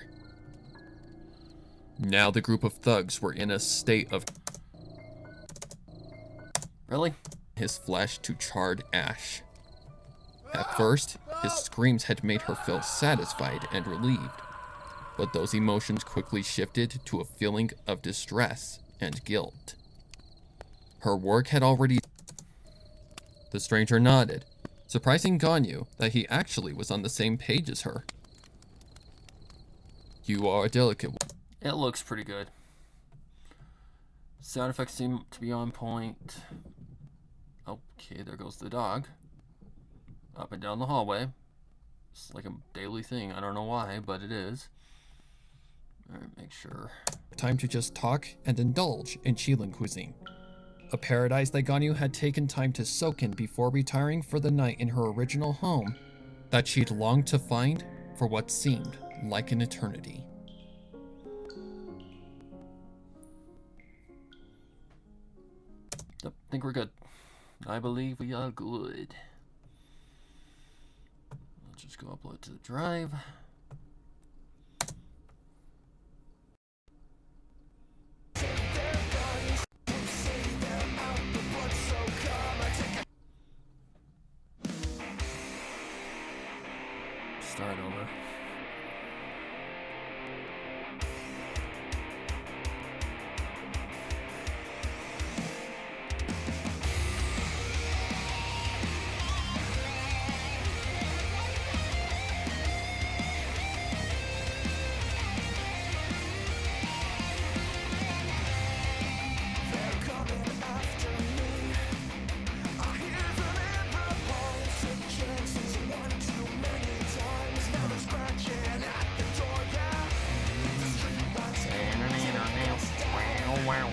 Now the group of thugs were in a state of... Really? His flesh to charred ash. At first, his screams had made her feel satisfied and relieved, but those emotions quickly shifted to a feeling of distress and guilt. Her work had already... The stranger nodded, surprising Ganyu that he actually was on the same page as her. You are a delicate one. It looks pretty good. Sound effects seem to be on point. Okay, there goes the dog. Up and down the hallway. It's like a daily thing. I don't know why, but it is. Alright, make sure. Time to just talk and indulge in Chilean cuisine. A paradise that Ganyu had taken time to soak in before retiring for the night in her original home that she'd longed to find for what seemed like an eternity. Yep, I think we're good. I believe we are good. Let's just go upload to the drive. Start over.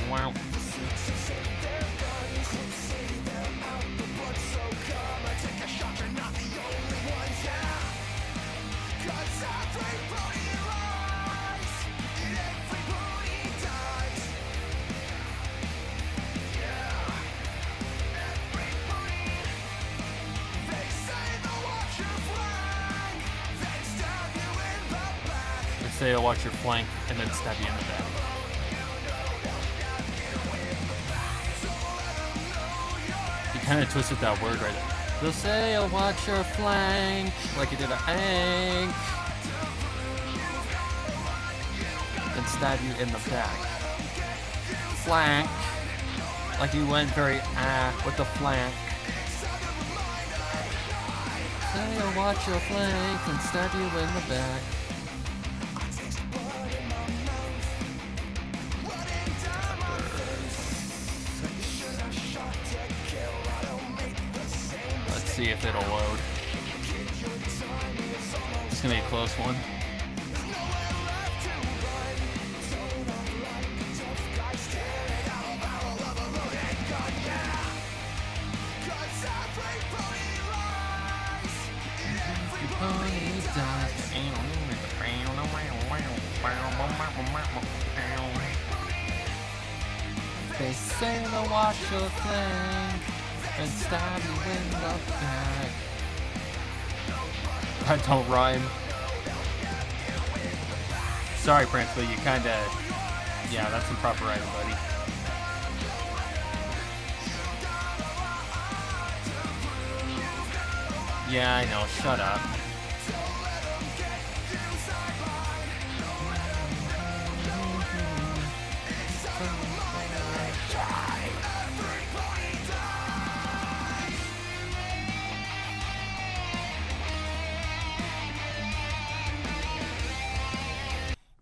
Wow. They say I'll watch your flank and then stab you in the back. Kind of twisted that word right there. They'll say I'll watch your flank like you did a Hank, then stab you in the back. Flank, like you went very with the flank. Say I'll watch your flank and stab you in the back. See if it'll load. It's gonna be a close one. They say the watch your flame and stab you in the back. That don't rhyme. Sorry, Prince, but you kinda... Yeah, that's improper rhyming, buddy. Yeah, I know. Shut up.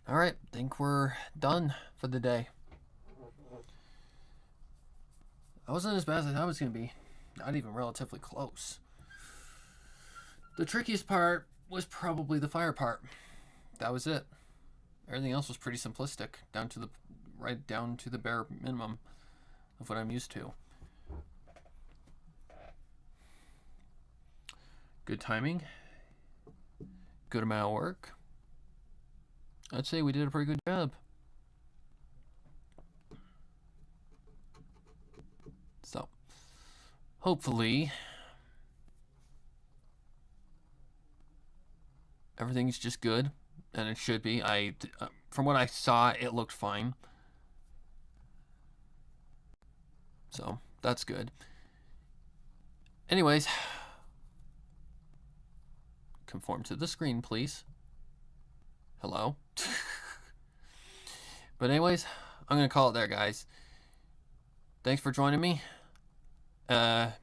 Alright, think we're done for the day. That wasn't as bad as I thought it was going to be. Not even relatively close. The trickiest part was probably the fire part. That was it. Everything else was pretty simplistic, right down to the bare minimum of what I'm used to. Good timing. Good amount of work. I'd say we did a pretty good job. So, hopefully, everything's just good, and it should be. From what I saw, it looked fine. So, that's good. Anyways, conform to the screen, please. Hello? But anyways, I'm going to call it there, guys. Thanks for joining me. This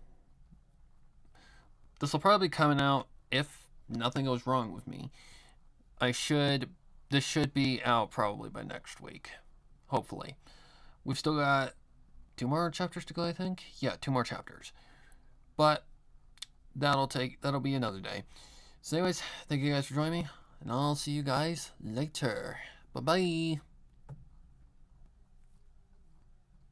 will probably be coming out if nothing goes wrong with me. This should be out probably by next week. Hopefully. We've still got 2 more chapters to go, I think. Yeah, 2 more chapters. But that'll be another day. So anyways, thank you guys for joining me, and I'll see you guys later. Bye-bye.